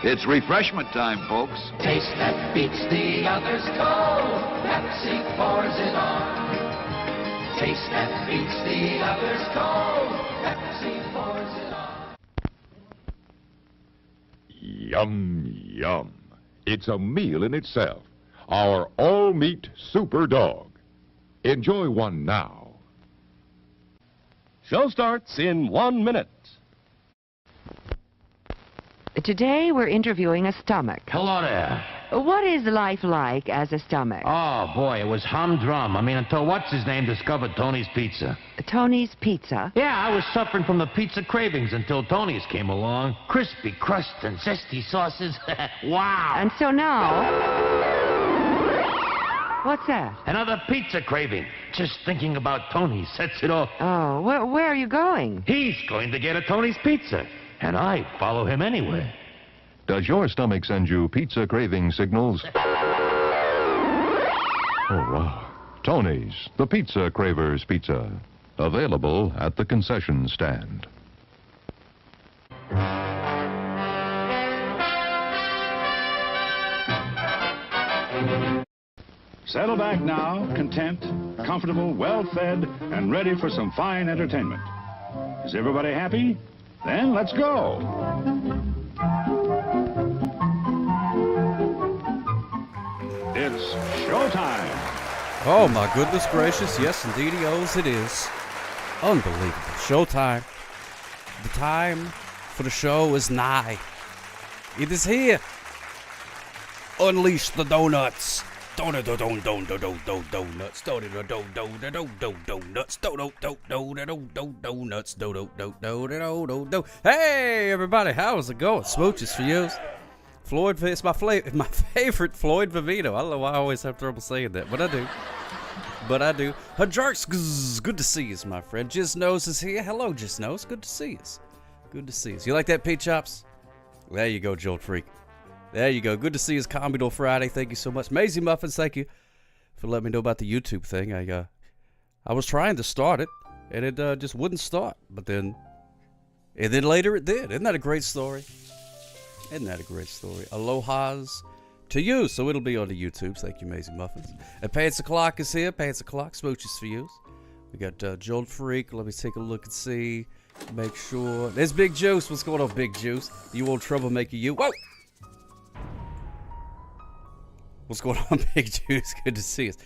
It's refreshment time, folks. Taste that beats the others cold. Pepsi pours it on. Taste that beats the others cold. Pepsi pours it on. Yum, yum. It's a meal in itself. Our all-meat super dog. Enjoy one now. Show starts in 1 minute. Today we're interviewing a stomach. Hello there. What is life like as a stomach? Oh, boy, it was humdrum. I mean, until what's-his-name discovered Tony's Pizza. Tony's Pizza? Yeah, I was suffering from the pizza cravings until Tony's came along. Crispy crust and zesty sauces. Wow. And so now... What's that? Another pizza craving. Just thinking about Tony sets it off. Oh, where are you going? He's going to get a Tony's Pizza, and I follow him anywhere. Does your stomach send you pizza craving signals? Oh, wow. Tony's, the Pizza Cravers Pizza. Available at the concession stand. Settle back now, content, comfortable, well-fed, and ready for some fine entertainment. Is everybody happy? Then let's go. It's showtime. Oh, my goodness gracious. Yes, indeedy, it is. Unbelievable. Showtime. The time for the show is nigh. It is here. Unleash the donuts. Donuts. Donuts. Hey, everybody. How's it going? Smooches for you. Floyd, it's my favorite Floyd Vivino. I don't know why I always have trouble saying that, but I do. Hajarks, good to see you, my friend. Jizz Nose is here. Hello, Jizz Nose. Good to see you. Good to see you. You like that, Pete Chops? There you go, Jolt Freak. There you go. Good to see you. Commodore Friday. Thank you so much. Maisie Muffins, thank you for letting me know about the YouTube thing. I was trying to start it, and it just wouldn't start. And then later it did. Isn't that a great story? Aloha's to you. So it'll be on the YouTube. Thank you, Maisie Muffins. And Pants O'Clock is here. Pants O'Clock. Smooches for you. We got Jolt Freak. Let me take a look and see. Make sure. There's Big Juice. What's going on, Big Juice? You old troublemaker, you. Whoa! What's going on, Big Juice? Good to see us.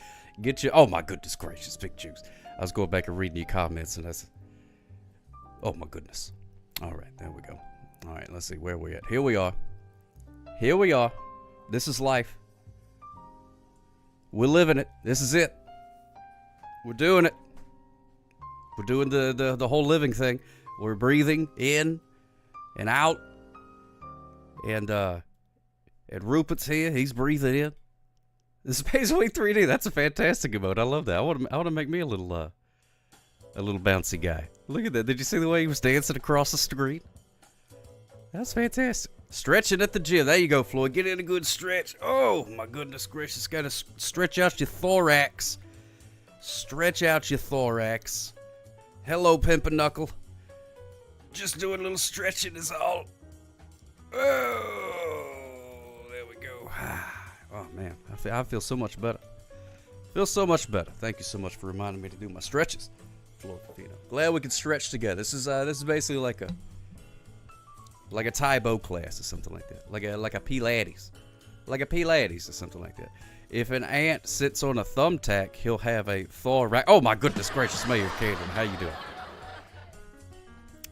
Oh, my goodness gracious, Big Juice. I was going back and reading your comments, and oh, my goodness. All right, there we go. All right, let's see where we're at. Here we are. This is life. We're living it. This is it. We're doing it. We're doing the whole living thing. We're breathing in and out. And Rupert's here. He's breathing in. This is basically 3D. That's a fantastic emote. I love that. I want to make me a little bouncy guy. Look at that. Did you see the way he was dancing across the screen? That's fantastic. Stretching at the gym. There you go, Floyd. Get in a good stretch. Oh, my goodness gracious. Got to stretch out your thorax. Stretch out your thorax. Hello, Pimpernel. Just doing a little stretching is all. Oh, there we go. Oh, man. I feel so much better. Thank you so much for reminding me to do my stretches. Floyd Pepino. Glad we can stretch together. This is basically like a Taibo class or something like that. Like a Pilates. Like a Pilates or something like that. If an ant sits on a thumbtack, he'll have a thorax. Oh, my goodness gracious, Mayor Cannon. How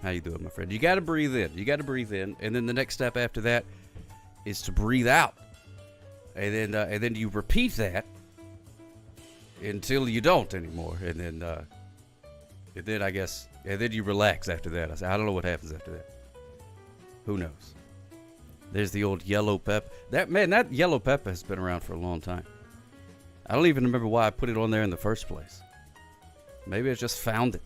you doing, my friend? You got to breathe in. And then the next step after that is to breathe out. And then you repeat that until you don't anymore. And then I guess, and then you relax after that. I don't know what happens after that. Who knows? There's the old yellow pepper. That yellow pepper has been around for a long time. I don't even remember why I put it on there in the first place. Maybe I just found it.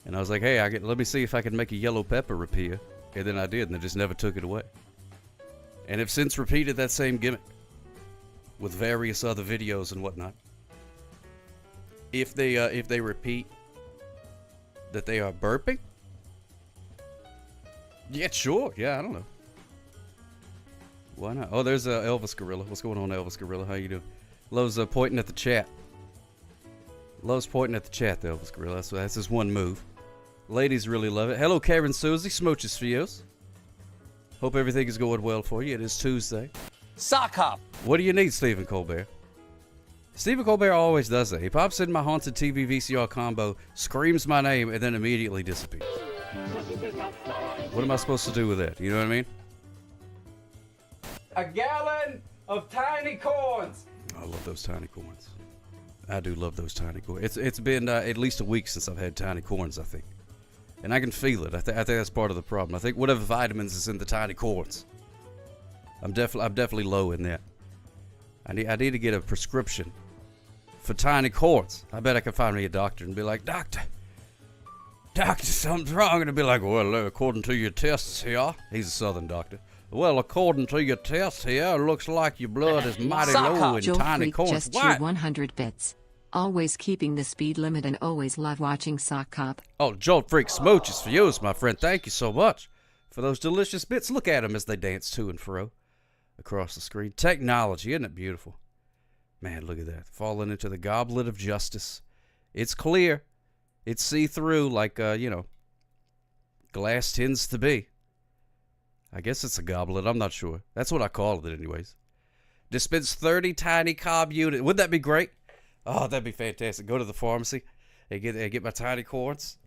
And I was like, hey, let me see if I can make a yellow pepper appear. And then I did, and I just never took it away. And have since repeated that same gimmick with various other videos and whatnot. If they repeat that they are burping, yeah, sure, yeah, I don't know. Why not? Oh, there's Elvis Gorilla. What's going on, Elvis Gorilla? How you doing? Love's pointing at the chat. Love's pointing at the chat, the Elvis Gorilla. That's his one move. Ladies really love it. Hello, Karen Susie. Smooches for you. Hope everything is going well for you. It is Tuesday. Sock hop. What do you need, Stephen Colbert? Stephen Colbert always does that. He pops in my haunted TV VCR combo, screams my name, and then immediately disappears. What am I supposed to do with that? You know what I mean? A gallon of tiny corns. I love those tiny corns. I do love those tiny corns. It's been at least a week since I've had tiny corns, I think. And I can feel it. I think that's part of the problem. I think whatever vitamins is in the tiny corns. I'm definitely low in that. I need to get a prescription for tiny corns. I bet I could find me a doctor and be like, Doctor, something's wrong. And he'd be like, well, according to your tests here. He's a southern doctor. Well, according to your tests here, it looks like your blood is mighty low in Joel tiny Freak corns. just What? cheered 100 bits. Always keeping the speed limit and always love watching Sock Cop. Oh, Jolt Freak Smooches for you, my friend. Thank you so much for those delicious bits. Look at them as they dance to and fro across the screen. Technology, isn't it beautiful? Man, look at that. Falling into the goblet of justice. It's clear. It's see-through like, glass tends to be. I guess it's a goblet. I'm not sure. That's what I call it anyways. Dispense 30 tiny cob units. Wouldn't that be great? Oh, that'd be fantastic. Go to the pharmacy and get my tiny corns.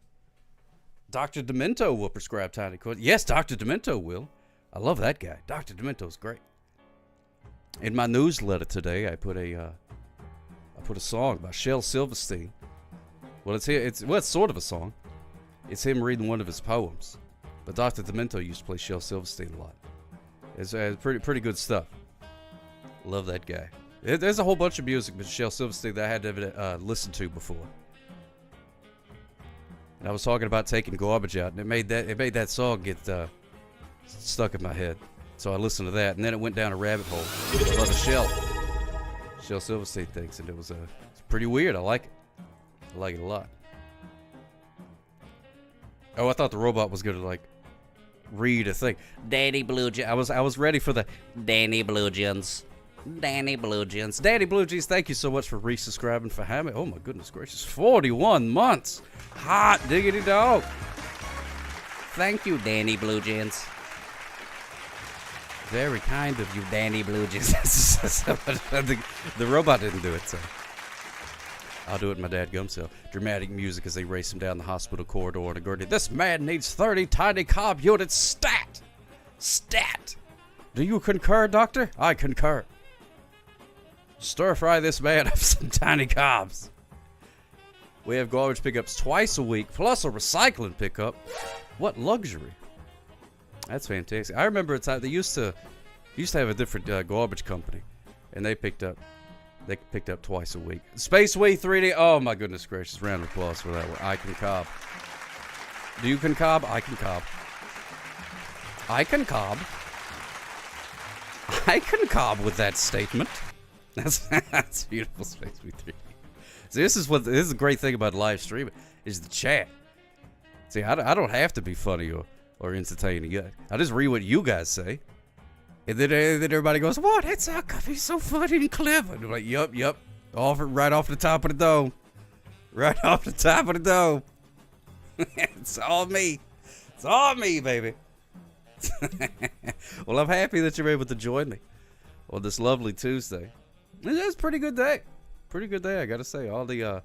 Dr. Demento will prescribe tiny corns. Yes, Dr. Demento will. I love that guy. Dr. Demento's great. In my newsletter today, I put a song by Shel Silverstein. Well, it's sort of a song. It's him reading one of his poems. But Dr. Demento used to play Shel Silverstein a lot. It's pretty good stuff. Love that guy. There's a whole bunch of music with Shel Silverstein that I had to listen to before. And I was talking about taking garbage out, and it made that song get stuck in my head. So I listened to that, and then it went down a rabbit hole of the Shel Silverstein things, and it's pretty weird. I like it. I like it a lot. Oh, I thought the robot was gonna read a thing. Danny Blue Jeans. I was ready for the Danny Blue Jeans. Danny Blue Jeans. Danny Blue Jeans, thank you so much for resubscribing for Hammy. Oh my goodness gracious. 41 months. Hot diggity dog. Thank you, Danny Blue Jeans. Very kind of you, Danny Blue Jeans. The robot didn't do it, so I'll do it my dadgum self. Dramatic music as they race him down the hospital corridor and agree. This man needs 30 tiny cob units. Stat! Stat! Do you concur, doctor? I concur. Stir fry this man up some tiny cobs. We have garbage pickups twice a week, plus a recycling pickup. What luxury. That's fantastic. I remember a time they used to have a different garbage company, and they picked up twice a week. Space Way 3D. Oh my goodness gracious! Round of applause for that one. I can cob. Do you can cob? I can cob. I can cob. I can cob with that statement. That's beautiful. Space Way 3D. See, this is the great thing about live streaming is the chat. See, I don't have to be funny or entertaining. I just read what you guys say. And then everybody goes, what? It's he's so funny and clever. And I'm like, yup. Right off the top of the dome. Right off the top of the dome. It's all me. It's all me, baby. Well, I'm happy that you're able to join me on this lovely Tuesday. It's a pretty good day. Pretty good day, I gotta say. All the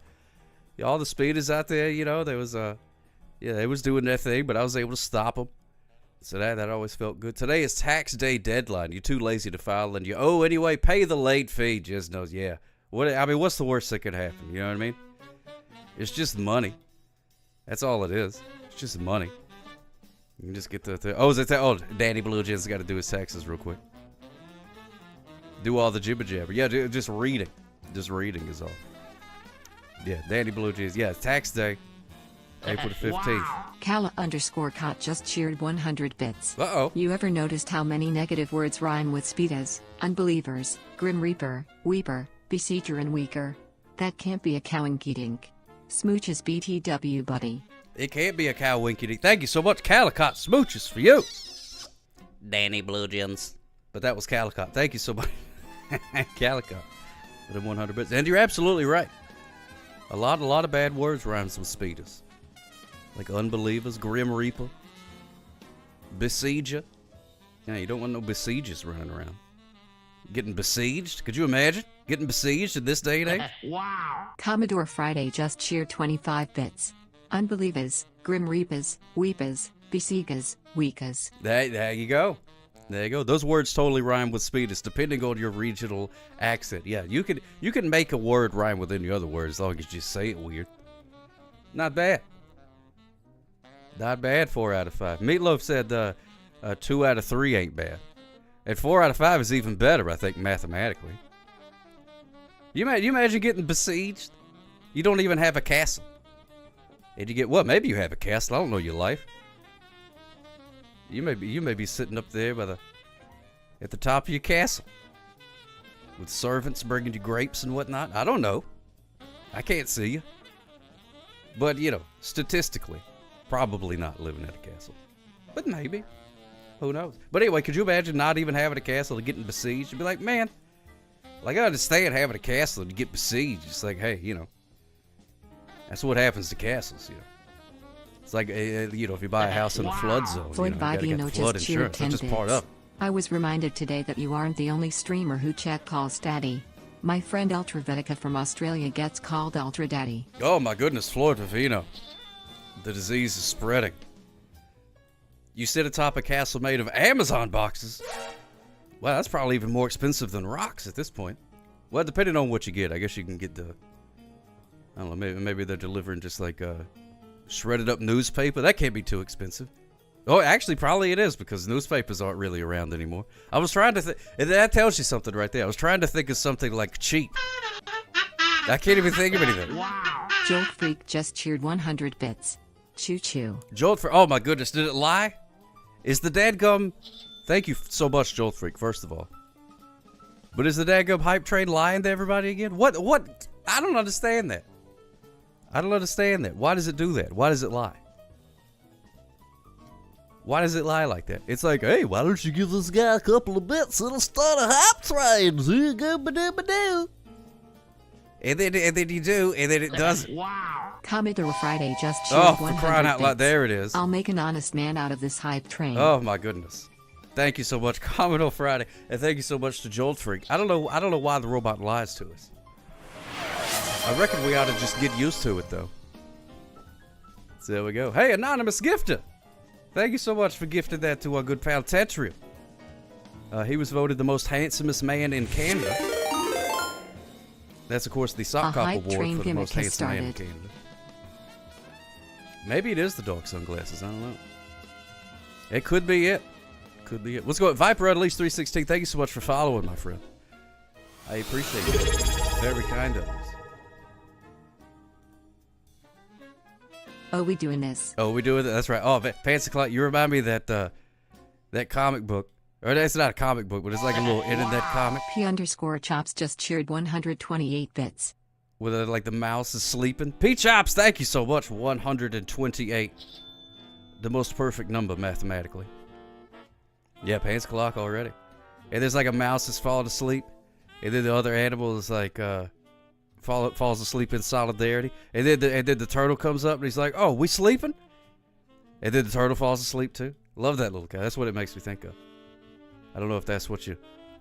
speeders out there, there was they was doing their thing, but I was able to stop them. So that always felt good. Today is tax day deadline. You're too lazy to file, and you owe anyway. Pay the late fee. Just knows, yeah. What's the worst that could happen? You know what I mean? It's just money. That's all it is. It's just money. You can just get Danny Blue Jeans got to do his taxes real quick. Do all the jibber jabber. Yeah, just reading. Just reading is all. Yeah, Danny Blue Jeans. Yeah, tax day. April the 15th. Kala_cot just cheered 100 bits. Uh-oh. You ever noticed how many negative words rhyme with speedas? Unbelievers, Grim Reaper, Weeper, Beseecher and Weaker. That can't be a cowinky dink. Smooches BTW, buddy. It can't be a cow winky dink. Thank you so much, Calicot. Smooches for you. Danny Blue Jeans. But that was Calicott. Thank you so much, Calicott, for them 100 bits. And you're absolutely right. A lot of bad words rhymes with speeders. Like unbelievers, Grim Reaper, besieger. Yeah, you don't want no besiegers running around. Getting besieged? Could you imagine getting besieged in this day and age? Wow. Commodore Friday just cheered 25 bits. Unbelievers, Grim Reapers, Weepers, Besiegas, Weekas. There you go. There you go. Those words totally rhyme with speeders, depending on your regional accent. Yeah, you can make a word rhyme with any other word as long as you just say it weird. Not bad. Not bad. 4 out of 5. Meatloaf said 2 out of 3 ain't bad, and 4 out of 5 is even better, I think, mathematically. You imagine getting besieged? You don't even have a castle, and you get what? Maybe you have a castle. I don't know your life. You may be sitting up there at the top of your castle with servants bringing you grapes and whatnot. I don't know. I can't see you. But, statistically, probably not living at a castle. But maybe. Who knows? But anyway, could you imagine not even having a castle and getting besieged? You'd be like, man, like, I understand having a castle and you get besieged. It's like, hey, that's what happens to castles, It's like, if you buy a house in a flood zone, Floyd you gotta get Vagino the flood just cheered insurance. 10 That's just part bits. of it. I was reminded today that you aren't the only streamer who Chet calls daddy. My friend Ultravetica from Australia gets called Ultra Daddy. Oh my goodness, Floyd Vagino. The disease is spreading. You sit atop a castle made of Amazon boxes. Well, that's probably even more expensive than rocks at this point. Well, depending on what you get, I guess you can get I don't know, maybe they're delivering just like shredded up newspaper. That can't be too expensive. Oh, actually, probably it is, because newspapers aren't really around anymore. I was trying to that tells you something right there. I was trying to think of something like cheap. I can't even think of anything. Wow. Jolt Freak just cheered 100 bits. Choo choo. Jolt Freak, oh my goodness, did it lie? Is the dadgum... Thank you so much, Jolt Freak, first of all. But is the dadgum hype train lying to everybody again? What? I don't understand that. I don't understand that. Why does it do that? Why does it lie? Why does it lie like that? It's like, hey, why don't you give this guy a couple of bits? It'll start a hype train. Here you go, ba-doo. And then you do, and then it doesn't. Wow. Commodore Friday just cheered Oh, 100 for crying out loud, bits. there it is. I'll make an honest man out of this hype train. Oh my goodness. Thank you so much, Commodore Friday, and thank you so much to Jolt Freak. I don't know why the robot lies to us. I reckon we ought to just get used to it, though. So there we go. Hey, anonymous gifter. Thank you so much for gifting that to our good pal Tetrium. He was voted the most handsomest man in Canada. That's, of course, the Sock Cop hype Award train for the most gimmick has handsome man in started. Canada. Maybe it is the dark sunglasses. I don't know. It could be it. Could be it. Let's go. Viper at least 316. Thank you so much for following, my friend. I appreciate it. Very kind of us. Oh, we doing this. Oh, we doing it. That's right. Oh, Fancy Clock, you remind me that that comic book. Or it's not a comic book, but it's like a little internet comic. P_chops just cheered 128 bits. Where like the mouse is sleeping. P-Chops, thank you so much. 128. The most perfect number mathematically. Yeah, Pants Clock already. And there's like a mouse that's falling asleep. And then the other animal is like falls asleep in solidarity. And then the turtle comes up and he's like, oh, we sleeping? And then the turtle falls asleep too. Love that little guy. That's what it makes me think of. I don't know if that's what you're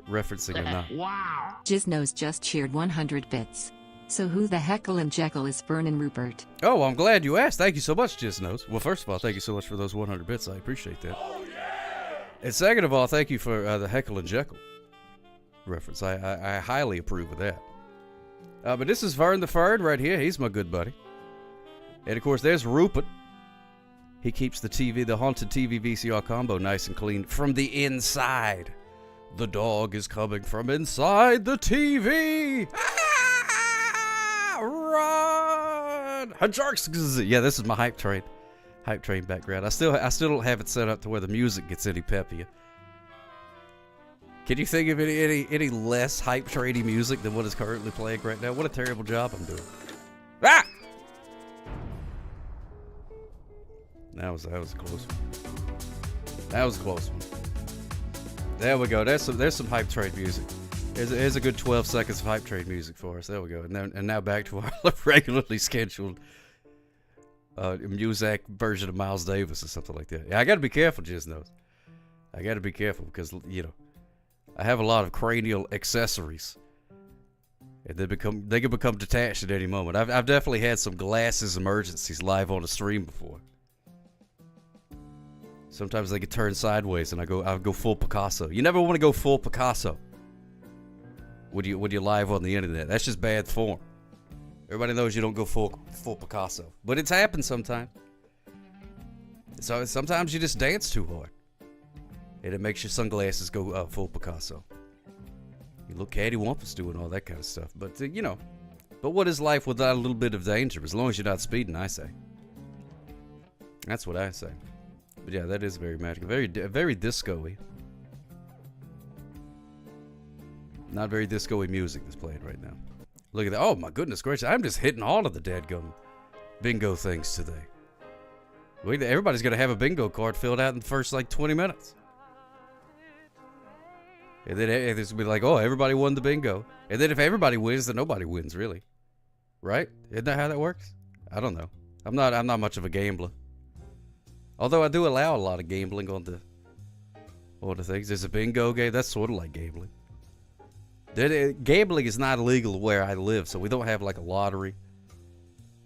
referencing or not. Wow. Jiznose just cheered 100 bits. So who the heckle and jekyll is Fern and Rupert? Oh, well, I'm glad you asked. Thank you so much, Jiznose. Well, first of all, thank you so much for those 100 bits. I appreciate that. And second of all, thank you for the Heckle and Jekyll reference. I highly approve of that. But this is Vern the Fern right here. He's my good buddy. And, of course, there's Rupert. He keeps the haunted TV VCR combo nice and clean from the inside. The dog is coming from inside the TV. Run! Yeah, this is my hype train background. I still don't have it set up to where the music gets any peppier. Can you think of any less hype trainy music than what is currently playing right now? What a terrible job I'm doing. Ah! That was a close one. That was a close one. There we go. There's some hype train music. Here's a good 12 seconds of hype train music for us. There we go. And now back to our regularly scheduled Muzak version of Miles Davis or something like that. Yeah, I got to be careful, Jizz knows. I got to be careful because, you know, I have a lot of cranial accessories. And they can become detached at any moment. I've definitely had some glasses emergencies live on the stream before. Sometimes they get turned sideways and I'll go full Picasso. You never want to go full Picasso when you're live on the internet. That's just bad form. Everybody knows you don't go full Picasso. But it's happened sometimes. So sometimes you just dance too hard. And it makes your sunglasses go full Picasso. You look cattywampus doing all that kind of stuff. But, you know. But what is life without a little bit of danger? As long as you're not speeding, I say. That's what I say. But yeah, that is very magical. Very disco-y. Not very disco-y music that's playing right now. Look at that. Oh, my goodness gracious. I'm just hitting all of the dadgum bingo things today. Everybody's going to have a bingo card filled out in the first, 20 minutes. And then it's going to be like, oh, everybody won the bingo. And then if everybody wins, then nobody wins, really. Right? Isn't that how that works? I don't know. I'm not much of a gambler. Although I do allow a lot of gambling on the things. There's a bingo game. That's sort of like gambling. Gambling is not illegal where I live, so we don't have a lottery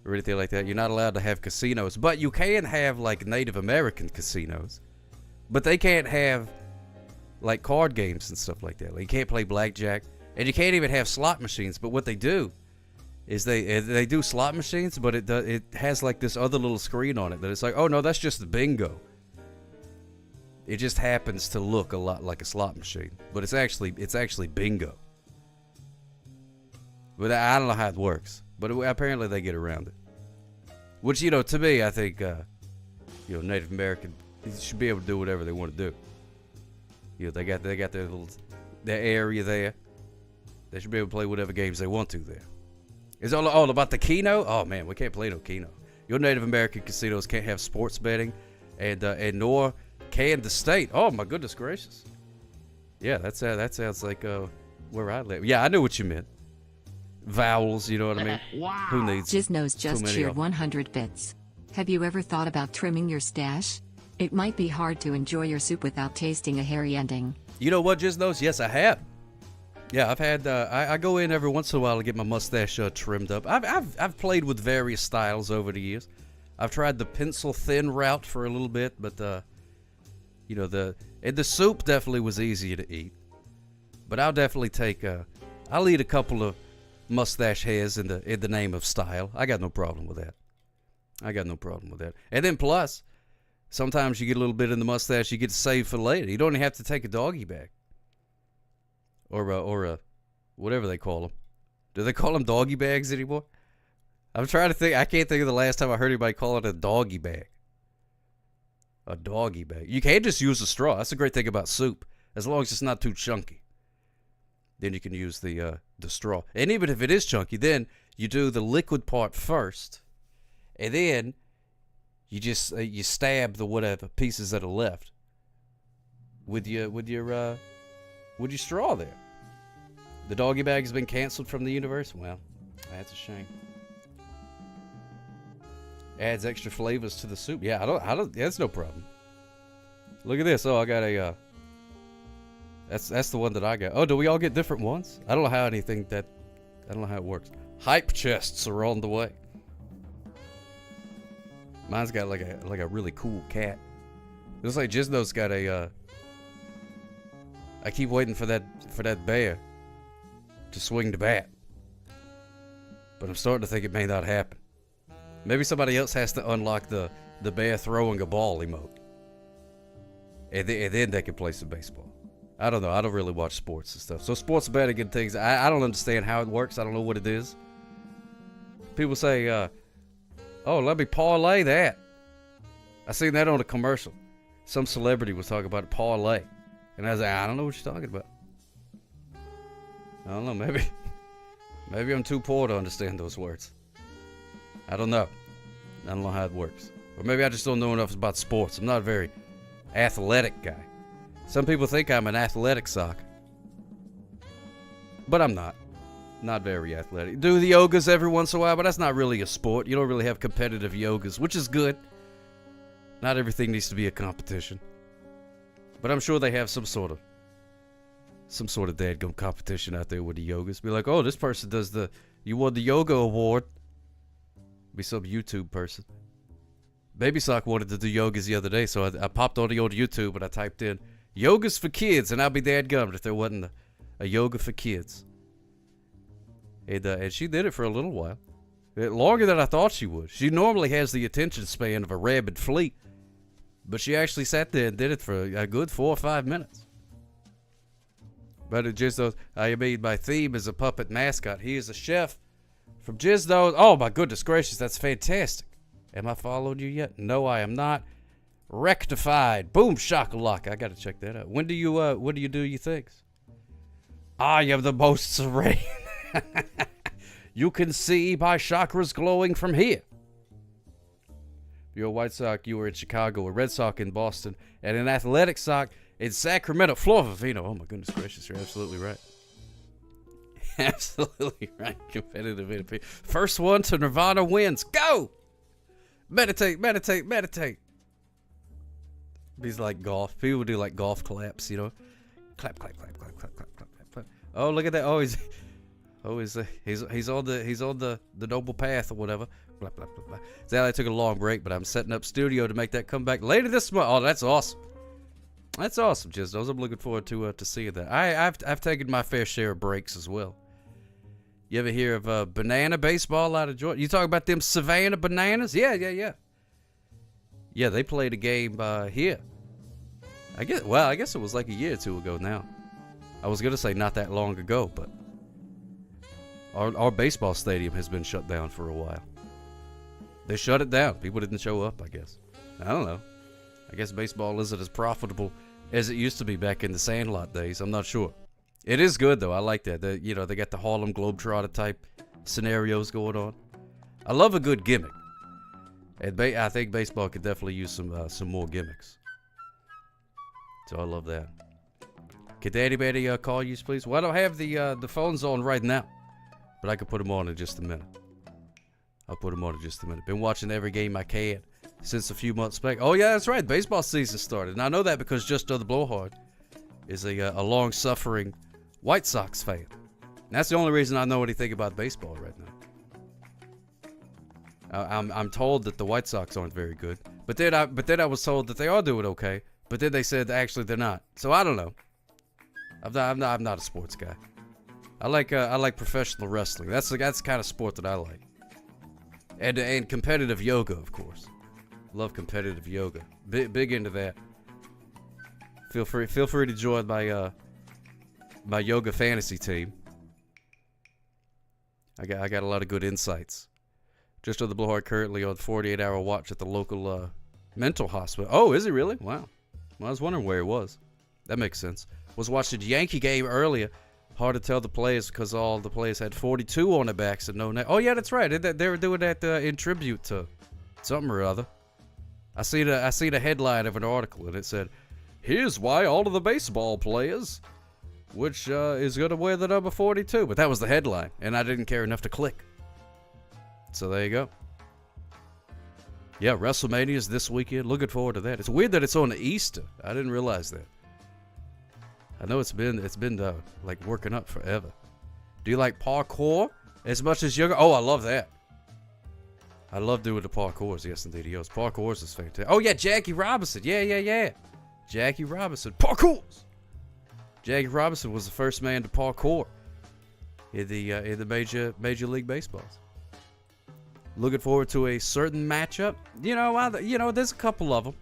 or anything like that. You're not allowed to have casinos, but you can have Native American casinos. But they can't have card games and stuff like that. You can't play blackjack, and you can't even have slot machines. But what they do is they do slot machines, but it has this other little screen on it that it's like, oh no, that's just the bingo. It just happens to look a lot like a slot machine, but it's actually bingo. But I don't know how it works, but apparently they get around it. Which, to me, I think Native American should be able to do whatever they want to do. They got their area there. They should be able to play whatever games they want to there. It's all about the Keno? Oh man, we can't play no Keno. Your Native American casinos can't have sports betting, and nor can the state. Oh my goodness gracious. Yeah, that sounds like where I live. Yeah, I knew what you meant. Vowels, you know what I mean? Wow. Who needs Jiznos just cheered 100 bits. Have you ever thought about trimming your stash? It might be hard to enjoy your soup without tasting a hairy ending. You know what, Jiznos? Yes, I have. Yeah, I've had. I go in every once in a while to get my mustache trimmed up. I've played with various styles over the years. I've tried the pencil thin route for a little bit, but the soup definitely was easier to eat. But I'll definitely I'll eat a couple of mustache hairs in the name of style. I got no problem with that. And then plus, sometimes you get a little bit in the mustache you get to save for later. You don't even have to take a doggy bag. Or whatever they call them. Do they call them doggy bags anymore? I'm trying to think. I can't think of the last time I heard anybody call it a doggy bag. A doggy bag. You can't just use a straw. That's the great thing about soup. As long as it's not too chunky. Then you can use the straw. And even if it is chunky, then you do the liquid part first. And then you just you stab the whatever pieces that are left with your straw there. The doggy bag has been canceled from the universe. Well, that's a shame. Adds extra flavors to the soup. Yeah, I don't. That's no problem. Look at this. Oh, I got a. That's the one that I got. Oh, do we all get different ones? I don't know how I don't know how it works. Hype chests are on the way. Mine's got like a really cool cat. Looks like Jizno's got a. I keep waiting for that bear to swing the bat, but I'm starting to think it may not happen. Maybe somebody else has to unlock the bear throwing a ball emote, and then they can play some baseball. I don't know. I don't really watch sports and stuff. So sports betting and things, I don't understand how it works. I don't know what it is. People say, oh, let me parlay that. I seen that on a commercial. Some celebrity was talking about a parlay. And I was like, I don't know what you're talking about. I don't know. Maybe I'm too poor to understand those words. I don't know. I don't know how it works. Or maybe I just don't know enough about sports. I'm not a very athletic guy. Some people think I'm an athletic sock. But I'm not. Not very athletic. Do the yogas every once in a while, but that's not really a sport. You don't really have competitive yogas, which is good. Not everything needs to be a competition. But I'm sure they have some sort of dadgum competition out there with the yogas. Be like, oh, this person you won the yoga award. Be some YouTube person. Baby Sock wanted to do yogas the other day, so I popped on the old YouTube and I typed in yogas for kids, and I'd be dadgummed if there wasn't a yoga for kids. And she did it for a little while. Longer than I thought she would. She normally has the attention span of a rabid fleet, but she actually sat there and did it for a good 4 or 5 minutes. But it just those, I mean, my theme is a puppet mascot. He is a chef from Jizdos. Oh my goodness gracious, that's fantastic. Am I following you yet? No, I am not. Rectified. Boom shakalaka. I gotta check that out. When do you do your things? I am the most serene. You can see my chakras glowing from here. You're a White Sox, you were in Chicago, a Red Sox in Boston, and an Athletic Sox in Sacramento, Florida. Oh my goodness gracious, you're absolutely right. Absolutely right. Competitive NP. First one to Nirvana wins. Go! Meditate, meditate, meditate. These like golf. People do like golf claps, you know. Clap, clap, clap, clap, clap, clap, clap, clap. Oh, look at that. Oh, he's on the noble path or whatever. Blah, blah, blah, blah. So I took a long break, but I'm setting up studio to make that come back later this month. Oh, that's awesome. That's awesome, Jizdos. I'm looking forward to seeing that. I've taken my fair share of breaks as well. You ever hear of banana baseball out of Georgia? You talking about them Savannah Bananas? Yeah. Yeah, they played a game here. I guess it was like a year or two ago now. I was gonna say not that long ago, but our baseball stadium has been shut down for a while. They shut it down. People didn't show up, I guess. I don't know. I guess baseball isn't as profitable as it used to be back in the Sandlot days. I'm not sure. It is good, though. I like that. They got the Harlem Globetrotter type scenarios going on. I love a good gimmick. And I think baseball could definitely use some more gimmicks. So I love that. Could anybody call you, please? Well, I don't have the phones on right now, but I could put them on in just a minute. I'll put them on in just a minute. Been watching every game I can since a few months back. Oh, yeah, that's right. Baseball season started. And I know that because Just the Blowhard is a long-suffering White Sox fan. And that's the only reason I know anything about baseball right now. I'm told that the White Sox aren't very good. But then I was told that they are doing okay. But then they said actually they're not. So I don't know. I'm not a sports guy. I like professional wrestling. That's the kind of sport that I like. And competitive yoga, of course. Love competitive yoga. Big into that. Feel free to join my yoga fantasy team. I got a lot of good insights. Just on the Blowhard currently on 48-hour watch at the local mental hospital. Oh, is he really? Wow. Well, I was wondering where he was. That makes sense. Was watching the Yankee game earlier. Hard to tell the players because all the players had 42 on their backs and no net. Oh yeah, that's right. They were doing that in tribute to something or other. I see the headline of an article and it said, "Here's why all of the baseball players, which is going to wear the number 42." But that was the headline, and I didn't care enough to click. So there you go. Yeah, WrestleMania is this weekend. Looking forward to that. It's weird that it's on Easter. I didn't realize that. I know it's been like working up forever. Do you like parkour as much as yoga? Oh, I love that. I love doing the parkours. Yes, indeed, he does. Parkours is fantastic. Oh yeah, Jackie Robinson. Yeah. Jackie Robinson. Parkours. Jackie Robinson was the first man to parkour in the Major League Baseballs. Looking forward to a certain matchup. There's a couple of them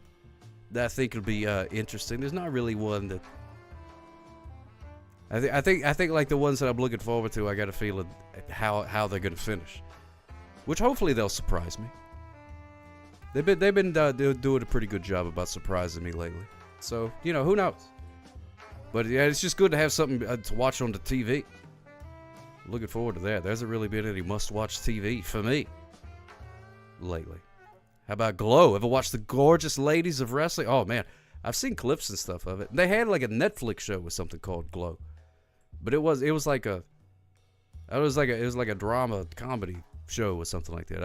that I think will be interesting. There's not really one that. I think like the ones that I'm looking forward to, I got a feeling how they're gonna finish, which hopefully they'll surprise me. They've been doing a pretty good job about surprising me lately. So who knows? But yeah, it's just good to have something to watch on the TV. Looking forward to that. There hasn't really been any must-watch TV for me lately. How about Glow? Ever watch the gorgeous ladies of wrestling? Oh man, I've seen clips and stuff of it. They had like a Netflix show with something called Glow, but it was like a drama comedy show or something like that.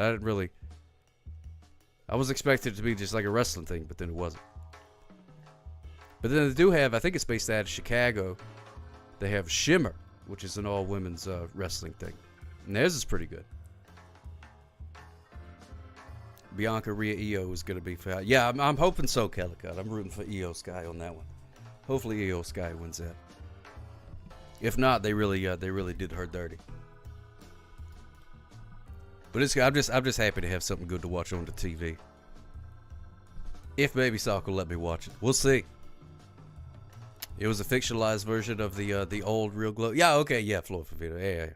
I was expecting it to be just like a wrestling thing, but then it wasn't. But then they do have, I think it's based out of Chicago. They have Shimmer, which is an all-women's wrestling thing, and theirs is pretty good. Bianca Rhea Io is going to be for. Yeah, I'm hoping so, Calicut. I'm rooting for Io Sky on that one. Hopefully Io Sky wins that. If not, they really did her dirty. But I'm just happy to have something good to watch on the TV. If Baby Sock will let me watch it, we'll see. It was a fictionalized version of the old Real Glow. Yeah, okay, yeah, Floor Favino.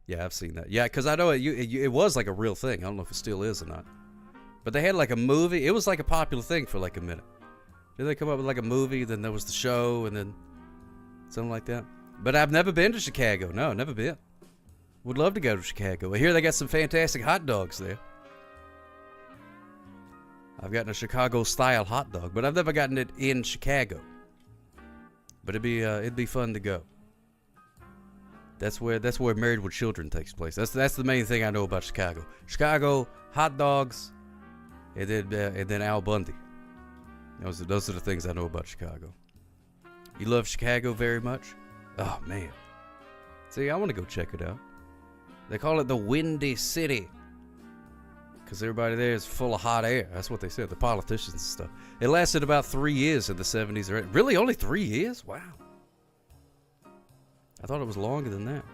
Yeah, I've seen that. Yeah, because I know it was like a real thing. I don't know if it still is or not. But they had like a movie. It was like a popular thing for like a minute. Did they come up with like a movie? Then there was the show, and then something like that. But I've never been to Chicago. No, never been. Would love to go to Chicago. I hear they got some fantastic hot dogs there. I've gotten a Chicago-style hot dog, but I've never gotten it in Chicago. But it'd be fun to go. That's where Married with Children takes place. That's the main thing I know about Chicago. Chicago, hot dogs, and then Al Bundy. Those are the things I know about Chicago. You love Chicago very much? Oh man. See, I want to go check it out. They call it the Windy City because everybody there is full of hot air. That's what they said, the politicians and stuff. It lasted about 3 years in the 70s. Really, only 3 years? Wow. I thought it was longer than that.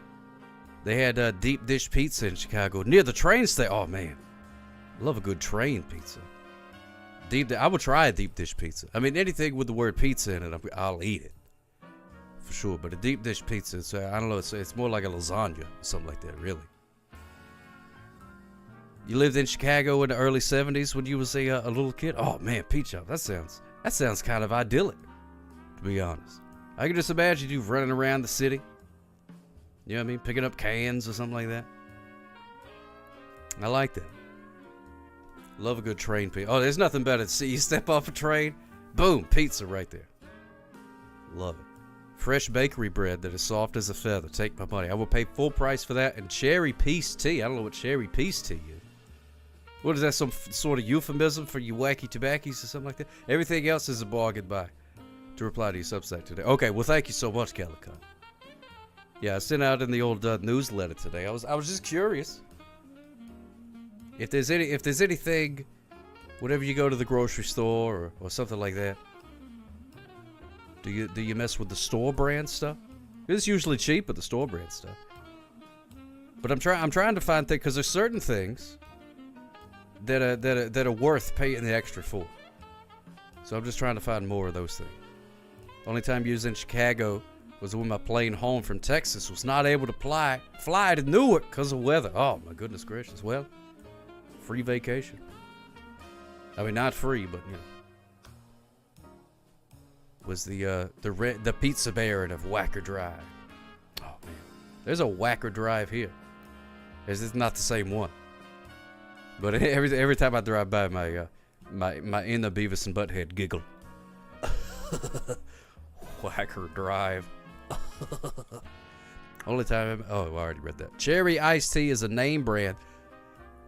They had deep dish pizza in Chicago near the train station. Oh man, love a good train pizza. I would try a deep dish pizza. I mean, anything with the word pizza in it, I'll eat it for sure. But a deep dish pizza, I don't know, it's more like a lasagna or something like that. Really. You lived in Chicago in the early 70s when you was a little kid. Oh man, Peach Shop. That sounds kind of idyllic, to be honest. I can just imagine you running around the city. You know what I mean? Picking up cans or something like that. I like that. Love a good train pizza. Oh, there's nothing better to see you step off a train. Boom, pizza right there. Love it. Fresh bakery bread that is soft as a feather. Take my money. I will pay full price for that. And cherry peace tea. I don't know what cherry peace tea is. What is that, some sort of euphemism for you wacky tobaccos or something like that? Everything else is a bargain buy. To reply to your Substack today. Okay, well, thank you so much, Calicut. Yeah, I sent out in the old newsletter today. I was just curious. If there's anything, whenever you go to the grocery store or something like that, do you mess with the store brand stuff? It's usually cheap, but the store brand stuff. But I'm trying to find things, because there's certain things that are worth paying the extra for. So I'm just trying to find more of those things. The only time you was in Chicago was when my plane home from Texas was not able to fly to Newark because of weather. Oh my goodness gracious! Well, free vacation. I mean, not free, but you know, was the Pizza Baron of Whacker Drive. Oh man, there's a Whacker Drive here. It's not the same one, but every time I drive by, my inner Beavis and Butthead giggle. Whacker Drive. Only time I already read that. Cherry iced tea is a name brand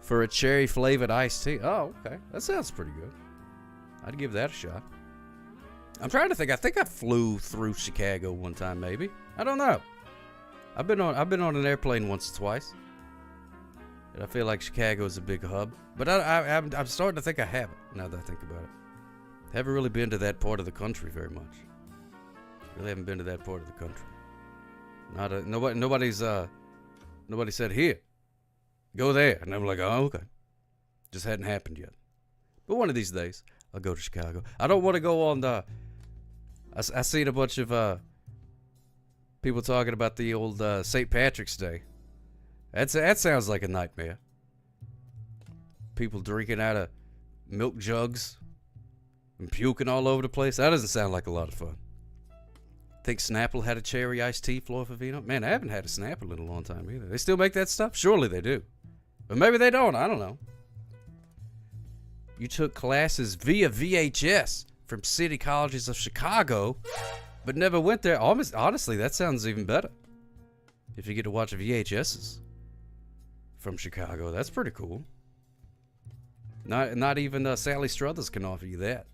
for a cherry flavored iced tea. Oh, okay. That sounds pretty good. I'd give that a shot. I'm trying to think. I think I flew through Chicago one time, maybe. I don't know. I've been on an airplane once or twice. And I feel like Chicago's a big hub. But I'm starting to think I haven't, now that I think about it. Haven't really been to that part of the country very much. Really haven't been to that part of the country. Nobody said, here, go there. And I'm like, oh, okay. Just hadn't happened yet. But one of these days, I'll go to Chicago. I don't want to go on I seen a bunch of people talking about the old St. Patrick's Day. That sounds like a nightmare. People drinking out of milk jugs and puking all over the place. That doesn't sound like a lot of fun. Think Snapple had a cherry iced tea, Flor Favino? Man, I haven't had a Snapple in a long time either. They still make that stuff? Surely they do. But maybe they don't. I don't know. You took classes via VHS. from city colleges of Chicago, but never went there. Honestly, that sounds even better. If you get to watch VHSs from Chicago, that's pretty cool. Not even Sally Struthers can offer you that.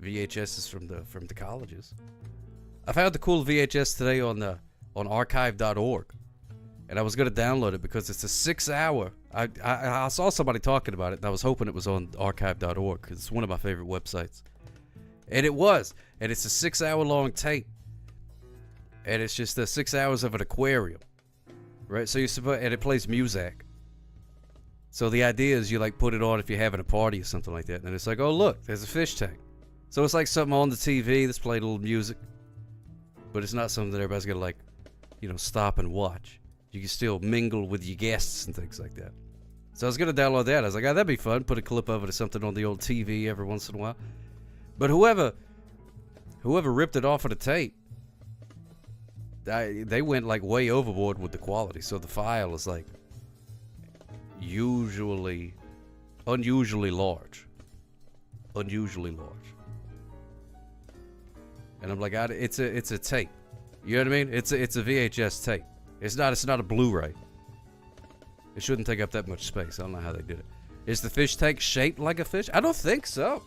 VHSs from the colleges. I found the cool VHS today on archive.org, and I was gonna download it because it's a 6-hour. I saw somebody talking about it, and I was hoping it was on archive.org because it's one of my favorite websites, and it was. And it's a 6-hour long tape, and it's just 6 hours of an aquarium, right? So and it plays music. So the idea is you like put it on if you're having a party or something like that, and it's like, oh look, there's a fish tank. So it's like something on the TV that's playing a little music, but it's not something that everybody's gonna like, stop and watch. You can still mingle with your guests and things like that. So I was gonna download that. I was like, oh, that'd be fun. Put a clip of it or something on the old TV every once in a while. But whoever ripped it off of the tape, they went like way overboard with the quality. So the file is like unusually large. And I'm like, it's a tape. You know what I mean? It's a VHS tape. It's not a Blu-ray. It shouldn't take up that much space. I don't know how they did it. Is the fish tank shaped like a fish? I don't think so.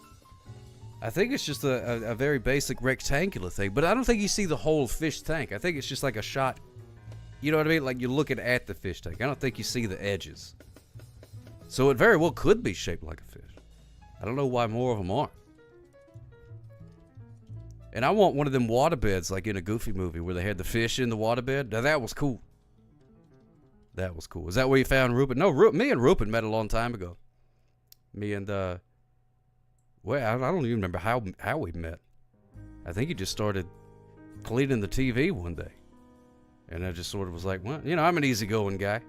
I think it's just a very basic rectangular thing. But I don't think you see the whole fish tank. I think it's just like a shot. You know what I mean? Like you're looking at the fish tank. I don't think you see the edges. So it very well could be shaped like a fish. I don't know why more of them aren't. And I want one of them waterbeds like in a Goofy movie where they had the fish in the waterbed. Now that was cool. That was cool. Is that where you found Rupert? No, me and Rupert met a long time ago. Me and, I don't even remember how we met. I think he just started cleaning the TV one day. And I just sort of was like, well, I'm an easygoing guy.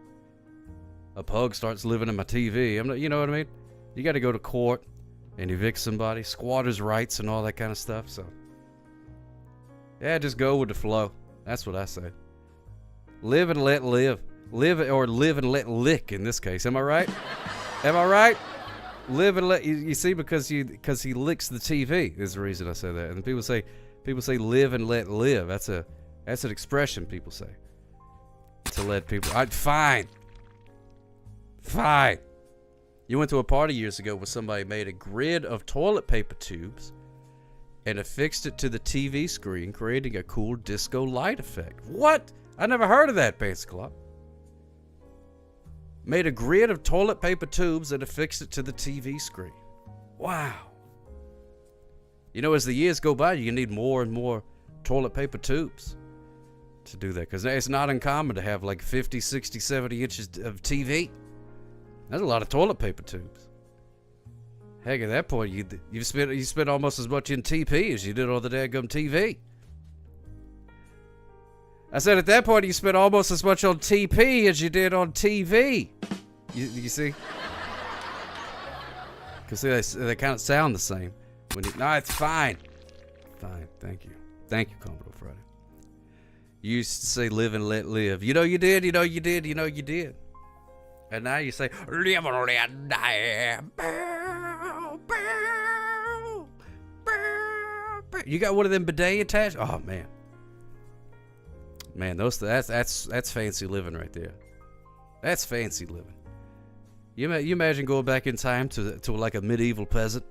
A pug starts living in my TV. I'm not, you know what I mean? You got to go to court and evict somebody, squatters' rights and all that kind of stuff. So, yeah, just go with the flow. That's what I say. Live and let live. Live and let lick in this case. Am I right? Am I right? Live and let you see because he licks the TV is the reason I say that. And people say live and let live. That's an expression people say to let people. Fine. You went to a party years ago where somebody made a grid of toilet paper tubes and affixed it to the TV screen, creating a cool disco light effect. What? I never heard of that, Pants Club. Made a grid of toilet paper tubes and affixed it to the TV screen. Wow. As the years go by, you need more and more toilet paper tubes to do that. Because it's not uncommon to have like 50, 60, 70 inches of TV. That's a lot of toilet paper tubes. Heck, at that point, you spent almost as much in TP as you did on the daggum TV. I said at that point, you spent almost as much on TP as you did on TV. You see? Because they kind of sound the same. No, it's fine. Fine, thank you. Thank you, Commodore Friday. You used to say live and let live. You did. And now you say, live and let die. You got one of them bidet attached? Oh, man. Man, that's fancy living right there. That's fancy living. You imagine going back in time to like a medieval peasant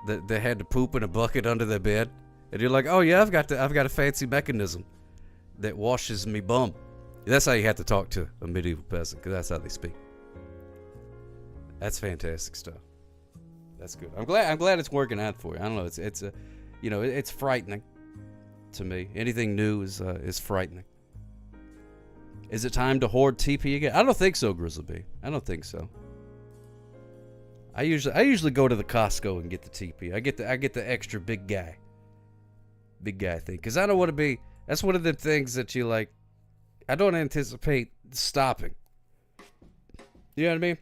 that had to poop in a bucket under their bed, and you're like, oh yeah, I've got a fancy mechanism that washes me bum. That's how you have to talk to a medieval peasant, because that's how they speak. That's fantastic stuff. That's good. I'm glad it's working out for you. I don't know. It's frightening to me. Anything new is frightening. Is it time to hoard TP again? I don't think so, Grizzly B. I don't think so. I usually go to the Costco and get the TP. I get the extra big guy thing, because I don't want to be. That's one of the things that you like. I don't anticipate stopping. You know what I mean?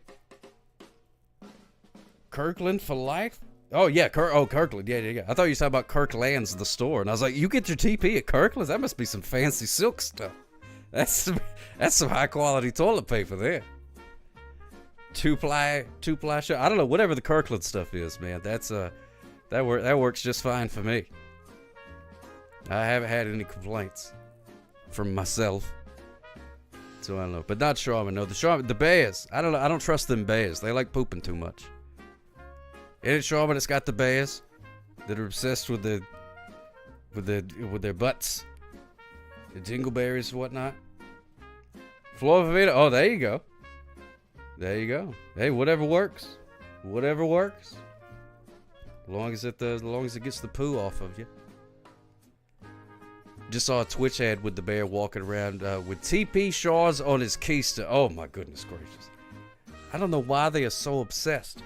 Kirkland for life? Oh, yeah. Kirkland. Yeah. I thought you were talking about Kirkland's, the store. And I was like, you get your TP at Kirkland's? That must be some fancy silk stuff. That's some high-quality toilet paper there. Two-ply shirt. I don't know. Whatever the Kirkland stuff is, man. That's That works just fine for me. I haven't had any complaints from myself. So I don't know. But not Charmin. No, the bears. I don't know. I don't trust them bears. They like pooping too much. In it, Charmin, it's got the bears that are obsessed with their butts. The dingleberries and whatnot. Floravita. Oh, there you go. There you go. Hey, whatever works. Whatever works. As long as it gets the poo off of you. Just saw a Twitch ad with the bear walking around with TP Shaws on his keister. Oh my goodness gracious! I don't know why they are so obsessed.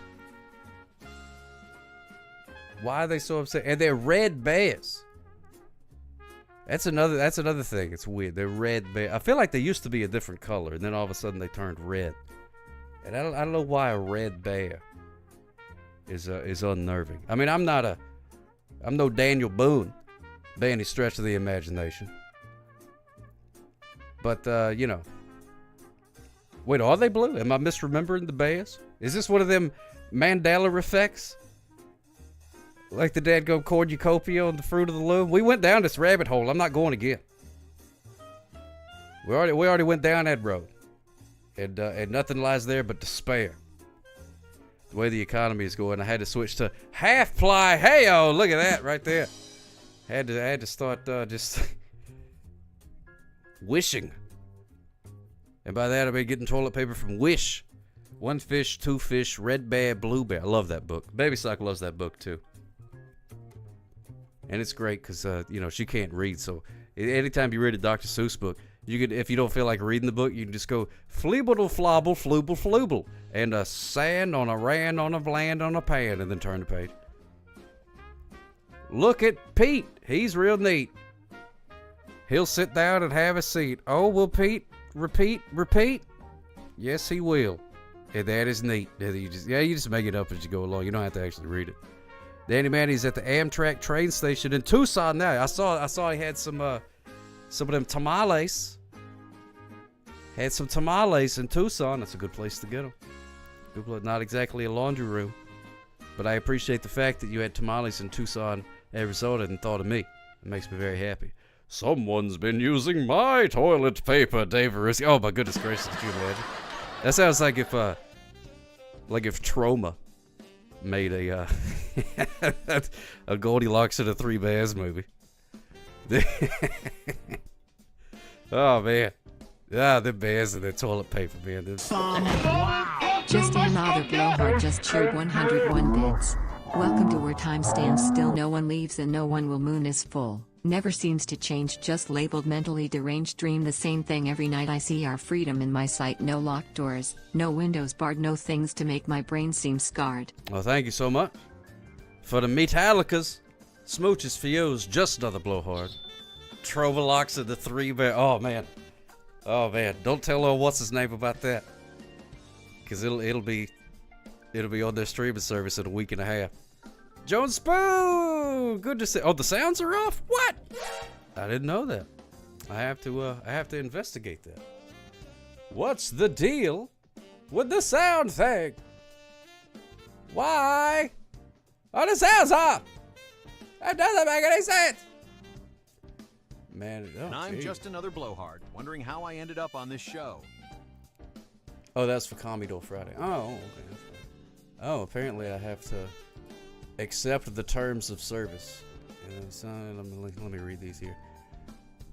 Why are they so upset? And they're red bears. That's another thing. It's weird. They're red bears. I feel like they used to be a different color, and then all of a sudden they turned red. And I don't know why a red bear is unnerving. I mean, I'm no Daniel Boone by any stretch of the imagination. But you know. Wait, are they blue? Am I misremembering the bears? Is this one of them Mandela effects? Like the dadgum cornucopia on the Fruit of the Loom? We went down this rabbit hole. I'm not going again. We already went down that road. And nothing lies there but despair. The way the economy is going, I had to switch to half ply. Hey-oh, look at that right there. I had to start just wishing. And by that I mean getting toilet paper from Wish. One fish, two fish, red bear, blue bear. I love that book. Baby Sock loves that book too. And it's great because, you know, she can't read. So anytime you read a Dr. Seuss book, you could, if you don't feel like reading the book, you can just go fleeble flobble, flooble flooble. And a sand on a ran on a land on a pan. And then turn the page. Look at Pete. He's real neat. He'll sit down and have a seat. Oh, will Pete repeat? Yes, he will. And that is neat. You just make it up as you go along. You don't have to actually read it. Danny Manny's at the Amtrak train station in Tucson now. I saw he had some of them tamales. Had some tamales in Tucson. That's a good place to get them. Good place. Not exactly a laundry room. But I appreciate the fact that you had tamales in Tucson, Arizona, and thought of me. It makes me very happy. Someone's been using my toilet paper, Dave Ariski. Oh my goodness gracious, could you imagine? That sounds like if Trauma made a Goldilocks and the Three Bears movie. Oh man. Ah, the bears and their toilet paper, man. Just another blowhard just cheered 101 bits. Welcome to where time stands still, no one leaves and no one will. Moon is full. Never seems to change, just labeled mentally deranged. Dream the same thing every night. I see our freedom in my sight. No locked doors, no windows barred, no things to make my brain seem scarred. Well, thank you so much. For the Metallicas, smooches for you is just another blowhard. Trovolocks of the Three Bear. Oh man. Oh man. Don't tell what's his name about that. Cause it'll be on their streaming service in a week and a half. Jones Spoo! Good to see. Oh, the sounds are off? What? I didn't know that. I have to investigate that. What's the deal with the sound thing? Why? Oh, the sound's off! That doesn't make any sense! Man, and I'm just another blowhard, wondering how I ended up on this show. Oh, that's for Commodore Friday. Oh, okay. Oh, apparently I have to accept the terms of service. Let me read these here.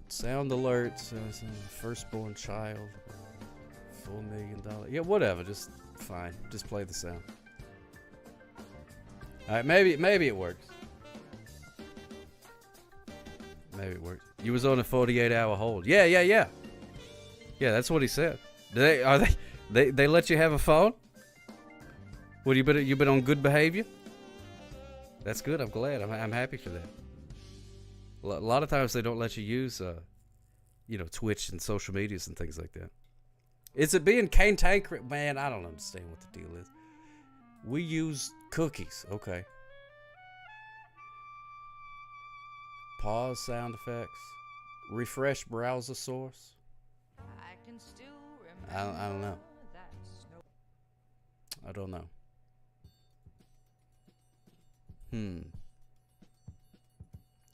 Sound alerts, firstborn child, $4 million. Yeah, whatever. Just fine. Just play the sound. All right, maybe it works. Maybe it works. You was on a 48-hour hold. Yeah. Yeah, that's what he said. They let you have a phone? What, you been on good behavior? That's good. I'm glad. I'm happy for that. A lot of times they don't let you use, Twitch and social medias and things like that. Is it being cantankerous? Man, I don't understand what the deal is. We use cookies. Okay. Pause sound effects. Refresh browser source. I don't know. I don't know.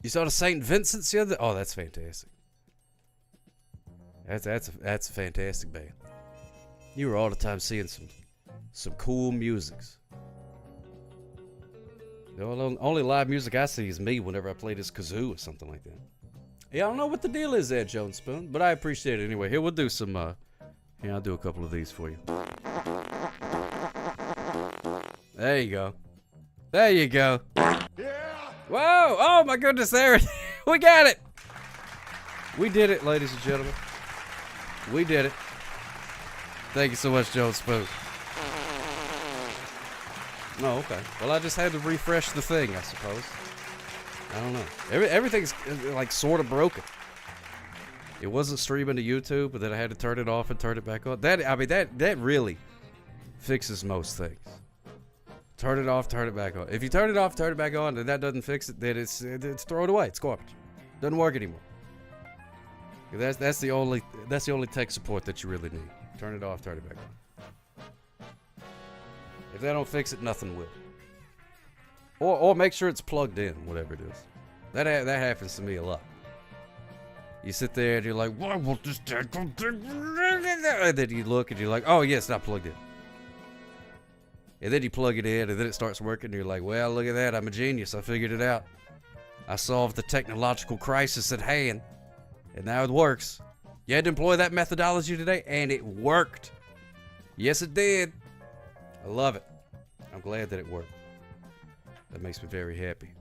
You saw the St. Vincent's the other. Oh, that's fantastic. That's a fantastic band. You were all the time seeing some cool musics. The only live music I see is me whenever I play this kazoo or something like that. Yeah, I don't know what the deal is there, Jones Spoon, but I appreciate it anyway. Here, we'll do some. Here, I'll do a couple of these for you. There you go. There you go. Whoa! Oh my goodness, there we got it! We did it, ladies and gentlemen. We did it. Thank you so much, Joe Spoon. No, okay. Well, I just had to refresh the thing, I suppose. I don't know. Everything's like sort of broken. It wasn't streaming to YouTube, but then I had to turn it off and turn it back on. That really fixes most things. Turn it off, turn it back on. If you turn it off, turn it back on, and that doesn't fix it, then it's throw it away. It's garbage. Doesn't work anymore. That's the only tech support that you really need. Turn it off, turn it back on. If they don't fix it, nothing will. Or make sure it's plugged in, whatever it is. That happens to me a lot. You sit there and you're like, why won't this dad go? And then you look and you're like, oh yeah, it's not plugged in. And then you plug it in, and then it starts working, and you're like, well, look at that. I'm a genius. I figured it out. I solved the technological crisis at hand, and now it works. You had to employ that methodology today, and it worked. Yes, it did. I love it. I'm glad that it worked. That makes me very happy.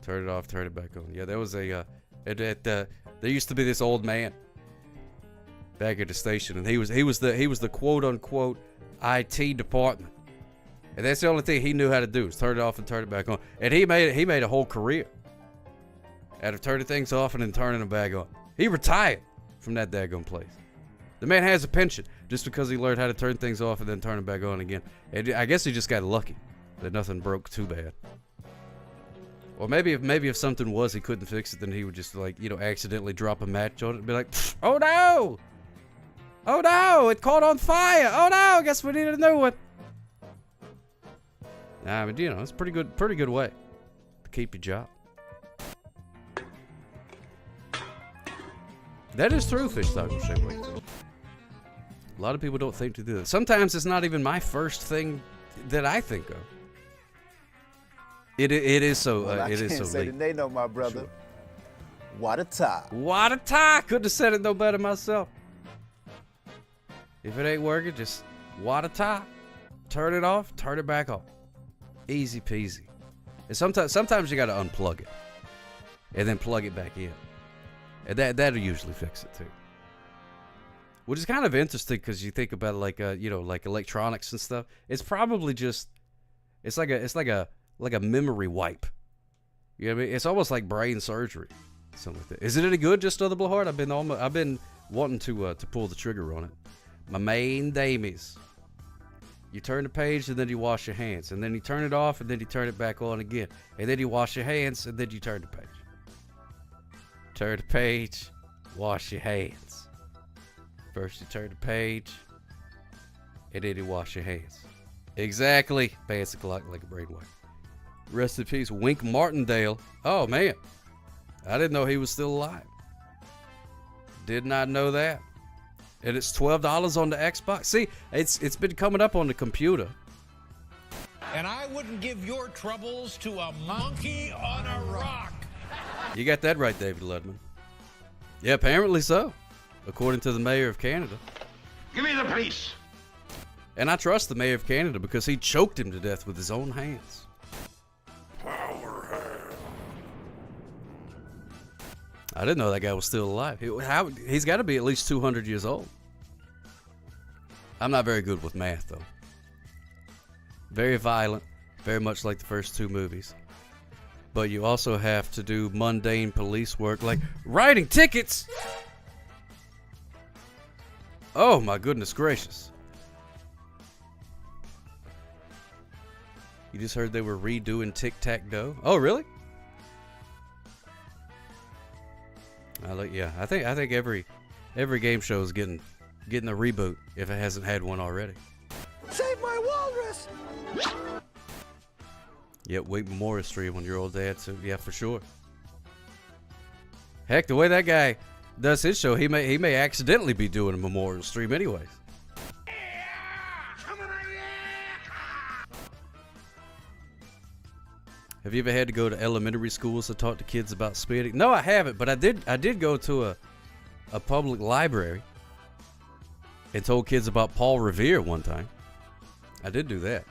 Turn it off, turn it back on. Yeah, there was a, there used to be this old man back at the station, and he was the quote-unquote IT department. And that's the only thing he knew how to do, is turn it off and turn it back on. And he made a whole career out of turning things off and then turning them back on. He retired from that daggone place. The man has a pension just because he learned how to turn things off and then turn them back on again. And I guess he just got lucky that nothing broke too bad. Or maybe if something was he couldn't fix it, then he would just accidentally drop a match on it and be like, oh no! Oh no! It caught on fire! Oh no! I guess we need a new one. Nah, but it's a pretty good way to keep your job. That is true, Fish Taco Shake Weight. A lot of people don't think to do that. Sometimes it's not even my first thing that I think of. It is so. Well, it is so. I can't say late. the name of my brother. Sure. What a tie. What a tie! Couldn't have said it no better myself. If it ain't working, just what a tie. Turn it off, turn it back on. Easy peasy. And sometimes you got to unplug it and then plug it back in, and that'll usually fix it too. Which is kind of interesting because you think about like electronics and stuff. It's probably just it's like a memory wipe. You know what I mean? It's almost like brain surgery, something like that. Is it any good? Just other blowhard? I've been wanting to pull the trigger on it. My main damies. You turn the page and then you wash your hands, and then you turn it off and then you turn it back on again, and then you wash your hands and then you turn the page. Turn the page, wash your hands. First you turn the page, and then you wash your hands. Exactly. Fancy clock like a brainwave. Rest in peace, Wink Martindale. Oh man, I didn't know he was still alive. Did not know that. And it's $12 on the Xbox. See, it's been coming up on the computer. And I wouldn't give your troubles to a monkey on a rock. You got that right, David Ludman. Yeah, apparently so, according to the mayor of Canada. Give me the police. And I trust the mayor of Canada because he choked him to death with his own hands. I didn't know that guy was still alive. He's got to be at least 200 years old. I'm not very good with math, though. Very violent, very much like the first two movies. But you also have to do mundane police work like writing tickets. Oh, my goodness gracious. You just heard they were redoing Tic-Tac-Doe? Oh, really? Yeah, I think every game show is getting a reboot if it hasn't had one already. Save my walrus! Yep, Wake Memorial Street on your old dad, so yeah, for sure. Heck, the way that guy does his show, he may accidentally be doing a memorial stream anyways. Have you ever had to go to elementary schools to talk to kids about speeding? No, I haven't, but I did go to a public library and told kids about Paul Revere one time. I did do that.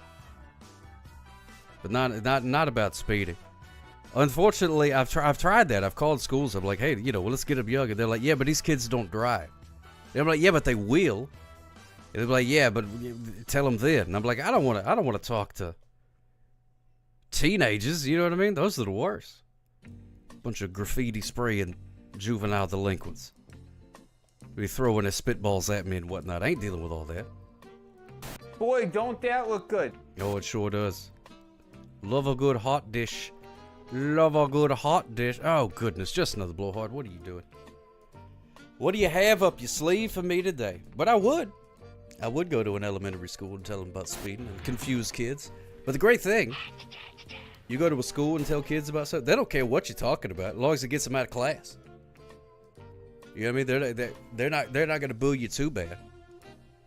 But not about speeding. Unfortunately, I've tried that. I've called schools. I'm like, hey, let's get them young. And they're like, yeah, but these kids don't drive. And I'm like, yeah, but they will. And they're like, yeah, but tell them then. And I'm like, I don't want to talk to teenagers. You know what I mean? Those are the worst. Bunch of graffiti spraying juvenile delinquents. Be throwing their spitballs at me and whatnot. I ain't dealing with all that. Boy, don't that look good. Oh, it sure does. Love a good hot dish. Love a good hot dish. Oh, goodness. Just another blowhard. What are you doing? What do you have up your sleeve for me today? But I would go to an elementary school and tell them about speeding and confuse kids. But the great thing, you go to a school and tell kids about something, they don't care what you're talking about as long as it gets them out of class. You know what I mean? They're not going to boo you too bad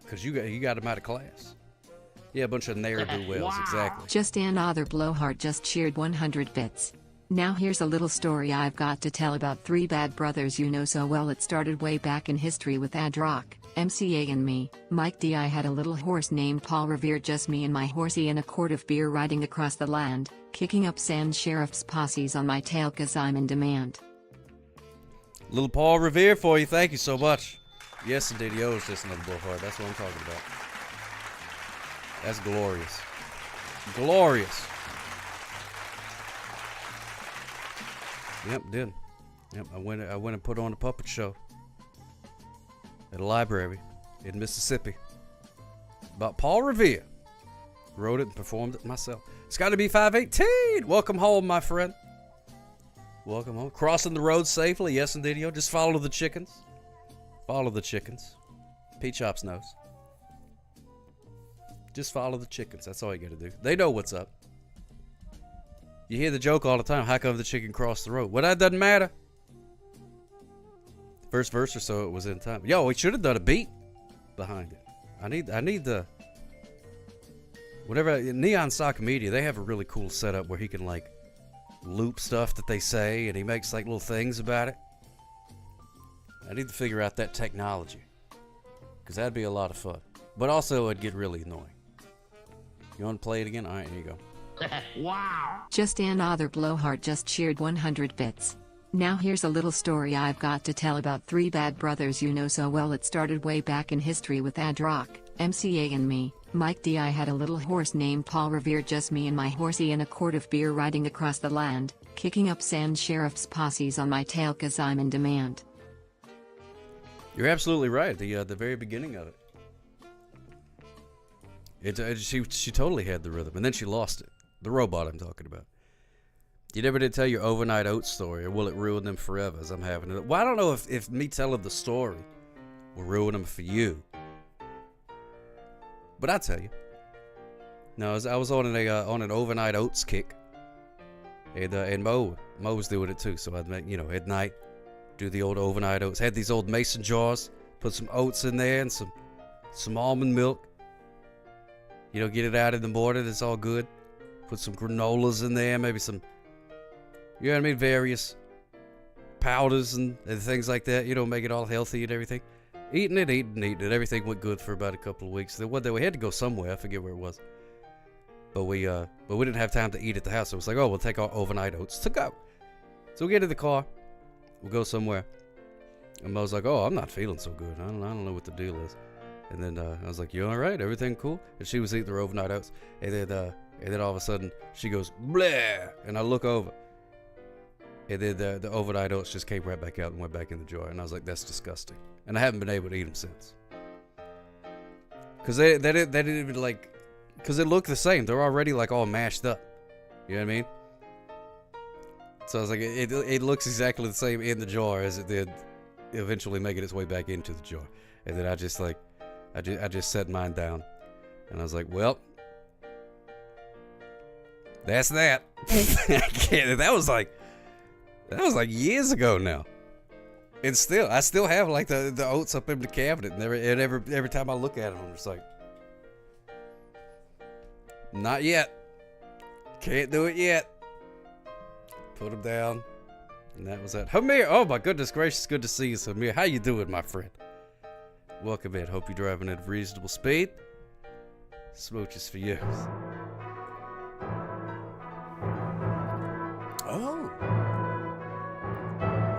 because you got them out of class. Yeah, a bunch of ne'er-do-wells, exactly. Just another blowhard just cheered 100 bits. Now here's a little story I've got to tell about three bad brothers you know so well. It started way back in history with Ad Rock, MCA and me, Mike D. I had a little horse named Paul Revere, just me and my horsey and a quart of beer riding across the land, kicking up sand sheriff's posses on my tail cause I'm in demand. Little Paul Revere for you, thank you so much. Yes, indeed, he owes just another blowhard, that's what I'm talking about. That's glorious. Glorious. Yep, did. Yep, I went and put on a puppet show at a library in Mississippi about Paul Revere. Wrote it and performed it myself. It's got to be 518. Welcome home, my friend. Welcome home. Crossing the road safely. Yes, indeed. Just follow the chickens. Follow the chickens. P-Chops knows. Just follow the chickens. That's all you got to do. They know what's up. You hear the joke all the time. How come the chicken crossed the road? Well, that doesn't matter. First verse or so, it was in time. Yo, we should have done a beat behind it. I need the... Whatever, Neon Sock Media, they have a really cool setup where he can, like, loop stuff that they say, and he makes, like, little things about it. I need to figure out that technology. Because that'd be a lot of fun. But also, it'd get really annoying. You want to play it again? All right, here you go. Wow. Just another blowhard just cheered 100 bits. Now here's a little story I've got to tell about three bad brothers you know so well. It started way back in history with Ad Rock, MCA and me, Mike D. I had a little horse named Paul Revere, just me and my horsey and a quart of beer riding across the land, kicking up sand sheriff's posses on my tail cause I'm in demand. You're absolutely right. The very beginning of it. She totally had the rhythm, and then she lost it. The robot I'm talking about. You never did tell your overnight oats story, or will it ruin them forever as I'm having it? Well, I don't know if me telling the story will ruin them for you. But I'll tell you. No, I was on an overnight oats kick. And Mo was doing it too. So I'd make, at night, do the old overnight oats. Had these old mason jars, put some oats in there and some almond milk. Get it out in the morning, it's all good. Put some granolas in there, maybe some, you know what I mean, various powders and things like that, make it all healthy and everything. Eating it. Everything went good for about a couple of weeks. Then one day we had to go somewhere, I forget where it was. But we didn't have time to eat at the house, so it was like, oh, we'll take our overnight oats to go. So we get in the car, we'll go somewhere. And Mo's like, oh, I'm not feeling so good. I don't know what the deal is. And then I was like, you all right? Everything cool? And she was eating her overnight oats. And then all of a sudden, she goes, blah! And I look over. And then the overnight oats just came right back out and went back in the jar. And I was like, that's disgusting. And I haven't been able to eat them since. Because they didn't even, like... Because they look the same. They're already, like, all mashed up. You know what I mean? So I was like, it looks exactly the same in the jar as it did eventually making its way back into the jar. And then I just set mine down. And I was like, well... That's that. That was like years ago now. And still, I still have like the oats up in the cabinet, and every time I look at it, I'm just like, not yet. Can't do it yet. Put them down, and that was that. Hamir, oh my goodness gracious, good to see you, Hamir. How you doing, my friend? Welcome in. Hope you're driving at a reasonable speed. Smooches for you. Oh.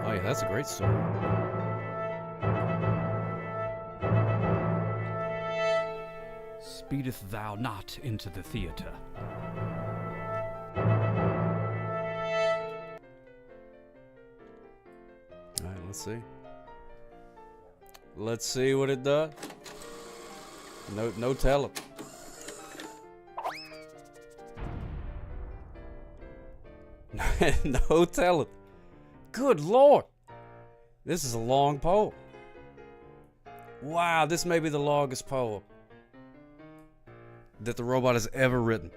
Oh yeah, that's a great story. Speedeth thou not into the theater? Alright, let's see. Let's see what it does. No telling. No telling. Good Lord. This is a long poem. Wow, this may be the longest poem that the robot has ever written.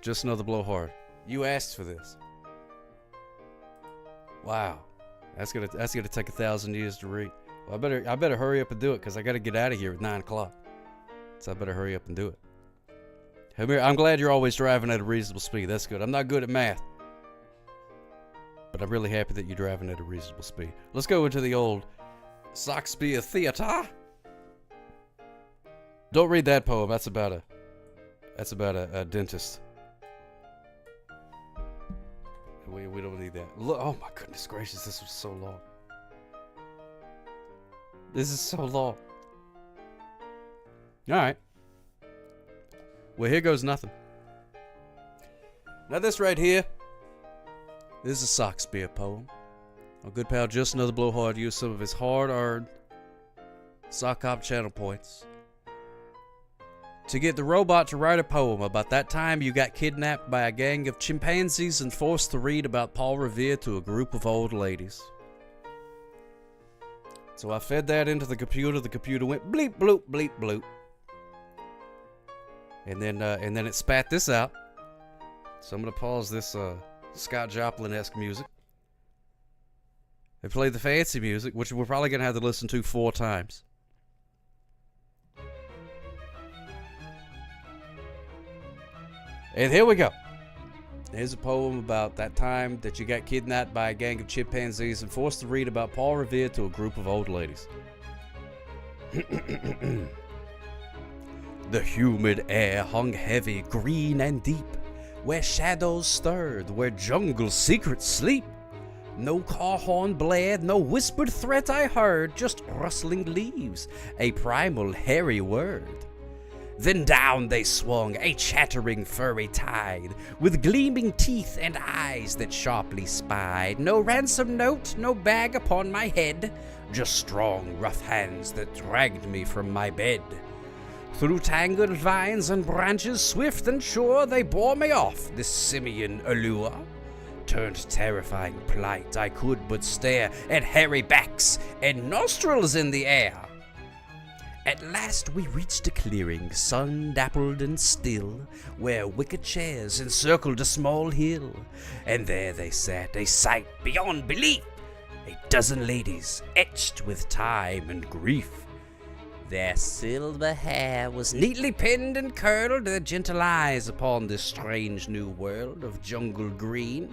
Just another blowhard. You asked for this. Wow. That's gonna take 1,000 years to read. Well, I better hurry up and do it because I gotta get out of here at 9 o'clock. So I better hurry up and do it. Hamir, I'm glad you're always driving at a reasonable speed. That's good. I'm not good at math, but I'm really happy that you're driving at a reasonable speed. Let's go into the old Shakespeare theater. Don't read that poem. That's about a dentist. We don't need that. Look, oh my goodness gracious, this was so long. This is so long. Alright. Well, here goes nothing. Now this right here, this is a Shakespeare poem. Our good pal Just Another Blowhard used some of his hard-earned sock hop channel points to get the robot to write a poem about that time you got kidnapped by a gang of chimpanzees and forced to read about Paul Revere to a group of old ladies. So I fed that into the computer went bleep bloop bleep bloop. And then it spat this out. So I'm gonna pause this Scott Joplin-esque music and play the fancy music, which we're probably gonna have to listen to 4 times. And here we go. Here's a poem about that time that you got kidnapped by a gang of chimpanzees and forced to read about Paul Revere to a group of old ladies. The humid air hung heavy, green and deep, where shadows stirred, where jungle secrets sleep. No car horn blared, no whispered threat I heard, just rustling leaves, a primal hairy word. Then down they swung, a chattering furry tide, with gleaming teeth and eyes that sharply spied. No ransom note, no bag upon my head, just strong, rough hands that dragged me from my bed. Through tangled vines and branches, swift and sure, they bore me off, this simian allure. Turned terrifying plight, I could but stare at hairy backs and nostrils in the air. At last we reached a clearing, sun-dappled and still, where wicker chairs encircled a small hill. And there they sat, a sight beyond belief, a dozen ladies etched with time and grief. Their silver hair was neatly pinned and curled, their gentle eyes upon this strange new world of jungle green.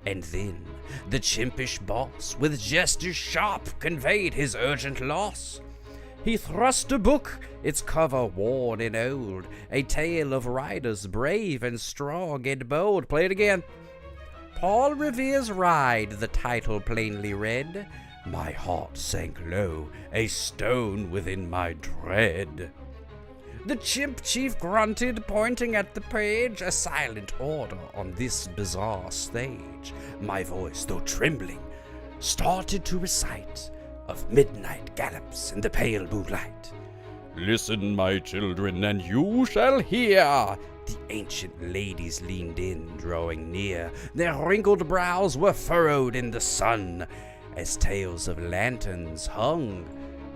And then the chimpish boss, with gestures sharp, conveyed his urgent loss. He thrust a book, its cover worn and old, a tale of riders brave and strong and bold. Play it again. Paul Revere's Ride, the title plainly read. My heart sank low, a stone within my dread. The chimp chief grunted, pointing at the page, a silent order on this bizarre stage. My voice, though trembling, started to recite of midnight gallops in the pale moonlight. Listen, my children, and you shall hear. The ancient ladies leaned in, drawing near. Their wrinkled brows were furrowed in the sun, as tales of lanterns hung,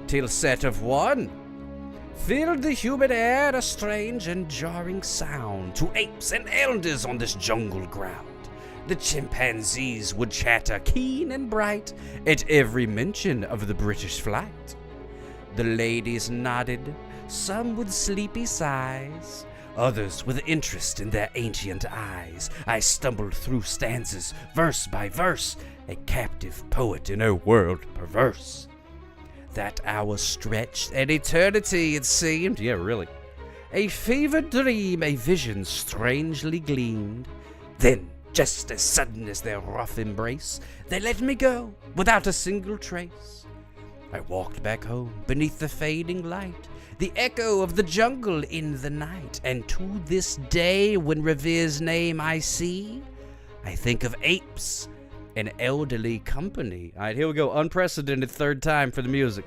till set of one. Filled the humid air a strange and jarring sound to apes and elders on this jungle ground. The chimpanzees would chatter keen and bright at every mention of the British flight. The ladies nodded, some with sleepy sighs, others with interest in their ancient eyes. I stumbled through stanzas, verse by verse, a captive poet in a world perverse. That hour stretched an eternity, it seemed. Yeah, really. A fevered dream, a vision strangely gleamed. Then, just as sudden as their rough embrace, they let me go without a single trace. I walked back home beneath the fading light, the echo of the jungle in the night. And to this day, when Revere's name I see, I think of apes, an elderly company. All right, here we go. Unprecedented third time for the music.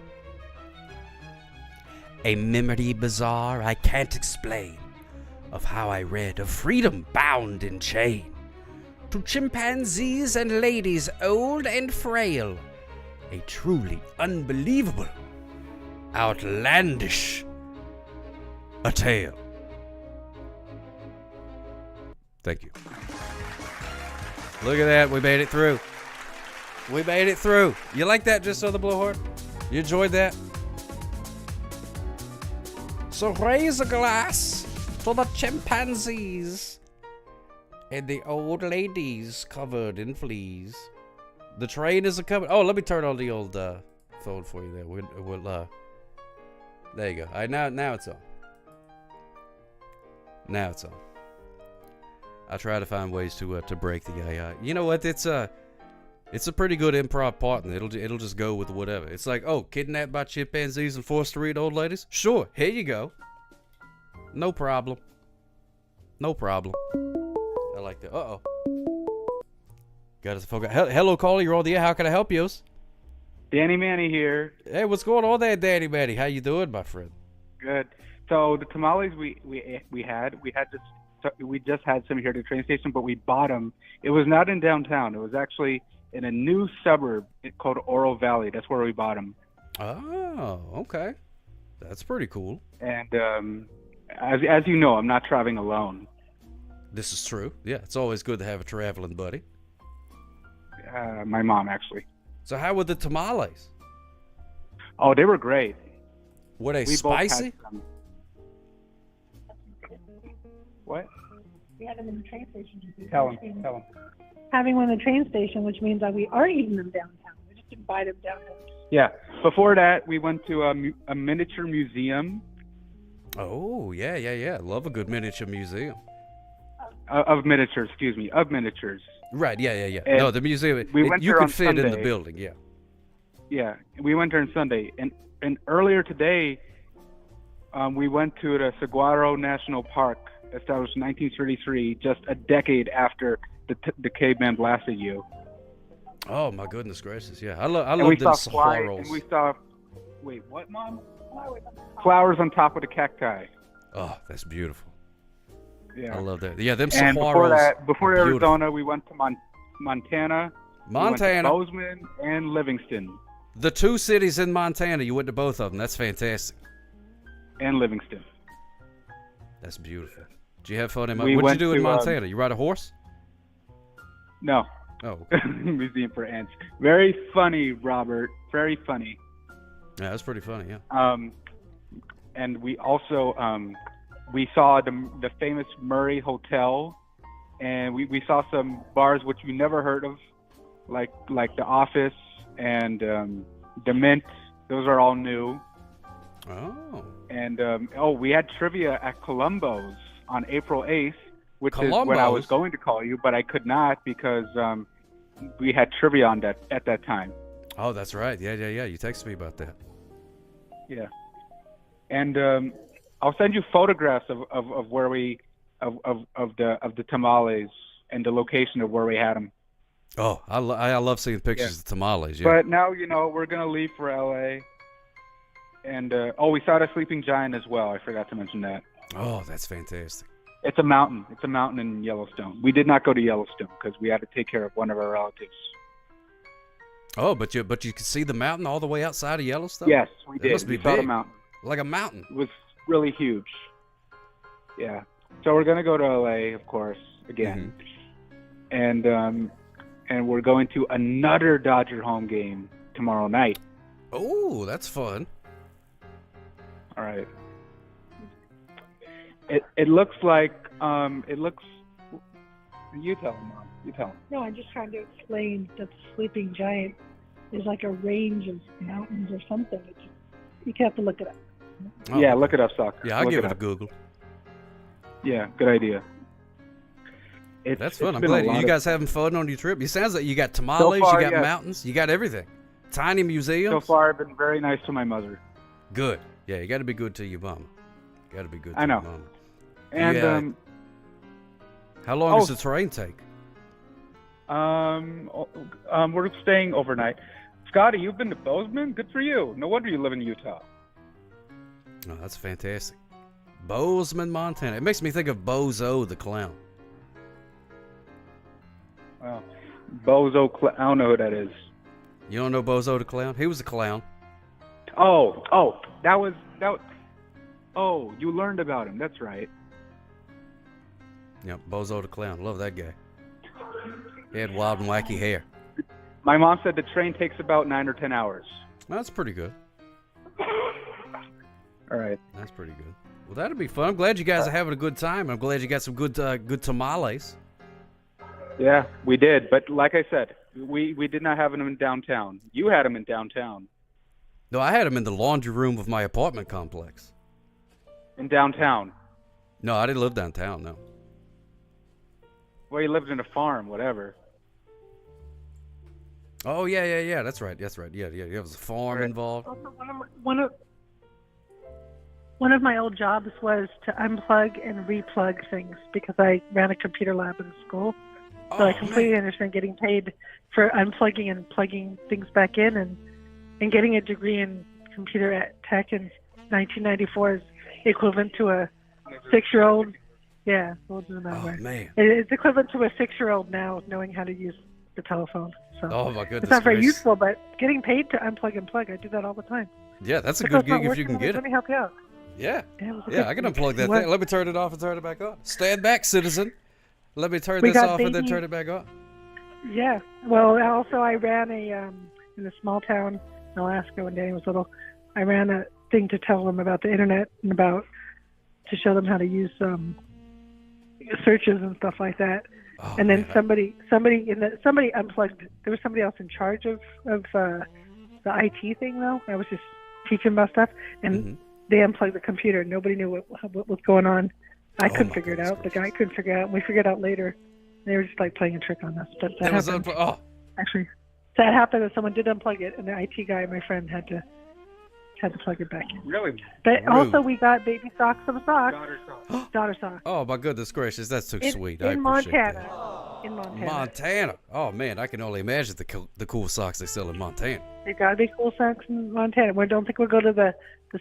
A memory bizarre I can't explain, of how I read of freedom bound in chain. To chimpanzees and ladies old and frail, a truly unbelievable, outlandish a tale. Thank you. Look at that, we made it through. We made it through. You like that, Just So the Blowhard? You enjoyed that? So raise a glass to the chimpanzees and the old ladies covered in fleas. The train is coming. Oh, let me turn on the old phone for you there. We'll there you go. All right, now it's on. Now it's on. I try to find ways to break the AI. You know what? It's a pretty good improv part, and it'll just go with whatever. It's like, oh, kidnapped by chimpanzees and forced to read old ladies? Sure, here you go. No problem. No problem. I like that. Uh-oh. Got us focus. Hello, caller. You're on the air. How can I help you? Danny Manny here. Hey, what's going on there, Danny Manny? How you doing, my friend? Good. So the tamales we just had some here at the train station, but we bought them. It was not in downtown. It was actually in a new suburb called Oro Valley. That's where we bought them. Oh, okay. That's pretty cool. And as you know, I'm not traveling alone. This is true. Yeah, it's always good to have a traveling buddy. My mom, actually. So how were the tamales? Oh, they were great. Were they spicy? What? We had them in the train station. Tell him. Having one in the train station, which means that we are eating them downtown. We just didn't buy them downtown. Yeah. Before that, we went to a miniature museum. Oh, yeah. Love a good miniature museum. Of miniatures. Right, yeah. And no, the museum, you could fit in the building, yeah. Yeah, we went there on Sunday. And earlier today, we went to the Saguaro National Park, established in 1933, just a decade after the caveman blasted you. Oh, my goodness gracious, yeah. I love them saguaros. And we saw, wait, what, Mom? Flowers on top of the cacti. Oh, that's beautiful. Yeah. I love that. Yeah, them and saguaros. Before Arizona, we went to Montana. We went to Bozeman and Livingston. The two cities in Montana, you went to both of them. That's fantastic. And Livingston. That's beautiful. Did you have fun in Montana? What did you do in Montana? You ride a horse? No. Oh. Okay. Museum for ants. Very funny, Robert. Very funny. Yeah, that's pretty funny, yeah. And we also we saw the famous Murray Hotel, and we saw some bars which we never heard of, like The Office and The Mint. Those are all new. Oh. And we had trivia at Columbo's on April 8th, which is Columbo's? what I was going to call you, but I could not because we had trivia on that at that time. Oh, that's right. Yeah. You texted me about that. Yeah. And I'll send you photographs of where we of the tamales and the location of where we had them. Oh, I love seeing pictures of tamales. Yeah. But now we're gonna leave for LA. And we saw the sleeping giant as well. I forgot to mention that. Oh, that's fantastic. It's a mountain. It's a mountain in Yellowstone. We did not go to Yellowstone because we had to take care of one of our relatives. Oh, but you could see the mountain all the way outside of Yellowstone? Yes, we did. It must be we saw big. the mountain. Like a mountain. It was really huge. Yeah. So we're gonna go to LA, of course, again. and we're going to another Dodger home game tomorrow night. Oh, that's fun. All right. It looks like it looks. You tell him, Mom. You tell him. No, I'm just trying to explain that the sleeping giant is like a range of mountains or something. You have to look it up. Oh. Yeah, look it up, Sock. Yeah, I'll Look give it a up. Google. Yeah, good idea. That's fun. it's I'm been glad a lot you of- guys having fun on your trip. It sounds like you got tamales, far, you got yes. mountains, you got everything. Tiny museums. So far, I've been very nice to my mother. Good. Yeah, you got to be good to your mama. You got to be good to I know. your mama. And Yeah. How long does the train take? we're staying overnight. Scotty, you've been to Bozeman? Good for you. No wonder you live in Utah. Oh, that's fantastic. Bozeman, Montana. It makes me think of Bozo the Clown. Wow. I don't know who that is. You don't know Bozo the Clown? He was a clown. That was. Oh, you learned about him. That's right. Yep, Bozo the Clown. Love that guy. He had wild and wacky hair. My mom said the train takes about 9 or 10 hours. That's pretty good. All right. That's pretty good. Well, that'll be fun. I'm glad you guys are having a good time. I'm glad you got some good tamales. Yeah, we did. But like I said, we did not have them in downtown. You had them in downtown. No, I had them in the laundry room of my apartment complex. In downtown. No, I didn't live downtown, no. Well, you lived in a farm, whatever. Oh, yeah. That's right. Yeah. There was a farm involved. Also, one of my old jobs was to unplug and replug things because I ran a computer lab in school. So I completely understand getting paid for unplugging and plugging things back in, and getting a degree in computer tech in 1994 is equivalent to a 6-year-old. Yeah, we'll do it that way. Man. It's equivalent to a 6-year-old now knowing how to use the telephone. So Oh, my goodness it's not very gracious. useful, but getting paid to unplug and plug, I do that all the time. Yeah, that's a If good it's not gig if you working, can get let it. me help you out. Yeah. Yeah, it was a Yeah, good I can gig. unplug that What? thing. Let me turn it off and turn it back on. Stand back, citizen. Let me turn We this got off and then baby- turn it back on. Yeah. Well, also I ran in a small town in Alaska when Danny was little. I ran a thing to tell them about the internet and to show them how to use searches and stuff like that. Oh, and then man. somebody unplugged. There was somebody else in charge of the IT thing though. I was just teaching about stuff, and they unplugged the computer. Nobody knew what was going on. I couldn't figure it out. The guy couldn't figure it out. And we figured it out later. They were just like playing a trick on us. But that happened. Actually, that happened. And someone did unplug it, and the IT guy, my friend, had to plug it back in. Really? But Rude. also, we got baby socks, some socks. Daughter socks. Oh, my goodness gracious. That's too sweet. I In appreciate Montana. that. In Montana. Montana. Oh, man, I can only imagine the cool socks they sell in Montana. They gotta be cool socks in Montana. We don't think we'll go to the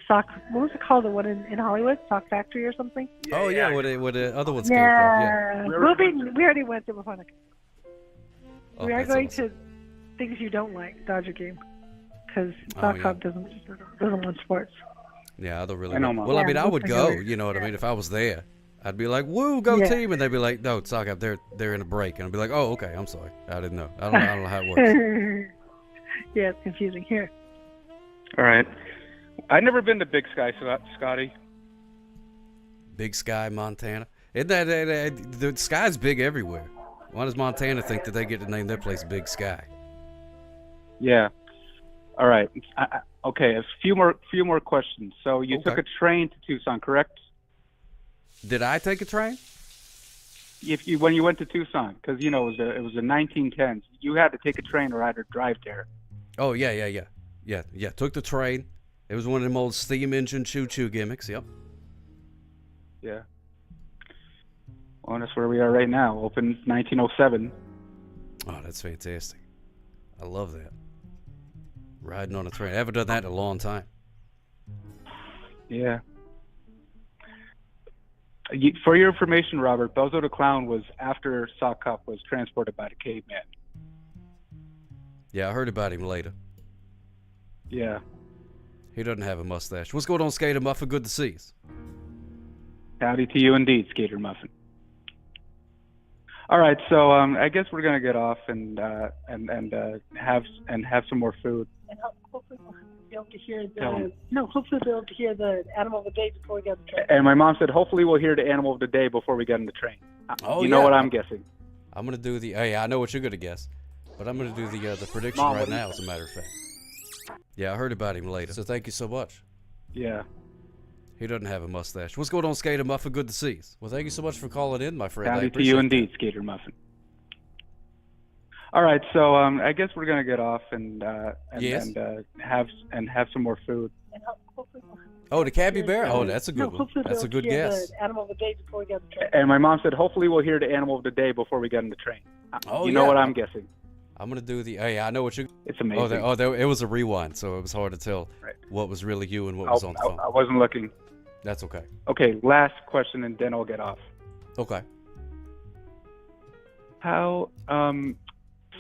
sock. What was it called? The one in Hollywood, Sock Factory or something? Oh, yeah, where the other ones came from. Yeah. We already went to Montana. Oh, We are that's going awesome. to things you don't like, Dodger game, because Oh, Sock yeah. Club doesn't want sports. Yeah, I don't really I know, know. Mom. Well, I Yeah, mean, I we'll would figure go, it. you know what I mean? If I was there, I'd be like, woo, go Yeah. team. And they'd be like, no, Sock up, they're in a break. And I'd be like, oh, okay, I'm sorry. I didn't know. I don't know how it works. Yeah, it's confusing here. All right. I've never been to Big Sky, Scotty. Big Sky, Montana. Isn't that, the sky's big everywhere. Why does Montana think that they get to name their place Big Sky? Yeah. All right. Okay. A few more questions. So you took a train to Tucson, correct? Did I take a train? When you went to Tucson, because it was the 1910s. You had to take a train or either drive there. Oh, yeah. Took the train. It was one of them old steam engine choo-choo gimmicks. Yep. Yeah. Well, that's where we are right now. Opened 1907. Oh, that's fantastic. I love that. Riding on a train. I haven't done that in a long time. Yeah. For your information, Robert, Bozo the Clown was after Sock Cup was transported by the caveman. Yeah, I heard about him later. Yeah. He doesn't have a mustache. What's going on, Skater Muffin? Good to see you. Howdy to you indeed, Skater Muffin. All right, so I guess we're gonna get off and have some more food. And hopefully we'll be able to hear Tell 'em. hopefully we'll be able to hear the animal of the day before we get on the train. And my mom said, hopefully we'll hear the animal of the day before we get on the train. Oh, you know yeah. what I'm guessing? I'm gonna do the. Oh, yeah, I know what you're gonna guess, but I'm gonna do the prediction Mom, right what do you now. As a matter of fact. Yeah, I heard about him later. So thank you so much. Yeah. He doesn't have a mustache. What's going on, Skater Muffin? Good to see you. Well, thank you so much for calling in, my friend. I Howdy to appreciate you that. indeed, Skater Muffin. All right, so I guess we're gonna get off and Yes. have some more food. And hopefully we'll Oh, the Cabby Bear? Oh, No, that's a good one. hopefully That's a we'll good hear guess. the animal of the day before we get on the train. And my mom said, hopefully we'll hear the animal of the day before we get on the train. Oh, you know yeah. what I'm guessing? I'm gonna do the. Oh, yeah, I know what you. It's amazing. It was a rewind, so it was hard to tell what was really you and what was on the phone. I wasn't looking. That's okay. Okay, last question, and then I'll get off. Okay. How?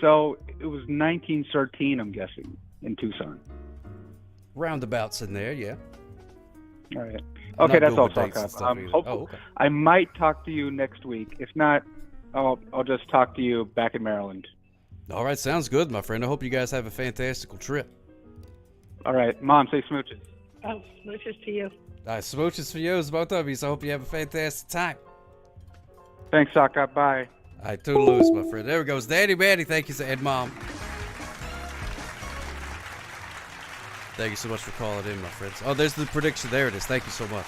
So it was 1913, I'm guessing, in Tucson. Roundabouts in there, yeah. All right. I'm Okay, not that's good all. with dates and stuff either. Hopefully, Oh, okay. I might talk to you next week. If not, I'll just talk to you back in Maryland. All right, sounds good, my friend. I hope you guys have a fantastical trip. All right, Mom, say smooches. Oh, smooches to you. All right, smooches for you, both of you. So I hope you have a fantastic time. Thanks, Saka. Bye. All right, toodaloos, my friend. There we goes. Daddy Manny, thank you, Ed Mom. Thank you so much for calling in, my friends. Oh, there's the prediction. There it is. Thank you so much.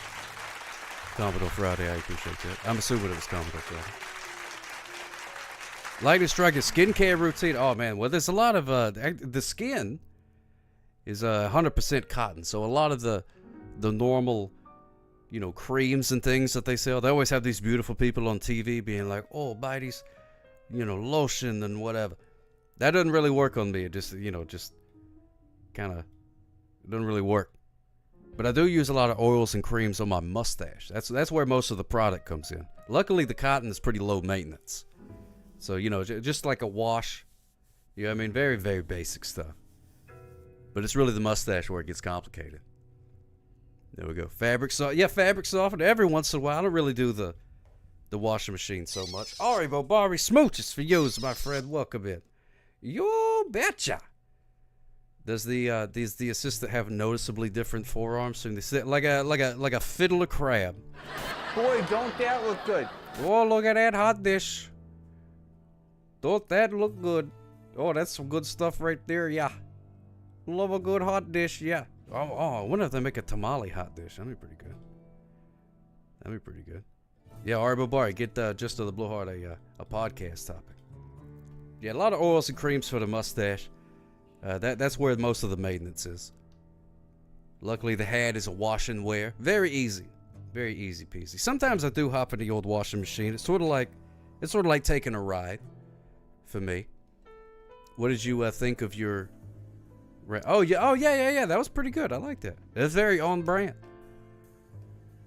Commodore Friday, I appreciate that. I'm assuming it was Commodore Friday. Lightning Strike, skincare routine. Oh, man. Well, there's a lot of, the skin is 100% cotton. So a lot of the normal, creams and things that they sell, they always have these beautiful people on TV being like, oh, buy these, lotion and whatever. That doesn't really work on me. It just, just kind of, it doesn't really work. But I do use a lot of oils and creams on my mustache. That's where most of the product comes in. Luckily, the cotton is pretty low maintenance. So, just like a wash. You know what I mean? Very, very basic stuff. But it's really the mustache where it gets complicated. There we go. Fabric softener. Every once in a while. I don't really do the washing machine so much. Ari Bobari, smooches for you, my friend. Welcome in. You betcha. Does the assistant have noticeably different forearms? So they sit like a fiddler crab. Boy, don't that look good. Oh, look at that hot dish. Don't that look good? Oh, that's some good stuff right there, yeah. Love a good hot dish, yeah. Oh, I wonder if they make a tamale hot dish. That'd be pretty good. Yeah, Arbo Bar, get Just to the Blowhard a podcast topic. Yeah, a lot of oils and creams for the mustache. That's where most of the maintenance is. Luckily, the hat is a wash and wear. Very easy peasy. Sometimes I do hop in the old washing machine. It's sort of like taking a ride for me. What did you think of your? Oh yeah. That was pretty good. I like that. It's very on brand.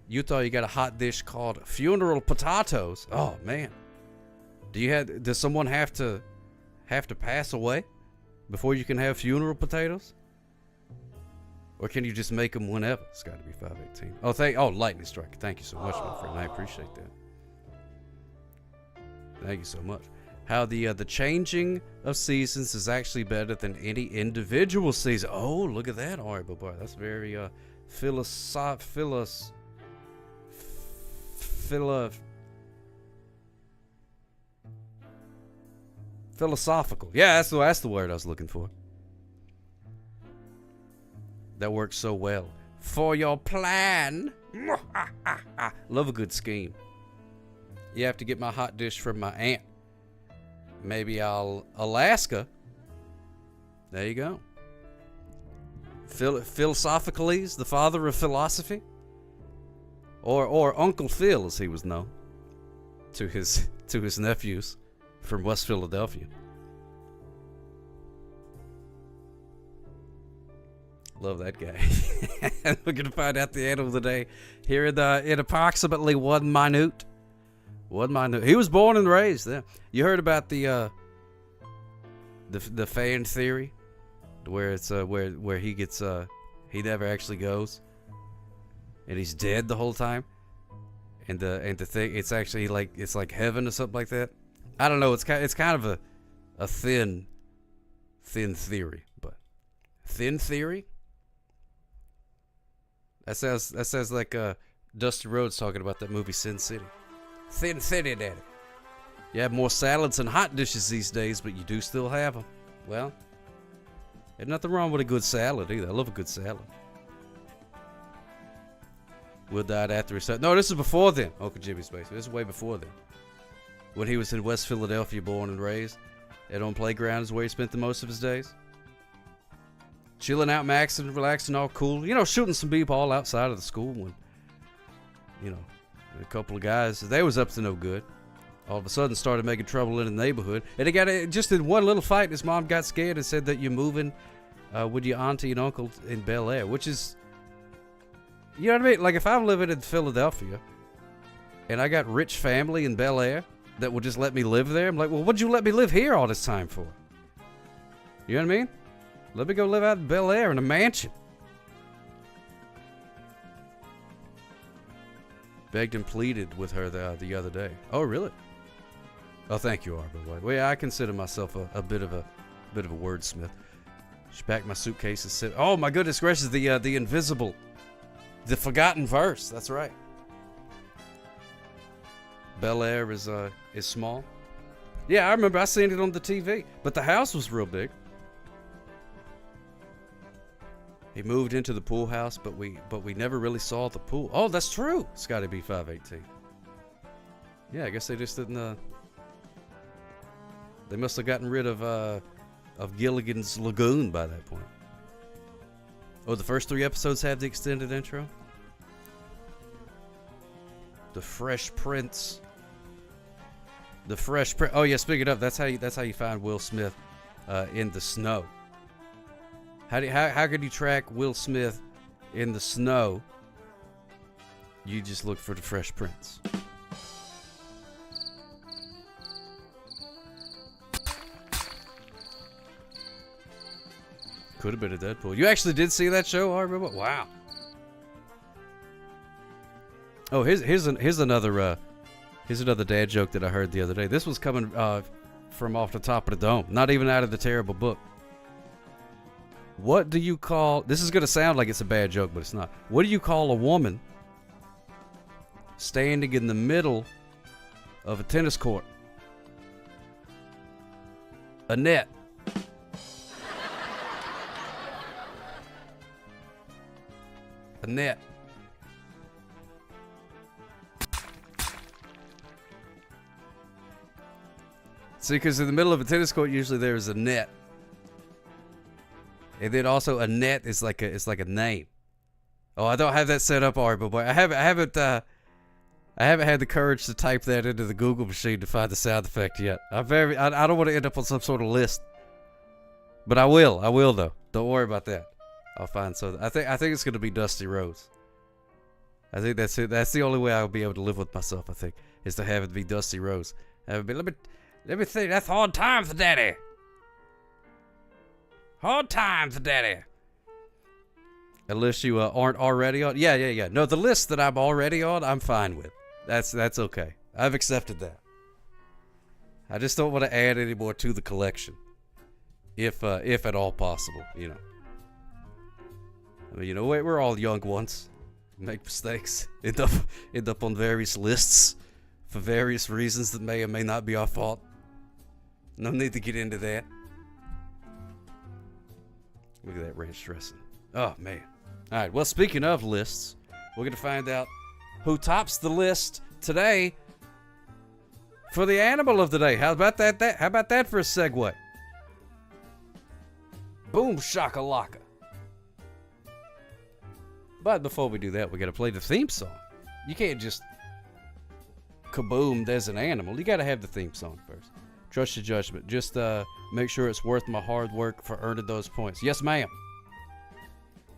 Utah, you got a hot dish called funeral potatoes. Oh man, does someone have to pass away before you can have funeral potatoes? Or can you just make them whenever? It's got to be 518. Oh, Lightning Strike. Thank you so much, my friend. I appreciate that. Thank you so much. How the changing of seasons is actually better than any individual season. Oh, look at that, Ari Babar. That's very philosophical. Yeah, that's the word I was looking for. That works so well for your plan. Love a good scheme. You have to get my hot dish from my aunt. Maybe Alaska. There you go. Philosophicles, the father of philosophy, or Uncle Phil, as he was known to his nephews from West Philadelphia. Love that guy. We're gonna find out the animal of the day here in approximately 1 minute. 1 minute. He was born and raised there. You heard about the fan theory, where it's where he gets he never actually goes, and he's dead the whole time, and the thing, it's actually like heaven or something like that. I don't know. It's kind of a thin theory, but thin theory. That sounds like Dusty Rhodes talking about that movie Sin City. Thin City, Daddy. You have more salads and hot dishes these days, but you do still have them. Well, there's nothing wrong with a good salad either. I love a good salad. Will died after his son. No, this is before then. Uncle Jimmy's Basement. This is way before then. When he was in West Philadelphia, born and raised. That on playground is where he spent the most of his days. Chilling out, maxing, relaxing, all cool. You know, shooting some b-ball outside of the school when, you know, a couple of guys, they was up to no good. All of a sudden started making trouble in the neighborhood. And they got just in one little fight, his mom got scared and said that you're moving with your auntie and uncle in Bel Air, which is, you know what I mean? Like if I'm living in Philadelphia and I got rich family in Bel Air that would just let me live there, I'm like, well, what'd you let me live here all this time for? You know what I mean? Let me go live out in Bel Air in a mansion. Begged and pleaded with her the other day. Oh, really? Oh, thank you, Arbor. Well, yeah, I consider myself a bit of a wordsmith. She packed my suitcase and said, "Oh my goodness gracious, the invisible, the forgotten verse." That's right. Bel Air is small. Yeah, I remember I seen it on the TV, but the house was real big. He moved into the pool house, but we never really saw the pool. Oh, that's true. Scotty B518. Yeah, I guess they just didn't. They must have gotten rid of Gilligan's Lagoon by that point. Oh, the first 3 episodes have the extended intro. The Fresh Prince. The Fresh Prince. Oh yeah, speaking of, that's how you find Will Smith in the snow. How could you track Will Smith in the snow? You just look for the Fresh Prince. Could have been a Deadpool. You actually did see that show, Harvey? Wow. Oh, here's another dad joke that I heard the other day. This was coming from off the top of the dome, not even out of the terrible book. What do you call... This is going to sound like it's a bad joke, but it's not. What do you call a woman standing in the middle of a tennis court? A net. A net. See, because in the middle of a tennis court, usually there's a net. And then also a net is like a name. Oh, I don't have that set up, Ari, but boy, I haven't had the courage to type that into the Google machine to find the sound effect yet. I don't want to end up on some sort of list. But I will though. Don't worry about that. I'll find something. I think it's gonna be Dusty Rhodes. I think that's it. That's the only way I'll be able to live with myself, I think, is to have it be Dusty Rhodes. Let me think. That's hard times, Daddy. Hard times, Daddy. Unless you aren't already on. Yeah. No, the list that I'm already on, I'm fine with. That's okay. I've accepted that. I just don't want to add any more to the collection, if at all possible. You know. I mean, you know, we're all young ones. Make mistakes. End up on various lists for various reasons that may or may not be our fault. No need to get into that. Look at that ranch dressing. Oh, man. All right, well, speaking of lists, we're going to find out who tops the list today for the animal of the day. How about that? How about that for a segue? Boom shakalaka. But before we do that, we got to play the theme song. You can't just kaboom, there's an animal. You got to have the theme song first. Trust your judgment. Just make sure it's worth my hard work for earning those points. Yes, ma'am.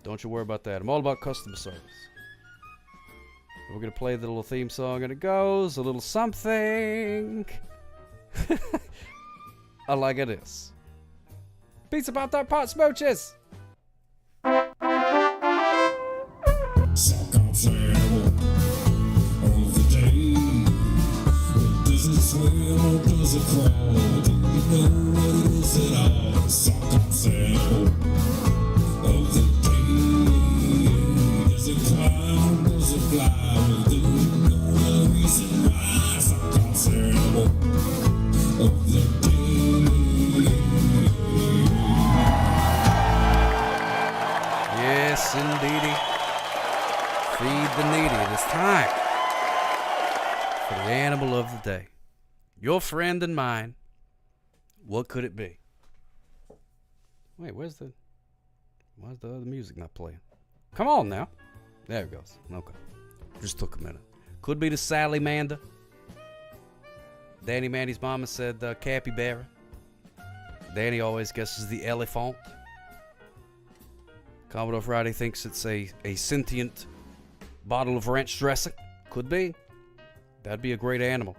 Don't you worry about that. I'm all about customer service. We're going to play the little theme song, and it goes a little something like it is. Pizza Pop Tart Pot Smooches. it swim or does it crawl? Do you know what it is at all? The soccer sail of the day. Does it climb or does it fly? Well, do you know the reason why? Soccer sail of the day. Yes, indeedy. Feed the needy. It is time for the animal of the day. Your friend and mine. What could it be? Wait, why is the other music not playing? Come on now. There it goes. Okay. Just took a minute. Could be the Sally Manda. Danny Mandy's mama said capybara. Danny always guesses the elephant. Commodore Friday thinks it's a sentient bottle of ranch dressing. Could be. That'd be a great animal.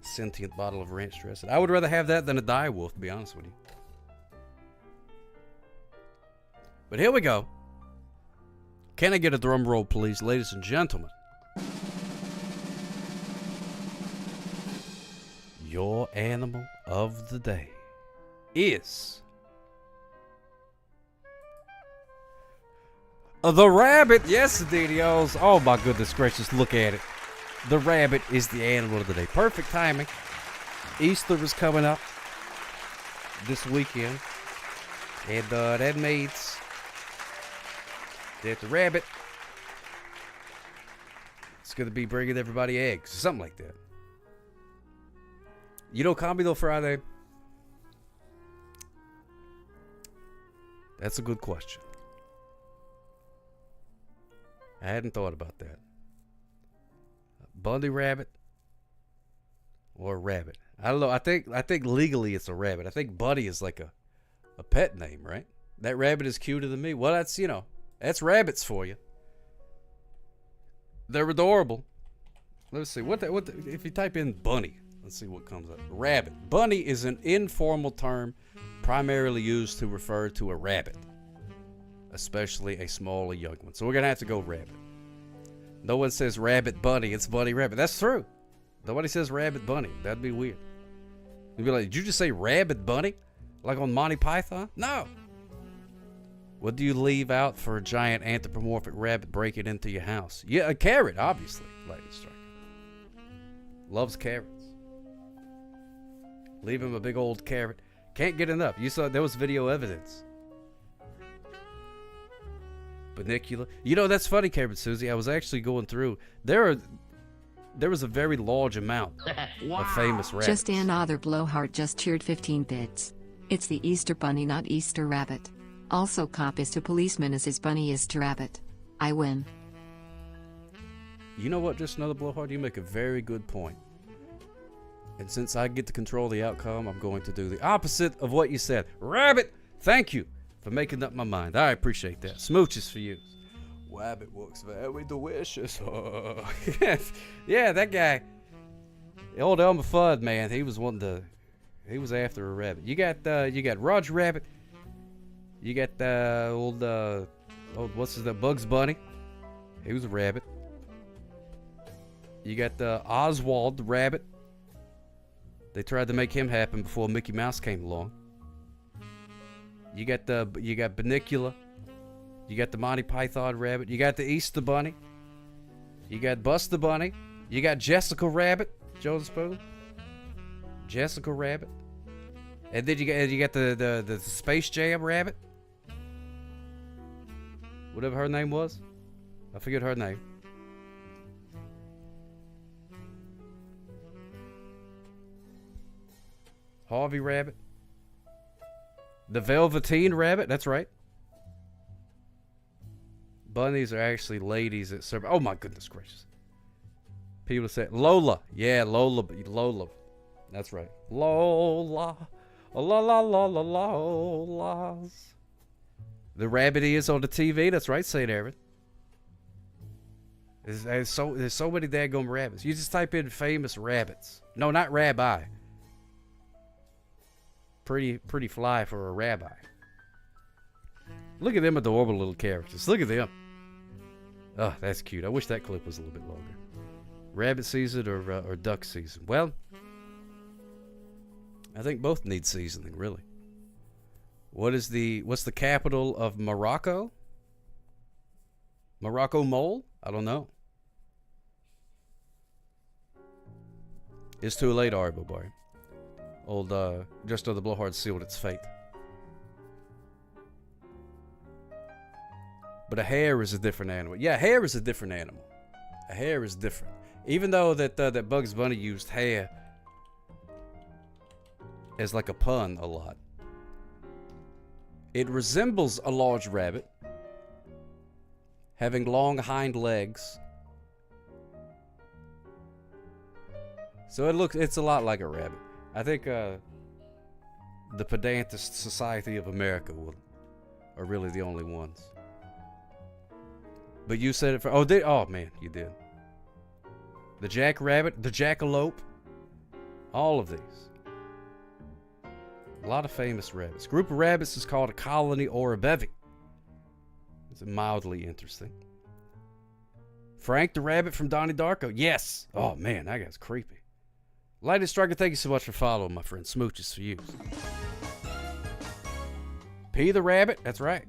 Sentient bottle of ranch dressing. I would rather have that than a dire wolf, to be honest with you. But here we go. Can I get a drum roll, please, ladies and gentlemen? Your animal of the day is the rabbit. Yes, DDOs. Oh my goodness gracious, look at it. The rabbit is the animal of the day. Perfect timing. Easter is coming up this weekend. And that means that the rabbit is going to be bringing everybody eggs. Something like that. You know, Commodore Friday? That's a good question. I hadn't thought about that. A bunny rabbit or a rabbit? I don't know. I think legally it's a rabbit. I think Buddy is like a pet name, right? That rabbit is cuter than me. Well, that's, you know, that's rabbits for you. They're adorable. Let's see. If you type in bunny, let's see what comes up. Rabbit. Bunny is an informal term primarily used to refer to a rabbit, especially a small or young one. So we're going to have to go rabbit. No one says rabbit bunny. It's bunny rabbit. That's true. Nobody says rabbit bunny. That'd be weird. You'd be like, did you just say rabbit bunny? Like on Monty Python? No. What do you leave out for a giant anthropomorphic rabbit breaking into your house? Yeah, a carrot, obviously. Lady Striker. Loves carrots. Leave him a big old carrot. Can't get enough. You saw there was video evidence. Banicula. You know, that's funny, Carrot Susie. I was actually going through. There was a very large amount of famous rabbits. Just another blowhard just cheered 15 bits. It's the Easter bunny, not Easter rabbit. Also, cop is to policeman as his bunny is to rabbit. I win. You know what, just another blowhard? You make a very good point. And since I get to control the outcome, I'm going to do the opposite of what you said. Rabbit! Thank you for making up my mind. I appreciate that. Smooches for you. Rabbit works very delicious. Yeah, that guy. The old Elmer Fudd, man, he was after a rabbit. You got Roger Rabbit. You got what's his name? Bugs Bunny. He was a rabbit. You got Oswald the rabbit. They tried to make him happen before Mickey Mouse came along. You got Banicula. You got the Monty Python rabbit. You got the Easter bunny. You got Buster Bunny. You got Jessica Rabbit. Joseph Spoon. Jessica Rabbit. And then you got the Space Jam rabbit. Whatever her name was. I forget her name. Harvey Rabbit. The Velveteen Rabbit. That's right. Bunnies are actually ladies that serve. Oh my goodness gracious. People say Lola. Yeah, Lola. That's right. Lola. La la la la Lolas. The rabbit is on the TV. That's right, St. Aaron. There's so many daggone rabbits. You just type in famous rabbits. No, not rabbi. Pretty fly for a rabbi. Look at them adorable little characters. Look at them. Oh, that's cute. I wish that clip was a little bit longer. Rabbit season or duck season? Well, I think both need seasoning, really. What's the capital of Morocco? Morocco mole? I don't know. It's too late, Arbo Boy. Old Just the Blowhard sealed its fate. But a hare is a different animal. Yeah, a hare is a different animal. A hare is different. Even though that Bugs Bunny used hare as like a pun a lot. It resembles a large rabbit, having long hind legs. So it's a lot like a rabbit. I think the Pedantist Society of America are really the only ones. But you said it for... Oh, man, you did. The jackrabbit, the jackalope, all of these. A lot of famous rabbits. A group of rabbits is called a colony or a bevy. It's mildly interesting. Frank the rabbit from Donnie Darko. Yes. Oh, man, that guy's creepy. Lightning Striker, thank you so much for following, my friend. Smooches for you. P the rabbit. That's right.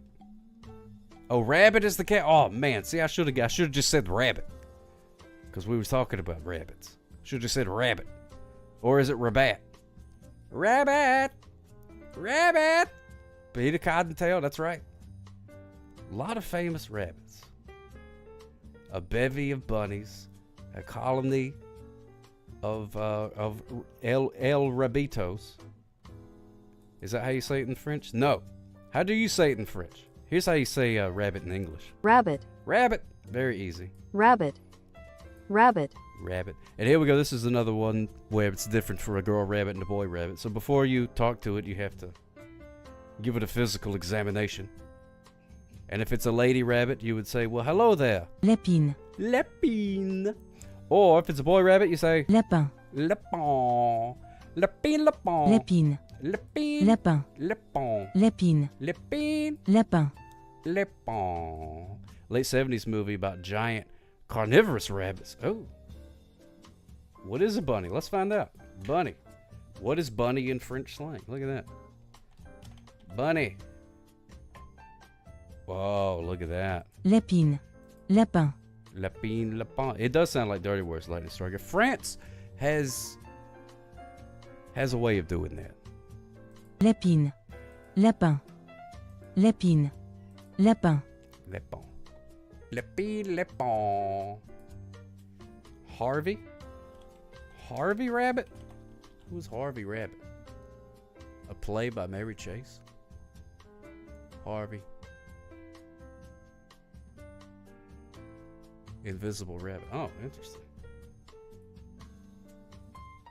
Oh, rabbit is the cat. Oh, man. See, I should have just said rabbit. Because we were talking about rabbits. Should have just said rabbit. Or is it rabat? Rabbit. Rabbit. Peter Cottontail. That's right. A lot of famous rabbits. A bevy of bunnies. A colony of El Rabitos. Is that how you say it in French? No. How do you say it in French? Here's how you say rabbit in English. Rabbit. Rabbit. Very easy. Rabbit. Rabbit. Rabbit. And here we go. This is another one where it's different for a girl rabbit and a boy rabbit. So before you talk to it, you have to give it a physical examination. And if it's a lady rabbit, you would say, well, hello there. Lépine. Lépine. Or if it's a boy rabbit, you say... Lapin. Lapin. Lapin, lapin. Lépine. Lépine. Lapin. Lapin. Lépine. Lépine. Lapin. Lapin. Late 70s movie about giant carnivorous rabbits. Oh. What is a bunny? Let's find out. Bunny. What is bunny in French slang? Look at that. Bunny. Whoa, look at that. Lépine. Lapin. Lapine, lapin. It does sound like dirty words, Lightning Striker. France has a way of doing that. Lépine. Lapin. Lépine. Lapin. Lapin. Lapine, lapin. Harvey? Harvey Rabbit? Who's Harvey Rabbit? A play by Mary Chase? Harvey. Invisible Rabbit. Oh, interesting.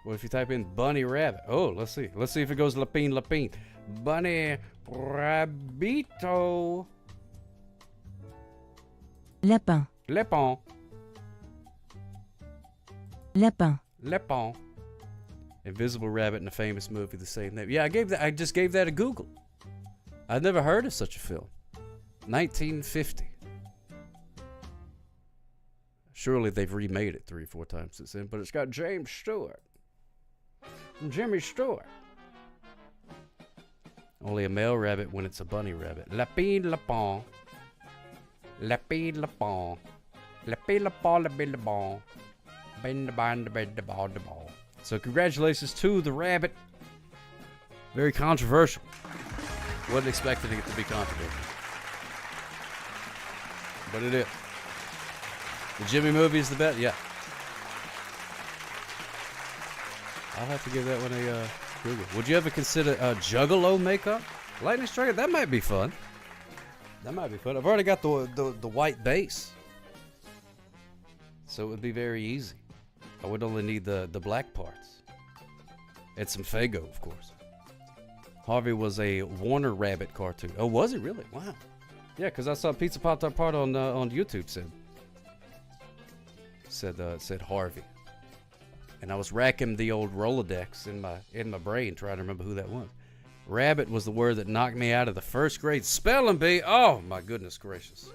Well, if you type in Bunny Rabbit. Oh, let's see. Let's see if it goes Lapine, Lapine. Bunny Rabbito. Lapin. Lapin. Lapin. Lapin. Invisible Rabbit in a famous movie, the same name. Yeah, I just gave that a Google. I'd never heard of such a film. 1950. Surely they've remade it 3 or 4 times since then, but it's got James Stewart and Jimmy Stewart. Only a male rabbit when it's a bunny rabbit. Lapine, lapin. Lapine, lapin. Lapine, lapin, lapine, lapin. Bend the band, bend the ball, the ball. So congratulations to the rabbit. Very controversial. Wasn't expecting it to be controversial, but it is. The Jimmy movie is the best. Yeah. I'll have to give that one a Google. Would you ever consider Juggalo makeup? Lightning Striker? That might be fun. That might be fun. I've already got the white base, so it would be very easy. I would only need the black parts. And some Faygo, of course. Harvey was a Warner Rabbit cartoon. Oh, was it really? Wow. Yeah, because I saw Pizza Pop Tart Part on YouTube said Harvey. And I was racking the old Rolodex in my brain trying to remember who that was. Rabbit was the word that knocked me out of the first grade spelling bee. Oh, my goodness gracious.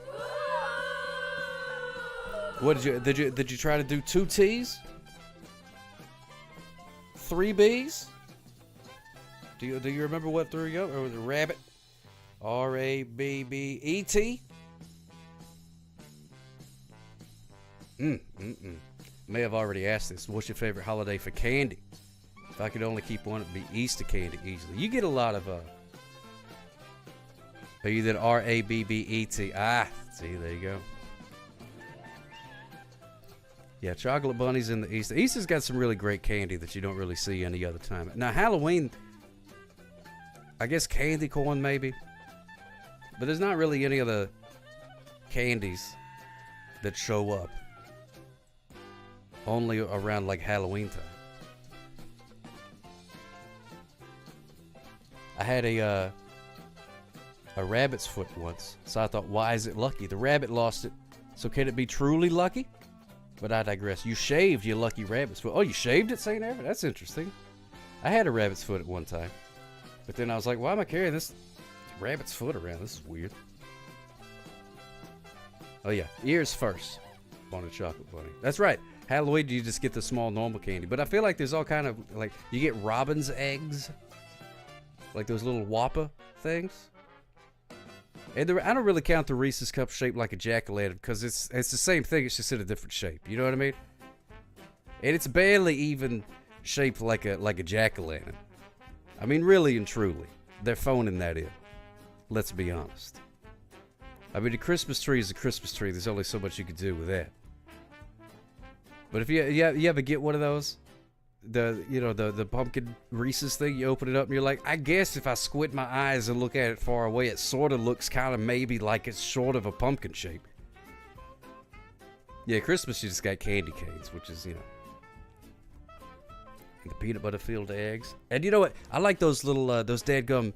What did you try to do 2 T's? 3 B's? Do you remember what 3 go? Or was it rabbit? R-A-B-B-E-T? May have already asked this. What's your favorite holiday for candy? If I could only keep one, it'd be Easter candy easily. You get a lot of you did R-A-B-B-E-T. Ah, see, there you go. Yeah, chocolate bunnies in the Easter. Easter's got some really great candy that you don't really see any other time. Now, Halloween, I guess candy corn maybe. But there's not really any other candies that show up. Only around like Halloween time. I had a rabbit's foot once, so I thought, why is it lucky? The rabbit lost it, so can it be truly lucky? But I digress. You shaved your lucky rabbit's foot. Oh, you shaved it, St. Everett? That's interesting. I had a rabbit's foot at one time, but then I was like, why am I carrying this rabbit's foot around? This is weird. Oh yeah, ears first on a chocolate bunny. That's right. Halloween, you just get the small normal candy, but I feel like there's all kind of like you get robin's eggs, like those little Whopper things. And I don't really count the Reese's cup shaped like a jack-o'-lantern because it's the same thing. It's just in a different shape. You know what I mean? And it's barely even shaped like a jack-o'-lantern. I mean, really and truly, they're phoning that in. Let's be honest. I mean, a Christmas tree is a Christmas tree. There's only so much you can do with that. But if you ever get one of those, the pumpkin Reese's thing, you open it up and you're like, I guess if I squint my eyes and look at it far away, it sort of looks kind of maybe like it's short of a pumpkin shape. Yeah, Christmas you just got candy canes, which is, and the peanut butter filled eggs. And you know what? I like those little, those dadgum,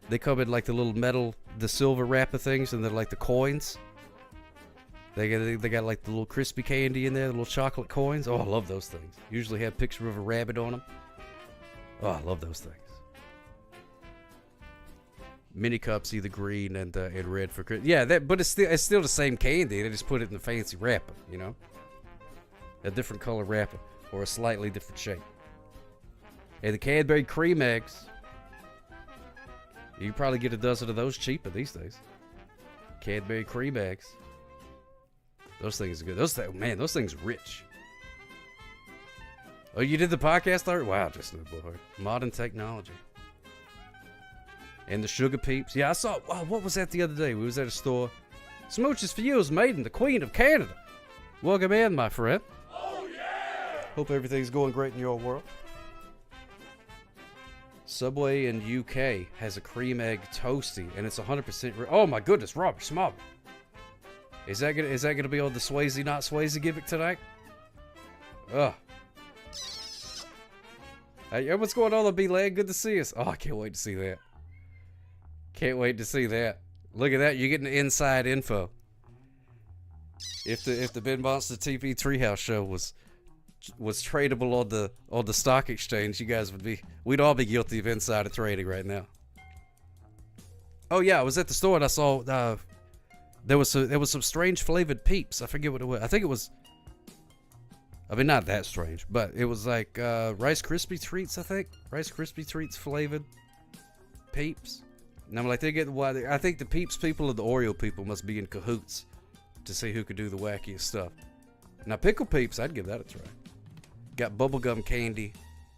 they come in like the little metal, the silver wrapper things, and they're like the coins. They got like the little crispy candy in there, the little chocolate coins. Oh, I love those things. Usually have a picture of a rabbit on them. Oh, I love those things. Mini cups, either green and red for Christmas. Yeah, but it's still the same candy. They just put it in a fancy wrapper, a different color wrapper or a slightly different shape. And the Cadbury cream eggs. You can probably get a dozen of those cheaper these days. Cadbury cream eggs. Those things are good. Those things are rich. Oh, you did the podcast art? Wow, just a boy. Modern technology. And the sugar peeps. Yeah, I saw. Wow, what was that the other day? We was at a store. Smooches for you is Maiden, the Queen of Canada. Welcome in, my friend. Oh yeah! Hope everything's going great in your world. Subway in UK has a cream egg toasty, and it's 100%. Oh my goodness, Robert Smobber. Is that gonna be on the Swayze not Swayze gimmick tonight? Ugh. Hey, what's going on, B-Lag? Good to see us. Oh, I can't wait to see that. Can't wait to see that. Look at that, you're getting inside info. If the Ben Monster TV Treehouse show was tradable on the stock exchange, you guys we'd all be guilty of insider trading right now. Oh yeah, I was at the store and I saw there was some strange flavored Peeps. I forget what it was. I think it was. I mean, not that strange, but it was like Rice Krispie treats. I think Rice Krispie treats flavored Peeps. And I'm like, I think the Peeps people and the Oreo people must be in cahoots to see who could do the wackiest stuff. Now pickle Peeps, I'd give that a try. Got bubblegum candy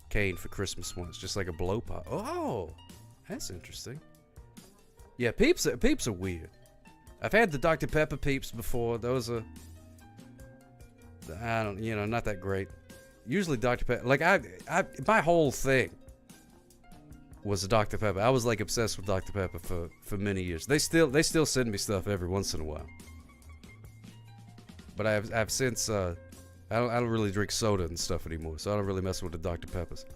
cane for Christmas once, just like a blow pop. Oh, that's interesting. Yeah, Peeps are weird. I've had the Dr. Pepper Peeps before. Those are, not that great. Usually Dr. Pepper, like my whole thing was a Dr. Pepper. I was like obsessed with Dr. Pepper for many years. They still send me stuff every once in a while. But I've since I don't really drink soda and stuff anymore, so I don't really mess with the Dr. Peppers.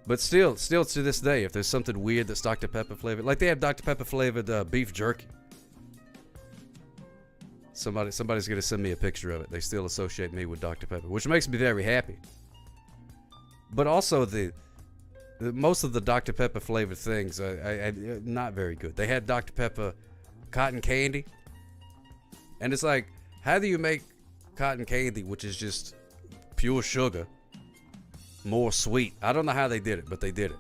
But still to this day, if there's something weird that's Dr. Pepper flavored, like they have Dr. Pepper flavored beef jerky. Somebody's gonna send me a picture of it. They still associate me with Dr. Pepper, which makes me very happy. But also the most of the Dr. Pepper flavored things are not very good. They had Dr. Pepper cotton candy, and it's like, how do you make cotton candy, which is just pure sugar, more sweet. I don't know how they did it, but they did it.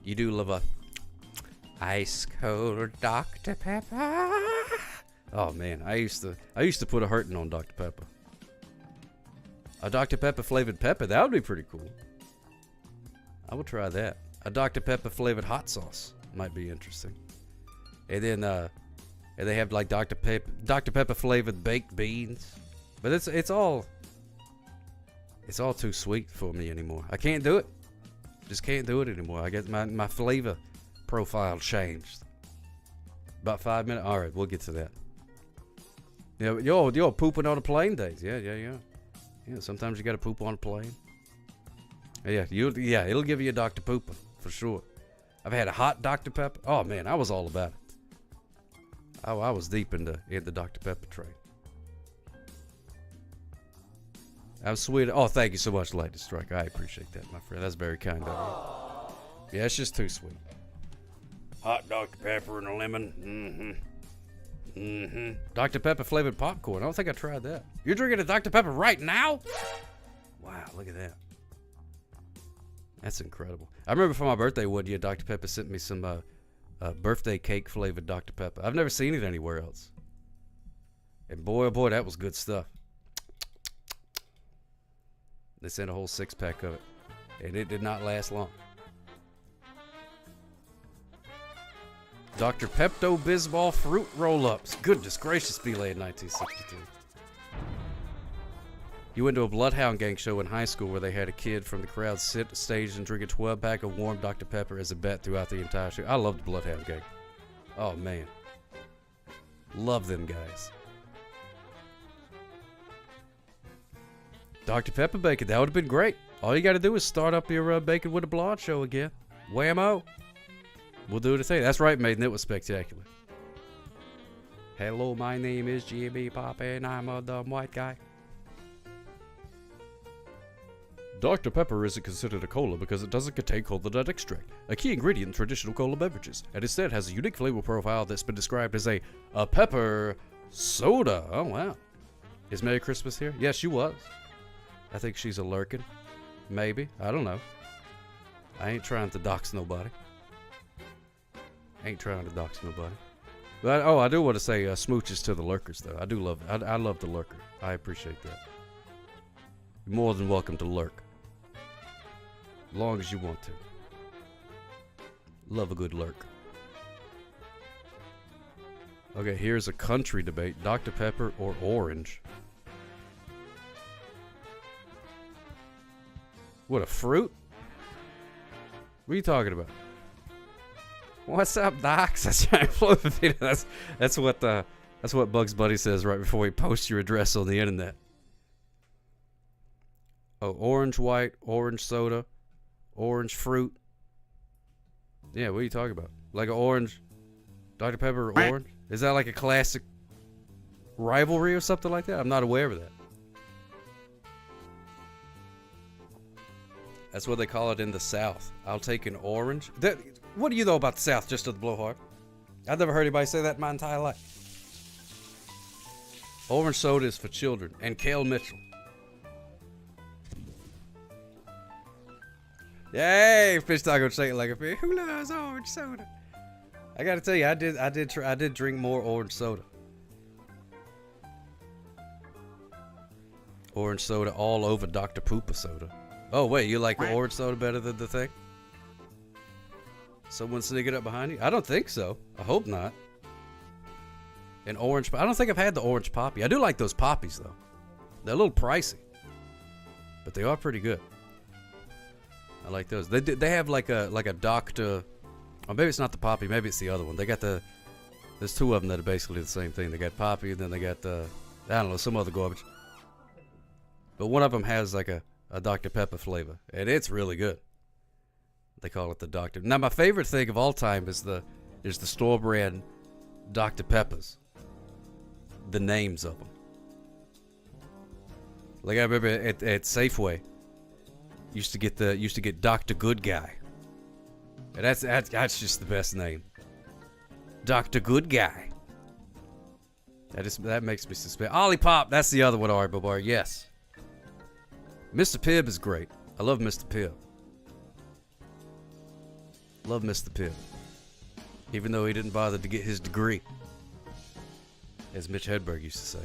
You do love a ice cold Dr. Pepper. Oh man, I used to put a hurting on Dr. Pepper. A Dr. Pepper flavored pepper, that would be pretty cool. I would try that. A Dr. Pepper flavored hot sauce might be interesting. And then and they have like Dr. Pepper flavored baked beans. But it's all too sweet for me anymore. I can't do it. Just can't do it anymore. I guess my flavor profile changed. About 5 minutes. All right, we'll get to that. Yeah, you're pooping on a plane days. Yeah. Sometimes you got to poop on a plane. Yeah, it'll give you a Dr. Pooper for sure. I've had a hot Dr. Pepper. Oh man, I was all about it. I was deep in the Dr. Pepper train. I was sweet. Oh, thank you so much, Lightning Strike. I appreciate that, my friend. That's very kind of you. Yeah, it's just too sweet. Hot Dr. Pepper and a lemon. Dr. Pepper flavored popcorn. I don't think I tried that. You're drinking a Dr. Pepper right now? Wow, look at that. That's incredible. I remember for my birthday one year, Dr. Pepper sent me some birthday cake flavored Dr. Pepper. I've never seen it anywhere else. And boy, oh boy, that was good stuff. They sent a whole 6-pack of it. And it did not last long. Dr. Pepto-Bismol fruit roll-ups. Goodness gracious, Belay in 1962. You went to a Bloodhound Gang show in high school where they had a kid from the crowd sit stage and drink a 12-pack of warm Dr. Pepper as a bet throughout the entire show. I loved the Bloodhound Gang. Oh, man. Love them guys. Dr. Pepper bacon, that would have been great. All you got to do is start up your Bacon with a Blonde show again. Whammo. We'll do the thing. That's right, Maiden. It was spectacular. Hello, my name is Jimmy Papa, and I'm a dumb white guy. Dr. Pepper isn't considered a cola because it doesn't contain cola nut extract, a key ingredient in traditional cola beverages, and instead has a unique flavor profile that's been described as a pepper soda. Oh, wow. Is Merry Christmas here? Yes, she was. I think she's a lurking. Maybe. I don't know. I ain't trying to dox nobody. But I do want to say smooches to the lurkers, though. I do love it. I love the lurker. I appreciate that. You're more than welcome to lurk. As long as you want to. Love a good lurk. Okay, here's a country debate. Dr. Pepper or orange? What, a fruit? What are you talking about? What's up, Docs? That's what Bugs Bunny says right before he posts your address on the internet. Oh, orange white, orange soda, orange fruit. Yeah, what are you talking about? Like an orange, Dr. Pepper or orange? Is that like a classic rivalry or something like that? I'm not aware of that. That's what they call it in the South. I'll take an orange. What do you know about the South, just to the blowhard? I've never heard anybody say that in my entire life. Orange soda is for children. And Kel Mitchell. Yay! Fish taco shake it like a fish. Who loves orange soda? I gotta tell you, I did drink more orange soda. Orange soda all over Dr. Pooper soda. Oh, wait, you like the orange soda better than the thing? Someone sneaking up behind you? I don't think so. I hope not. An orange... I don't think I've had the orange poppy. I do like those poppies, though. They're a little pricey. But they are pretty good. I like those. They have like a Dr... Or maybe it's not the poppy. Maybe it's the other one. They got the... There's two of them that are basically the same thing. They got poppy, and then they got the... I don't know, some other garbage. But one of them has like a Dr. Pepper flavor, and it's really good. They call it the Dr. Now, my favorite thing of all time is the store brand Dr. Peppers. The names of them. Like I remember at Safeway, used to get Dr. Good Guy. And that's just the best name. Dr. Good Guy. That makes me suspect. Ollie Pop, that's the other one, Arbo Bar. Yes. Mr. Pibb is great. I love Mr. Pibb. Love Mr. Pibb. Even though he didn't bother to get his degree, as Mitch Hedberg used to say.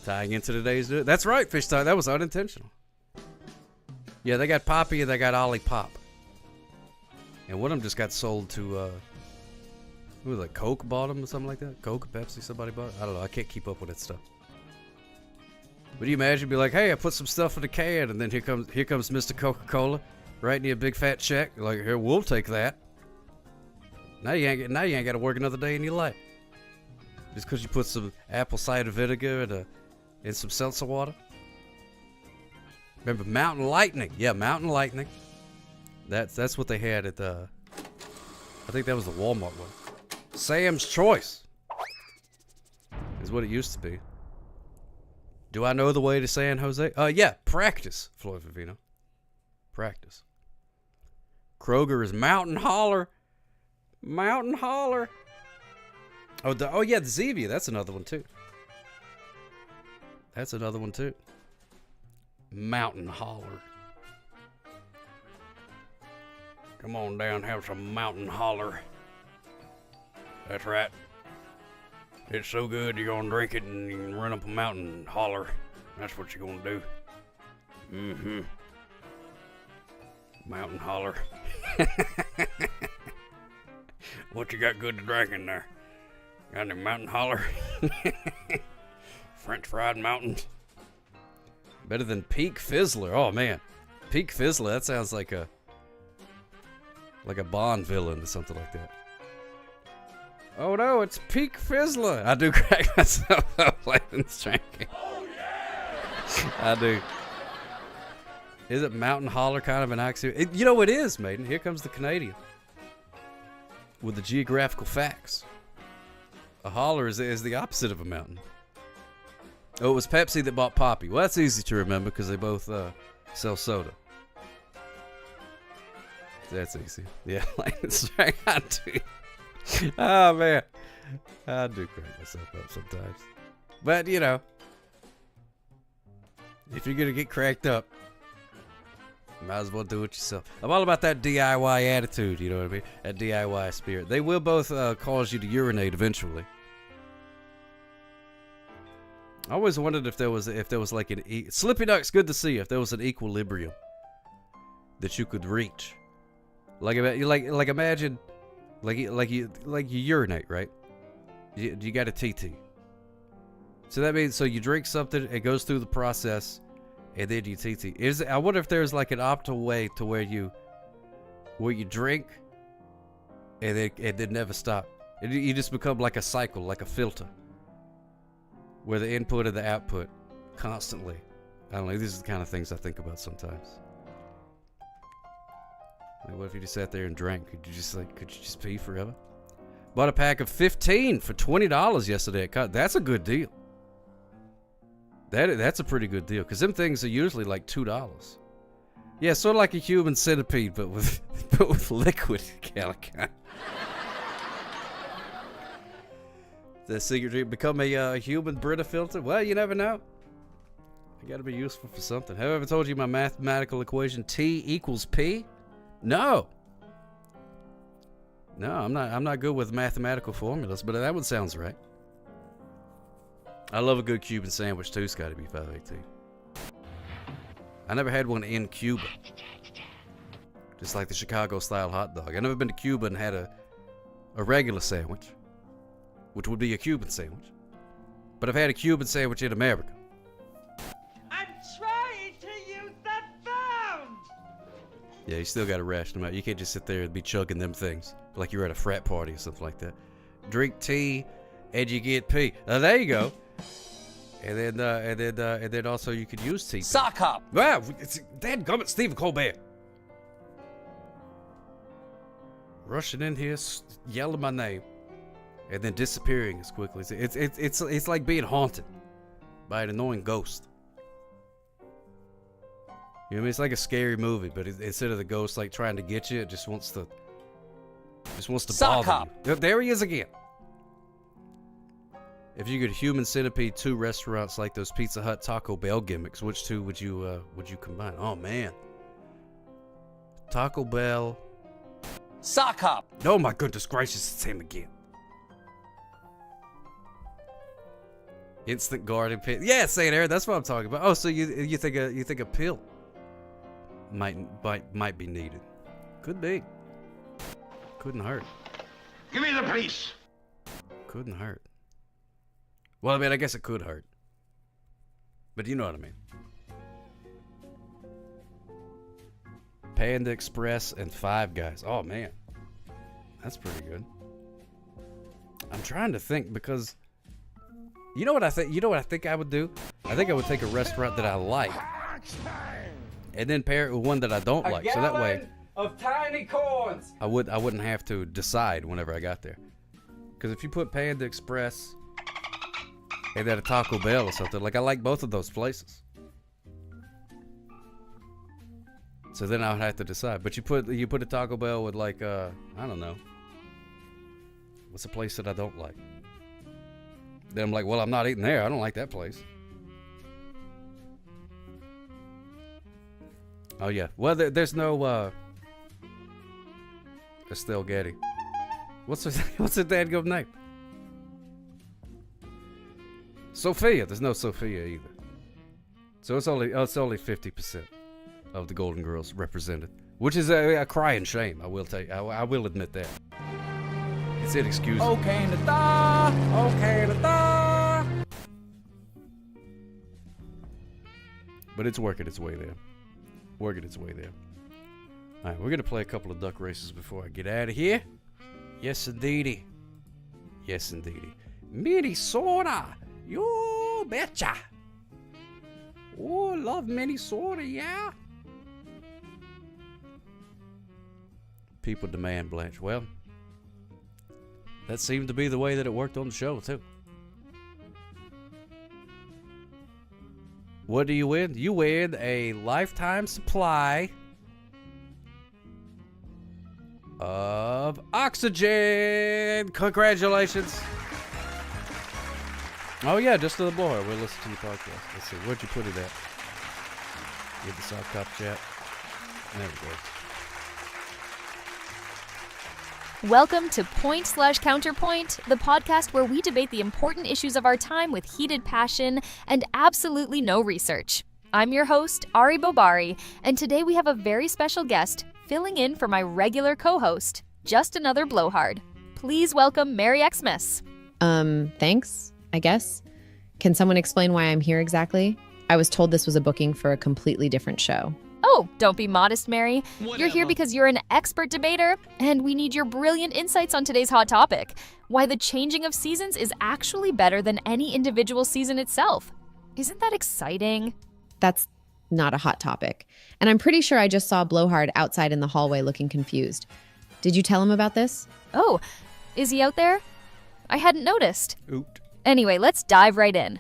Tying into today's news. That's right, Fish Time. That was unintentional. Yeah, they got Poppy and they got Ollie Pop. And one of them just got sold to, who was it, Coke bought them or something like that? Coke, Pepsi, somebody bought it? I don't know. I can't keep up with that stuff. Would you imagine be like, hey, I put some stuff in the can, and then here comes Mr. Coca-Cola, writing you a big fat check. Like, here, we'll take that. Now you ain't got to work another day in your life. Just because you put some apple cider vinegar and some seltzer water. Remember Mountain Lightning? Yeah, Mountain Lightning. That's what they had at the. I think that was the Walmart one. Sam's Choice is what it used to be. Do I know the way to San Jose? Yeah, practice, Floyd Vivino. Practice. Kroger is Mountain Holler. Mountain Holler. Oh yeah, the Zevia. That's another one too. That's another one too. Mountain Holler. Come on down, have some Mountain Holler. That's right. It's so good you're gonna drink it and you can run up a mountain and holler. That's what you're gonna do. Mm-hmm. Mountain Holler. What you got good to drink in there? Got any Mountain Holler? French fried mountains. Better than Peak Fizzler. Oh man. Peak Fizzler, that sounds like a Bond villain or something like that. Oh no, it's Peak Fizzler. I do crack myself up playing this drinking. Oh yeah! I do. Is it Mountain Holler kind of an oxymoron? You know it is, Maiden. Here comes the Canadian. With the geographical facts. A holler is the opposite of a mountain. Oh, it was Pepsi that bought Poppy. Well, that's easy to remember because they both sell soda. That's easy. Yeah, like this drink. I do. Oh man, I do crack myself up sometimes. But you know, if you're gonna get cracked up, you might as well do it yourself. I'm all about that DIY attitude. You know what I mean? That DIY spirit. They will both cause you to urinate eventually. I always wondered if there was like an Slippy Duck's good to see you. If there was an equilibrium that you could reach, like imagine. Like you urinate, right? You got a TT. So that means you drink something, it goes through the process, and then you TT. I wonder if there's like an optimal way to where you drink, and then never stop. You just become like a cycle, like a filter, where the input and the output constantly. I don't know. These are the kind of things I think about sometimes. Like, what if you just sat there and drank? Could you just pee forever? Bought a pack of 15 for $20 yesterday at Costco. That's a good deal. That's a pretty good deal, because them things are usually like $2. Yeah, sort of like a human centipede, but with liquid calico. The secret dream, become a human Brita filter? Well, you never know. I gotta be useful for something. Have I ever told you my mathematical equation T equals P? No, I'm not good with mathematical formulas, but that one sounds right. I love a good Cuban sandwich too, Scotty B518. I never had one in Cuba. Just like the Chicago style hot dog. I never been to Cuba and had a regular sandwich, which would be a Cuban sandwich. But I've had a Cuban sandwich in America. Yeah, you still got to ration them out. You can't just sit there and be chugging them things like you're at a frat party or something like that. Drink tea, and you get pee. There you go. And then also you could use tea. Sock hop. Wow, it's dadgummit, Stephen Colbert. Rushing in here, yelling my name, and then disappearing as quickly. It's like being haunted by an annoying ghost. You know what I mean? It's like a scary movie, but instead of the ghost like trying to get you, it just wants to bother you. There he is again. If you could human centipede 2 restaurants like those Pizza Hut, Taco Bell gimmicks, which 2 would you combine? Oh man, Taco Bell. Sock hop. Oh my goodness gracious, it's him again. Instant garden pit. Yeah, St. Aaron, that's what I'm talking about. Oh, so you think a pill might be needed? Could be. Couldn't hurt. Give me the police. Couldn't hurt. Well, I mean, I guess it could hurt. But you know what I mean. Panda Express and Five Guys. Oh man, that's pretty good. I'm trying to think because you know what I think. You know what I think I would do? I think I would take a restaurant that I like and then pair it with one that I don't like. So that way, of tiny corns. I wouldn't have to decide whenever I got there. Because if you put Panda Express and then a Taco Bell or something, like I like both of those places. So then I would have to decide. But you put a Taco Bell with like I don't know. What's a place that I don't like? Then I'm like, well, I'm not eating there. I don't like that place. Oh yeah. Well, there's no Estelle Getty. What's her dadgum name? Sophia. There's no Sophia either. So it's only 50% of the Golden Girls represented, which is a crying shame. I will tell you. I will admit that. It's inexcusable. Okay, Nata. But it's working its way there. All right, we're gonna play a couple of duck races before I get out of here. Yes, indeedy. Minnesota, you betcha. Oh, love Minnesota, yeah. People demand Blanche. Well, that seemed to be the way that it worked on the show, too. What do you win? You win a lifetime supply of oxygen. Congratulations. Oh, yeah, just to the blower. We'll listen to your podcast. Let's see. Where'd you put it at? Get the soft cop chat. There we go. Welcome to Point/Counterpoint, the podcast where we debate the important issues of our time with heated passion and absolutely no research. I'm your host, Ari Bobari, and today we have a very special guest filling in for my regular co-host, just another blowhard. Please welcome Mary Xmas. Thanks, I guess. Can someone explain why I'm here exactly? I was told this was a booking for a completely different show. Oh, don't be modest, Mary. You're here because you're an expert debater, and we need your brilliant insights on today's hot topic, why the changing of seasons is actually better than any individual season itself. Isn't that exciting? That's not a hot topic. And I'm pretty sure I just saw Blowhard outside in the hallway looking confused. Did you tell him about this? Oh, is he out there? I hadn't noticed. Oot. Anyway, let's dive right in.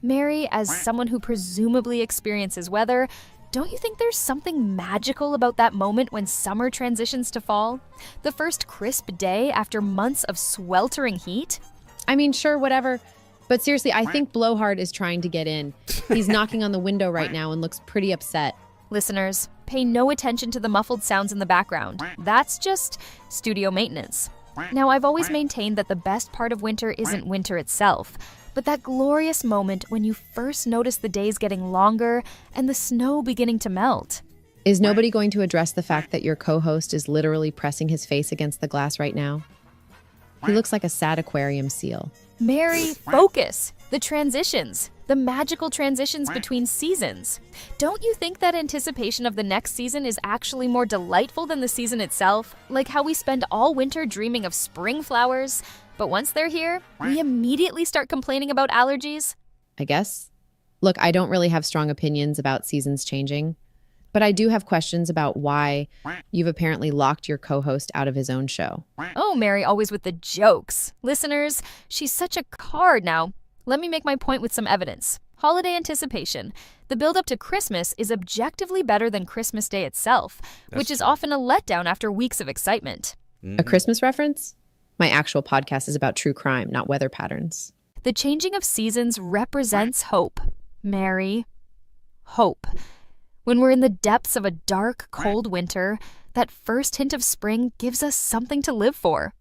Mary, as someone who presumably experiences weather, don't you think there's something magical about that moment when summer transitions to fall? The first crisp day after months of sweltering heat? I mean, sure, whatever. But seriously, I think Blowhard is trying to get in. He's knocking on the window right now and looks pretty upset. Listeners, pay no attention to the muffled sounds in the background. That's just studio maintenance. Now, I've always maintained that the best part of winter isn't winter itself, but that glorious moment when you first notice the days getting longer and the snow beginning to melt. Is nobody going to address the fact that your co-host is literally pressing his face against the glass right now? He looks like a sad aquarium seal. Mary, focus! The transitions. The magical transitions between seasons. Don't you think that anticipation of the next season is actually more delightful than the season itself? Like how we spend all winter dreaming of spring flowers, but once they're here, we immediately start complaining about allergies? I guess. Look, I don't really have strong opinions about seasons changing, but I do have questions about why you've apparently locked your co-host out of his own show. Oh, Mary, always with the jokes. Listeners, she's such a card now. Let me make my point with some evidence. Holiday anticipation. The build-up to Christmas is objectively better than Christmas Day itself, which is often a letdown after weeks of excitement. A Christmas reference? My actual podcast is about true crime, not weather patterns. The changing of seasons represents hope. Mary, hope. When we're in the depths of a dark, cold winter, that first hint of spring gives us something to live for.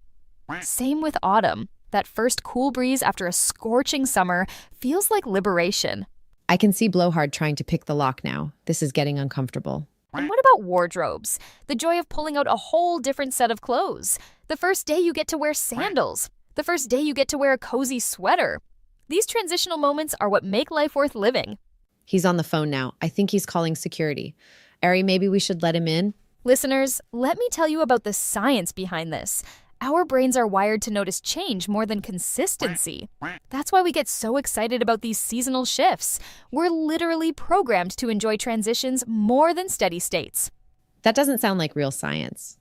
Same with autumn. That first cool breeze after a scorching summer feels like liberation. I can see Blowhard trying to pick the lock now. This is getting uncomfortable. And what about wardrobes? The joy of pulling out a whole different set of clothes. The first day you get to wear sandals. The first day you get to wear a cozy sweater. These transitional moments are what make life worth living. He's on the phone now. I think he's calling security. Ari, maybe we should let him in? Listeners, let me tell you about the science behind this. Our brains are wired to notice change more than consistency. That's why we get so excited about these seasonal shifts. We're literally programmed to enjoy transitions more than steady states. That doesn't sound like real science.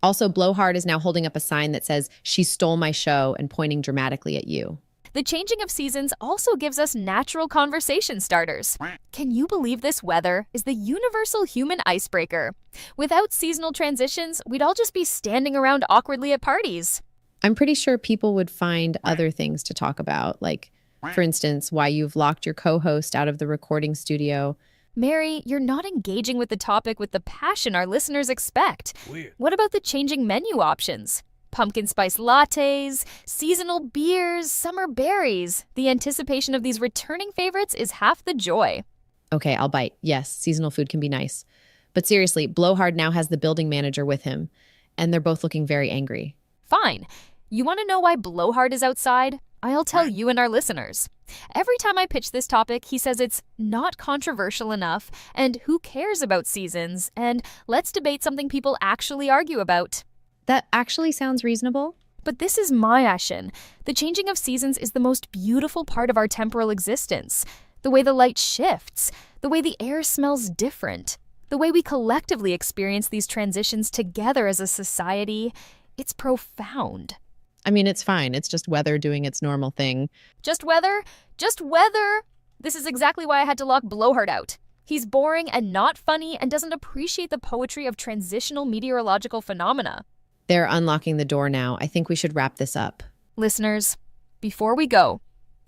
Also, Blowhard is now holding up a sign that says, "She stole my show," and pointing dramatically at you. The changing of seasons also gives us natural conversation starters. Can you believe this weather is the universal human icebreaker? Without seasonal transitions, we'd all just be standing around awkwardly at parties. I'm pretty sure people would find other things to talk about, like, for instance, why you've locked your co-host out of the recording studio. Mary, you're not engaging with the topic with the passion our listeners expect. Weird. What about the changing menu options? Pumpkin spice lattes, seasonal beers, summer berries. The anticipation of these returning favorites is half the joy. Okay, I'll bite. Yes, seasonal food can be nice. But seriously, Blowhard now has the building manager with him, and they're both looking very angry. Fine. You want to know why Blowhard is outside? I'll tell you and our listeners. Every time I pitch this topic, he says it's not controversial enough, and who cares about seasons, and let's debate something people actually argue about. That actually sounds reasonable. But this is my Ashen. The changing of seasons is the most beautiful part of our temporal existence. The way the light shifts, the way the air smells different, the way we collectively experience these transitions together as a society, it's profound. I mean, it's fine. It's just weather doing its normal thing. Just weather? Just weather! This is exactly why I had to lock Blowhard out. He's boring and not funny and doesn't appreciate the poetry of transitional meteorological phenomena. They're unlocking the door now. I think we should wrap this up. Listeners, before we go,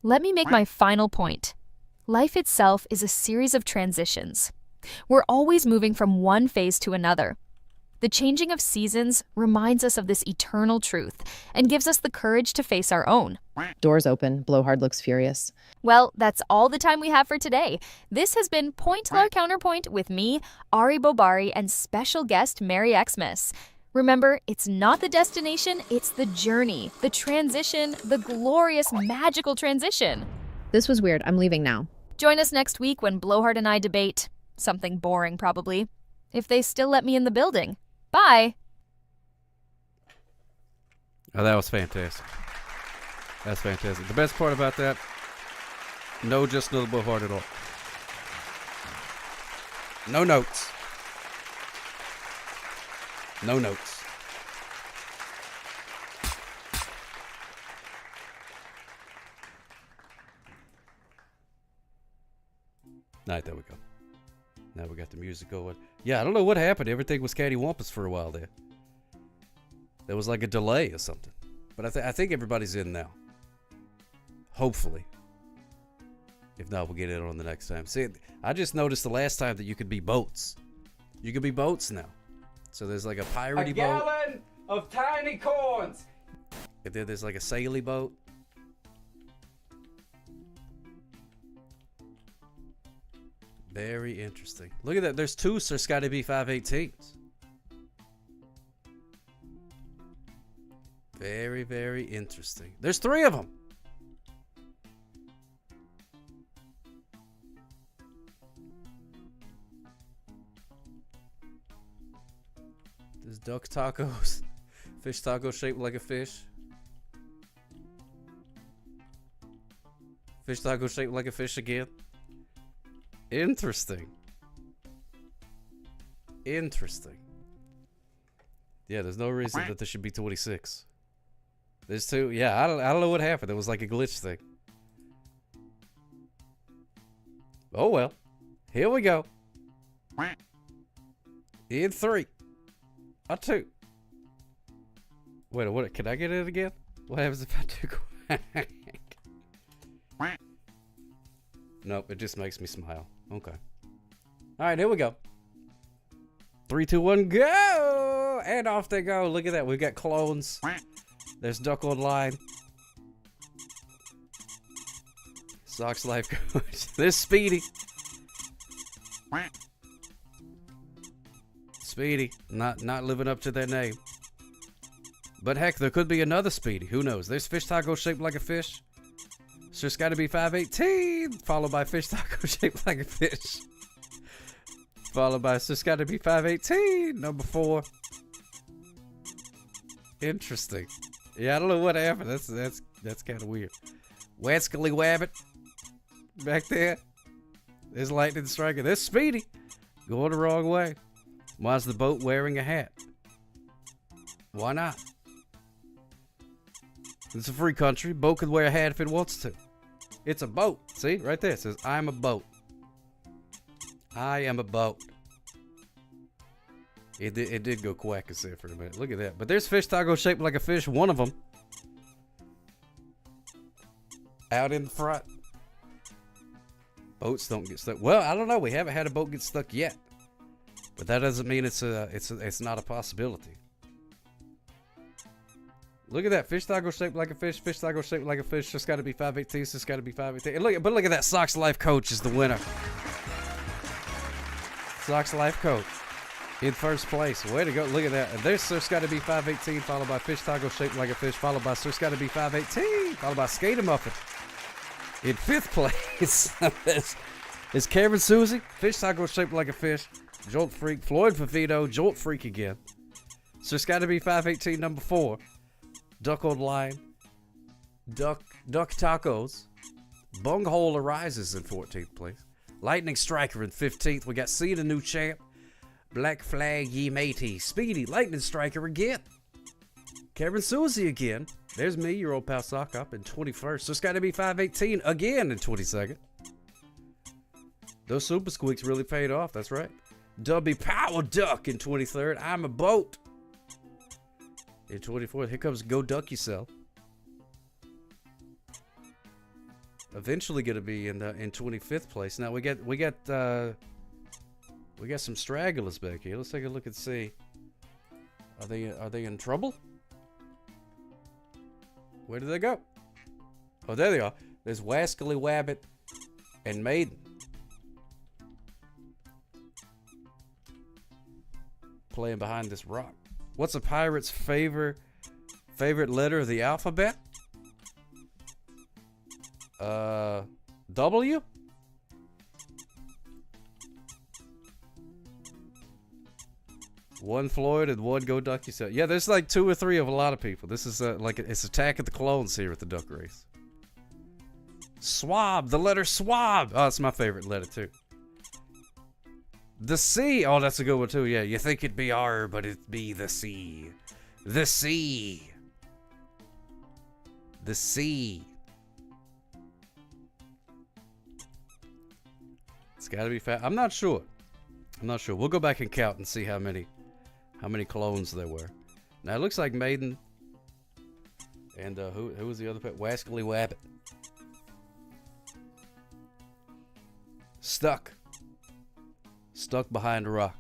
let me make my final point. Life itself is a series of transitions. We're always moving from one phase to another. The changing of seasons reminds us of this eternal truth and gives us the courage to face our own. Doors open. Blowhard looks furious. Well, that's all the time we have for today. This has been Point Counterpoint with me, Ari Bobari, and special guest Mary Xmas. Remember, it's not the destination, it's the journey, the transition, the glorious, magical transition. This was weird. I'm leaving now. Join us next week when Blowhard and I debate something boring, probably. If they still let me in the building. Bye. Oh, that was fantastic. That's fantastic. The best part about that, no just no Blowhard at all. No notes. No notes. All right, there we go. Now we got the music going. Yeah, I don't know what happened. Everything was cattywampus for a while there. There was like a delay or something. But I think everybody's in now. Hopefully. If not, we'll get in on the next time. See, I just noticed the last time that you could be boats. You can be boats now. So there's like a piratey boat. A gallon of tiny corns. And then there's like a saily boat. Very interesting. Look at that. There's two Sir Scotty B 518s. Very, very interesting. There's three of them. There's duck tacos. Fish taco shaped like a fish. Fish taco shaped like a fish again. Interesting. Interesting. Yeah, there's no reason that there should be 26. There's two. Yeah, I don't know what happened. It was like a glitch thing. Oh well. Here we go. In 3. A 2. Wait, what? Can I get it again? What happens if I do? Nope, it just makes me smile. Okay. All right, here we go. 3, 2, 1, go! And off they go. Look at that. We've got clones. There's Duck Online. Sox Life Coach. There's Speedy. Speedy. Not living up to their name. But heck, there could be another Speedy. Who knows? There's Fish Taco shaped like a fish. So it's got to be 518. Followed by Fish Taco shaped like a fish. Followed by, so it's got to be 518. Number 4. Interesting. Yeah, I don't know what happened. That's kind of weird. Waskily Wabbit. Back there. There's Lightning Striker. There's Speedy. Going the wrong way. Why's the boat wearing a hat? Why not? It's a free country. Boat can wear a hat if it wants to. It's a boat. See? Right there. It says, I'm a boat. I am a boat. It did go quackers there for a minute. Look at that. But there's Fish Taco shaped like a fish. One of them. Out in the front. Boats don't get stuck. Well, I don't know. We haven't had a boat get stuck yet. But that doesn't mean it's not a possibility. Look at that. Fish Taco shaped like a fish. Fish Taco shaped like a fish. Just got to be 518. Just got to be 518. And look at that. Sox Life Coach is the winner. Sox Life Coach in first place. Way to go. Look at that. And there's Sir's got to be 518, followed by Fish Taco shaped like a fish, followed by Sir's got to be 518, followed by Skater Muffin. In 5th place is Karen Susie, Fish Taco shaped like a fish, Jolt Freak, Floyd Favito, Jolt Freak again. Sir's got to be 518, number 4. Duck Online, Duck Tacos, Bunghole Arises in 14th place. Lightning Striker in 15th. We got C, the new champ. Black Flag Ye Matey. Speedy. Lightning Striker again. Kevin Susie again. There's me, your old pal Sock Up in 21st. So it's got to be 518 again in 22nd. Those Super Squeaks really paid off. That's right. W Power Duck in 23rd. I'm a Boat in 24th. Here comes Go Duck Yourself. Eventually going to be in 25th place. Now we got some stragglers back here. Let's take a look and see. Are they in trouble? Where did they go? Oh, there they are. There's Waskily Wabbit and Maiden. Playing behind this rock. What's a pirate's favorite letter of the alphabet? W? One Floyd and one Go Duck Yourself. Yeah, there's like 2 or 3 of a lot of people. This is it's Attack of the Clones here at the Duck Race. Swab, the letter Swab. Oh, that's my favorite letter too. The C. Oh, that's a good one too. Yeah, you think it'd be R, but it'd be the C. The C. The C. It's got to be fat. I'm not sure. We'll go back and count and see how many clones there were. Now it looks like Maiden and who was the other pet? Waskily Wabbit. Stuck behind a rock,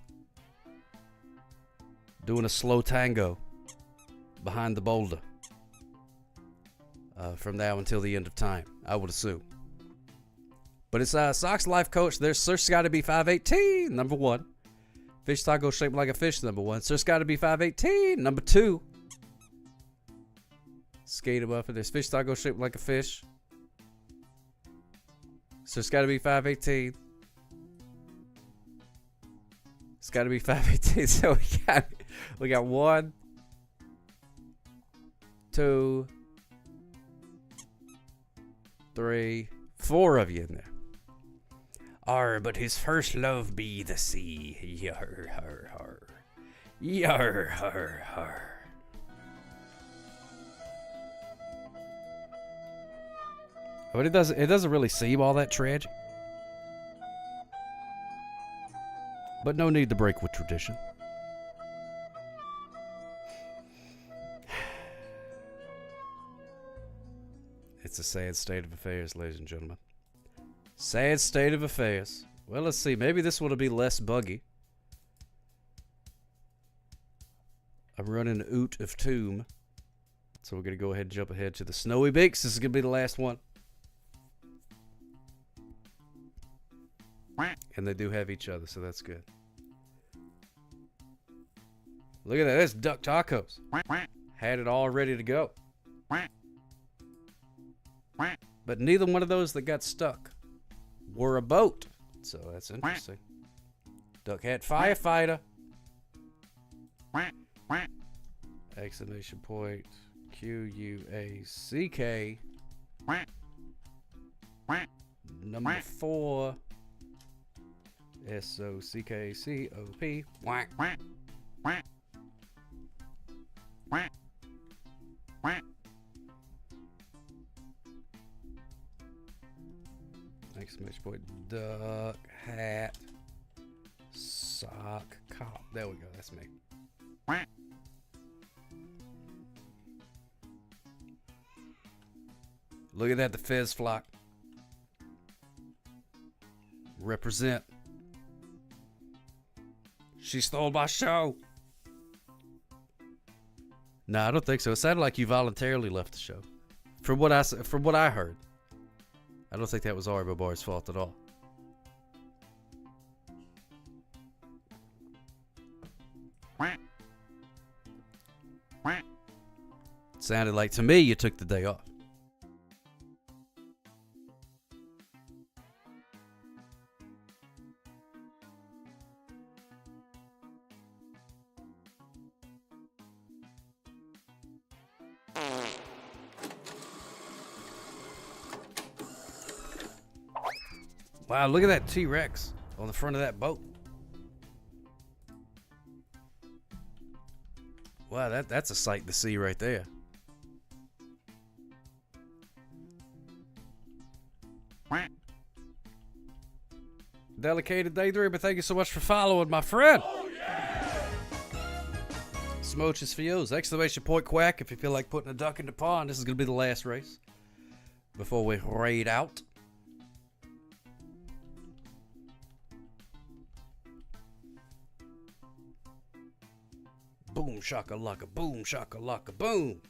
doing a slow tango behind the boulder from now until the end of time, I would assume. But it's Sox Life Coach. There's Sir's got to be 518, number 1. Fish Taco shaped like a fish, number 1. Sir's got to be 518, number 2. Skater Muffin. There's Fish Taco shaped like a fish. Sir's got to be 518. It's got to be 518. So we got 1, 2, 3, 4 of you in there. But his first love be the sea. Yar, har, har. Yar, har, har. But it doesn't really seem all that tragic. But no need to break with tradition. It's a sad state of affairs, ladies and gentlemen. Sad state of affairs. Well, let's see. Maybe this one will be less buggy. I'm running Oot of Tomb. So we're going to go ahead and jump ahead to the Snowy Beaks. This is going to be the last one. And they do have each other, so that's good. Look at that. That's duck tacos. Had it all ready to go. But neither one of those that got stuck were a boat. So that's interesting. Duck Hat Firefighter. Exclamation point. Q-U-A-C-K. Number 4. S-O-C-K-C-O-P. Exclamation point. Duck Hat Sock Cop. There we go. That's me. Look at that, the Fez flock. Represent. She stole my show. No, I don't think so. It sounded like you voluntarily left the show. From what I heard. I don't think that was Ari Bobar's fault at all. It sounded like to me you took the day off. Wow, look at that T-Rex on the front of that boat. Wow, that's a sight to see right there. Delicated Daydream, but thank you so much for following, my friend. Oh, yeah. Smooches for yours. Exclamation point quack if you feel like putting a duck in the pond. This is going to be the last race before we raid out. Boom shakalaka, boom shakalaka, boom.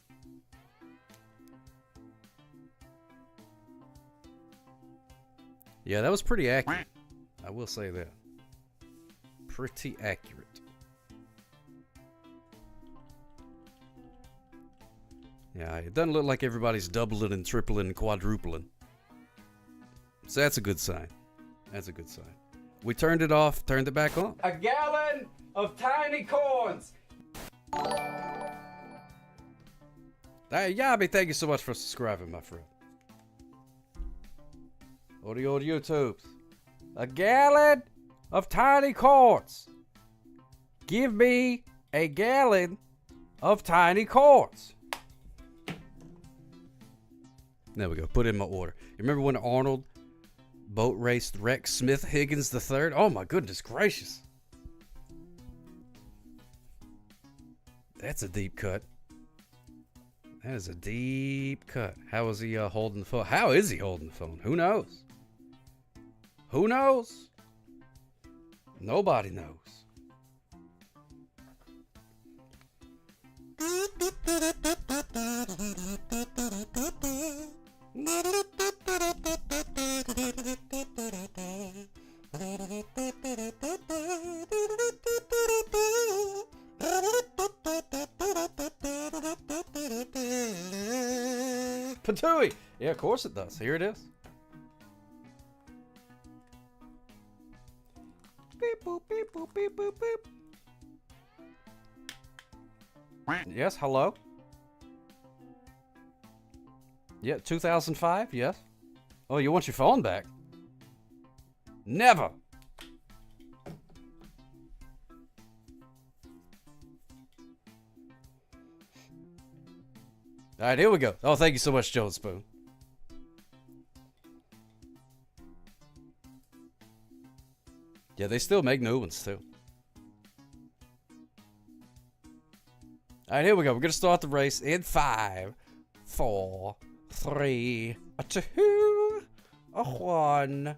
Yeah, that was pretty accurate. I will say that. Pretty accurate. Yeah, it doesn't look like everybody's doubling and tripling and quadrupling. So that's a good sign. That's a good sign. We turned it off, turned it back on. A gallon of tiny corns. Hey, Yabi, thank you so much for subscribing, my friend. Audio YouTubes. A gallon of tiny corns. Give me a gallon of tiny corns. There we go. Put in my order. You remember when Arnold boat raced Rex Smith Higgins III? Oh my goodness gracious. That's a deep cut. That is a deep cut. How is he holding the phone? How is he holding the phone? Who knows? Who knows? Nobody knows. Patooey! Yeah, of course it does. Here it is. Beep boop, beep boop, beep boop, beep. Yes, hello? Yeah, 2005, yes. Oh, you want your phone back? Never! All right, here we go. Oh, thank you so much, Joe Spoon. Yeah, they still make new ones, too. All right, here we go. We're going to start the race in 5, 4, 3, 2, A one.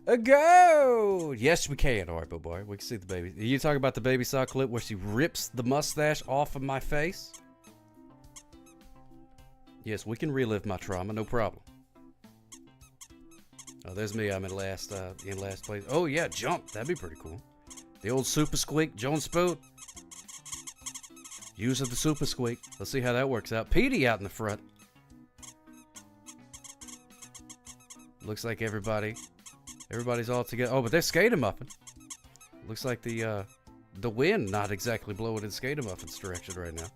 A go. Yes, we can. All right, boy. We can see the baby. You talking about the baby saw clip where she rips the mustache off of my face? Yes, we can relive my trauma. No problem. Oh, there's me. I'm in last place. Oh yeah, jump. That'd be pretty cool. The old super squeak, Jones Spoon. Use of the super squeak. Let's see how that works out. Petey out in the front. Looks like everybody's all together. Oh, but they're Skate-A-Muffin. Looks like the wind not exactly blowing in Skate-A-Muffin's direction right now.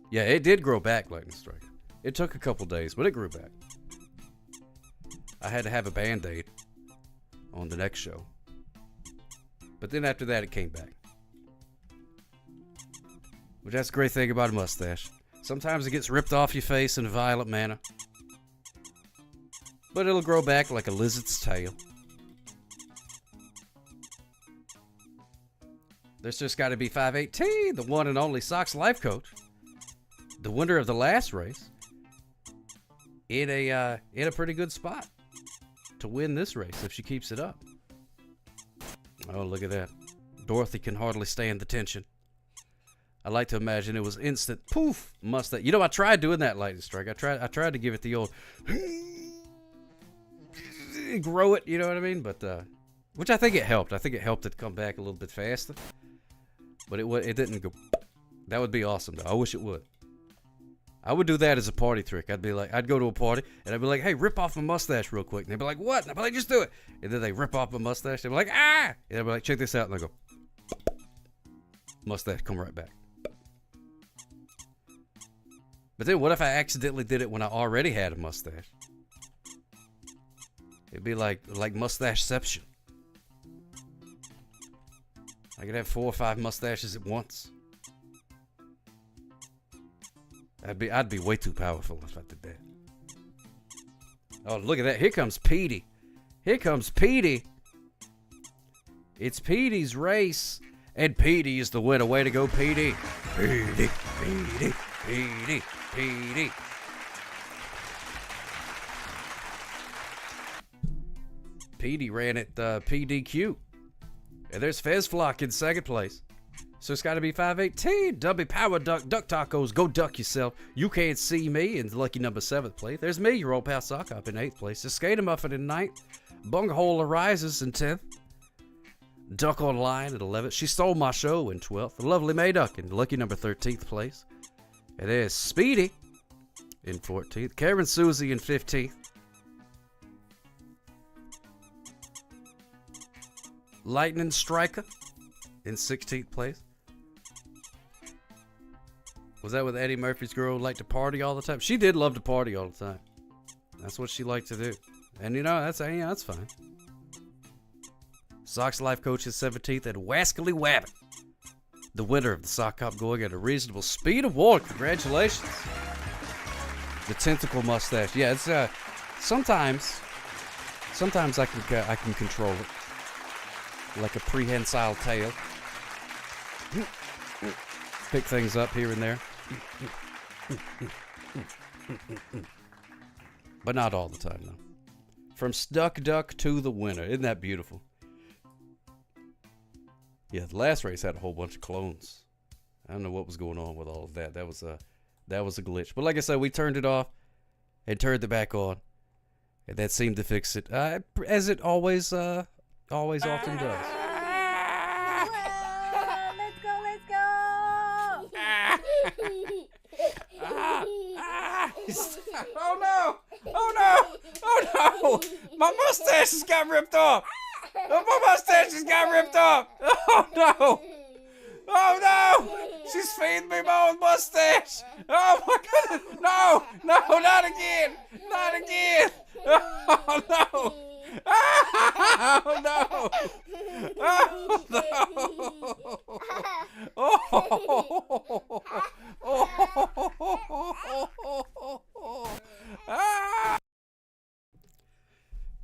Yeah, it did grow back, Lightning Strike. It took a couple days, but it grew back. I had to have a Band-Aid on the next show. But then after that, it came back. But that's the great thing about a mustache. Sometimes it gets ripped off your face in a violent manner. But it'll grow back like a lizard's tail. There's just got to be 518, the one and only Sox life coach. The winner of the last race. In a pretty good spot to win this race if she keeps it up. Oh, look at that. Dorothy can hardly stand the tension. I like to imagine it was instant poof mustache. You know, I tried doing that, Lightning Strike. I tried to give it the old grow it, you know what I mean? But which I think it helped. I think it helped it come back a little bit faster. But it didn't go. That would be awesome though. I wish it would. I would do that as a party trick. I'd go to a party and I'd be like, hey, rip off my mustache real quick. And they'd be like, what? And I'd be like, just do it. And then they rip off my mustache. They'd be like, ah! And I'd be like, check this out. And I go, mustache come right back. But then what if I accidentally did it when I already had a mustache? It'd be like mustacheception. I could have 4 or 5 mustaches at once. I'd be way too powerful if I did that. Oh, look at that. Here comes Petey. Here comes Petey. It's Petey's race. And Petey is the winner. Way to go, Petey. Petey, Petey, Petey, Petey. Petey ran at PDQ. And there's Fez Flock in second place. So it's got to be 518. W Power Duck Tacos. Go duck yourself. You can't see me in lucky number 7th place. There's me, your old pal Sock Hop in 8th place. The Skate-A-Muffin in 9th. Bunghole Arises in 10th. Duck Online at 11th. She Stole My Show in 12th. The Lovely Mayduck in lucky number 13th place. And there's Speedy in 14th. Karen Susie in 15th. Lightning Striker in 16th place. Was that with Eddie Murphy's girl who liked to party all the time? She did love to party all the time. That's what she liked to do. And you know, that's fine. Sox Life Coach is 17th, and Wascally Wabbit, the winner of the Sock Hop, going at a reasonable speed award. Congratulations. The tentacle mustache. Yeah, it's sometimes I can control it. Like a prehensile tail. Pick things up here and there. But not all the time, though. From Stuck Duck to the winner. Isn't that beautiful? Yeah, the last race had a whole bunch of clones. I don't know what was going on with all of that. That was a glitch. But like I said, we turned it off and turned it back on. And that seemed to fix it. As it always often does. Oh no! Oh no! Oh no! My mustache has got ripped off! Oh, my mustache has got ripped off! Oh no! Oh no! She's feeding me my own mustache! Oh my goodness! No! No! Not again! Not again! Oh no! Oh no! Oh no! Oh!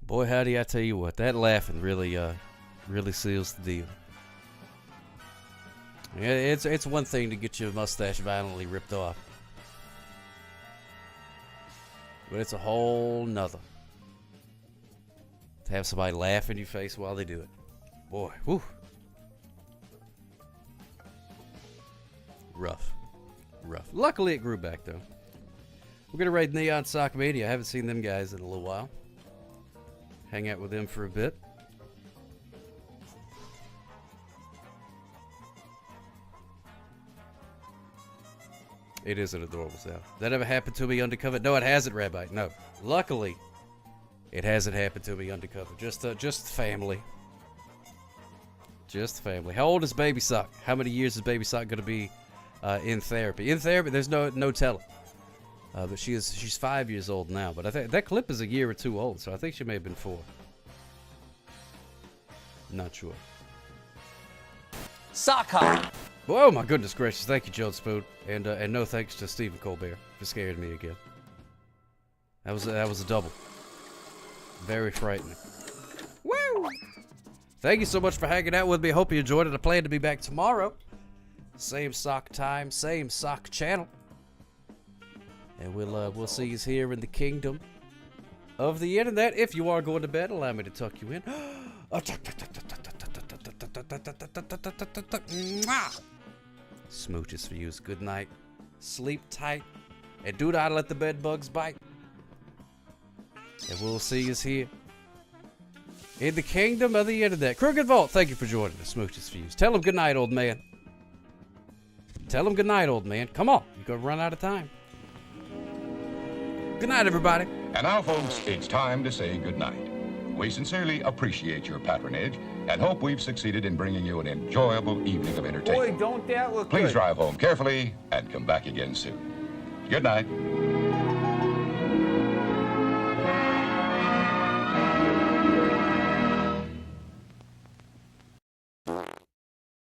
Boy, howdy, I tell you what, that laughing really seals the deal. Yeah, it's one thing to get your mustache violently ripped off, but it's a whole nother To have somebody laugh in your face while they do it. Boy, whew. Rough. Luckily, it grew back, though. We're going to raid Neon Sock Mania. I haven't seen them guys in a little while. Hang out with them for a bit. It is an adorable sound. That ever happened to me undercover? No, it hasn't, Rabbi. No. Luckily, it hasn't happened to me undercover. Just family. Just family. How old is Baby Sock? How many years is Baby Sock going to be in therapy? In therapy, there's no telling. But she's 5 years old now. But I think that clip is a year or two old, so I think she may have been 4. Not sure. Sock. Oh my goodness gracious! Thank you, Joe Spoon, and no thanks to Stephen Colbert for scaring me again. That was a double. Very frightening. Woo! Thank you so much for hanging out with me. Hope you enjoyed it. I plan to be back tomorrow. Same sock time, same sock channel, and we'll see you here in the kingdom of the internet. If you are going to bed, allow me to tuck you in. Smooches for you. Good night. Sleep tight. And do not let the bed bugs bite. And we'll see you here in the kingdom of the internet. Crooked Vault, thank you for joining us. Smooches for you. Tell him good night, old man. Tell him good night, old man. Come on. You're going to run out of time. Good night, everybody. And now, folks, it's time to say good night. We sincerely appreciate your patronage and hope we've succeeded in bringing you an enjoyable evening of entertainment. Boy, don't that look Please good. drive home carefully and come back again soon. Good night.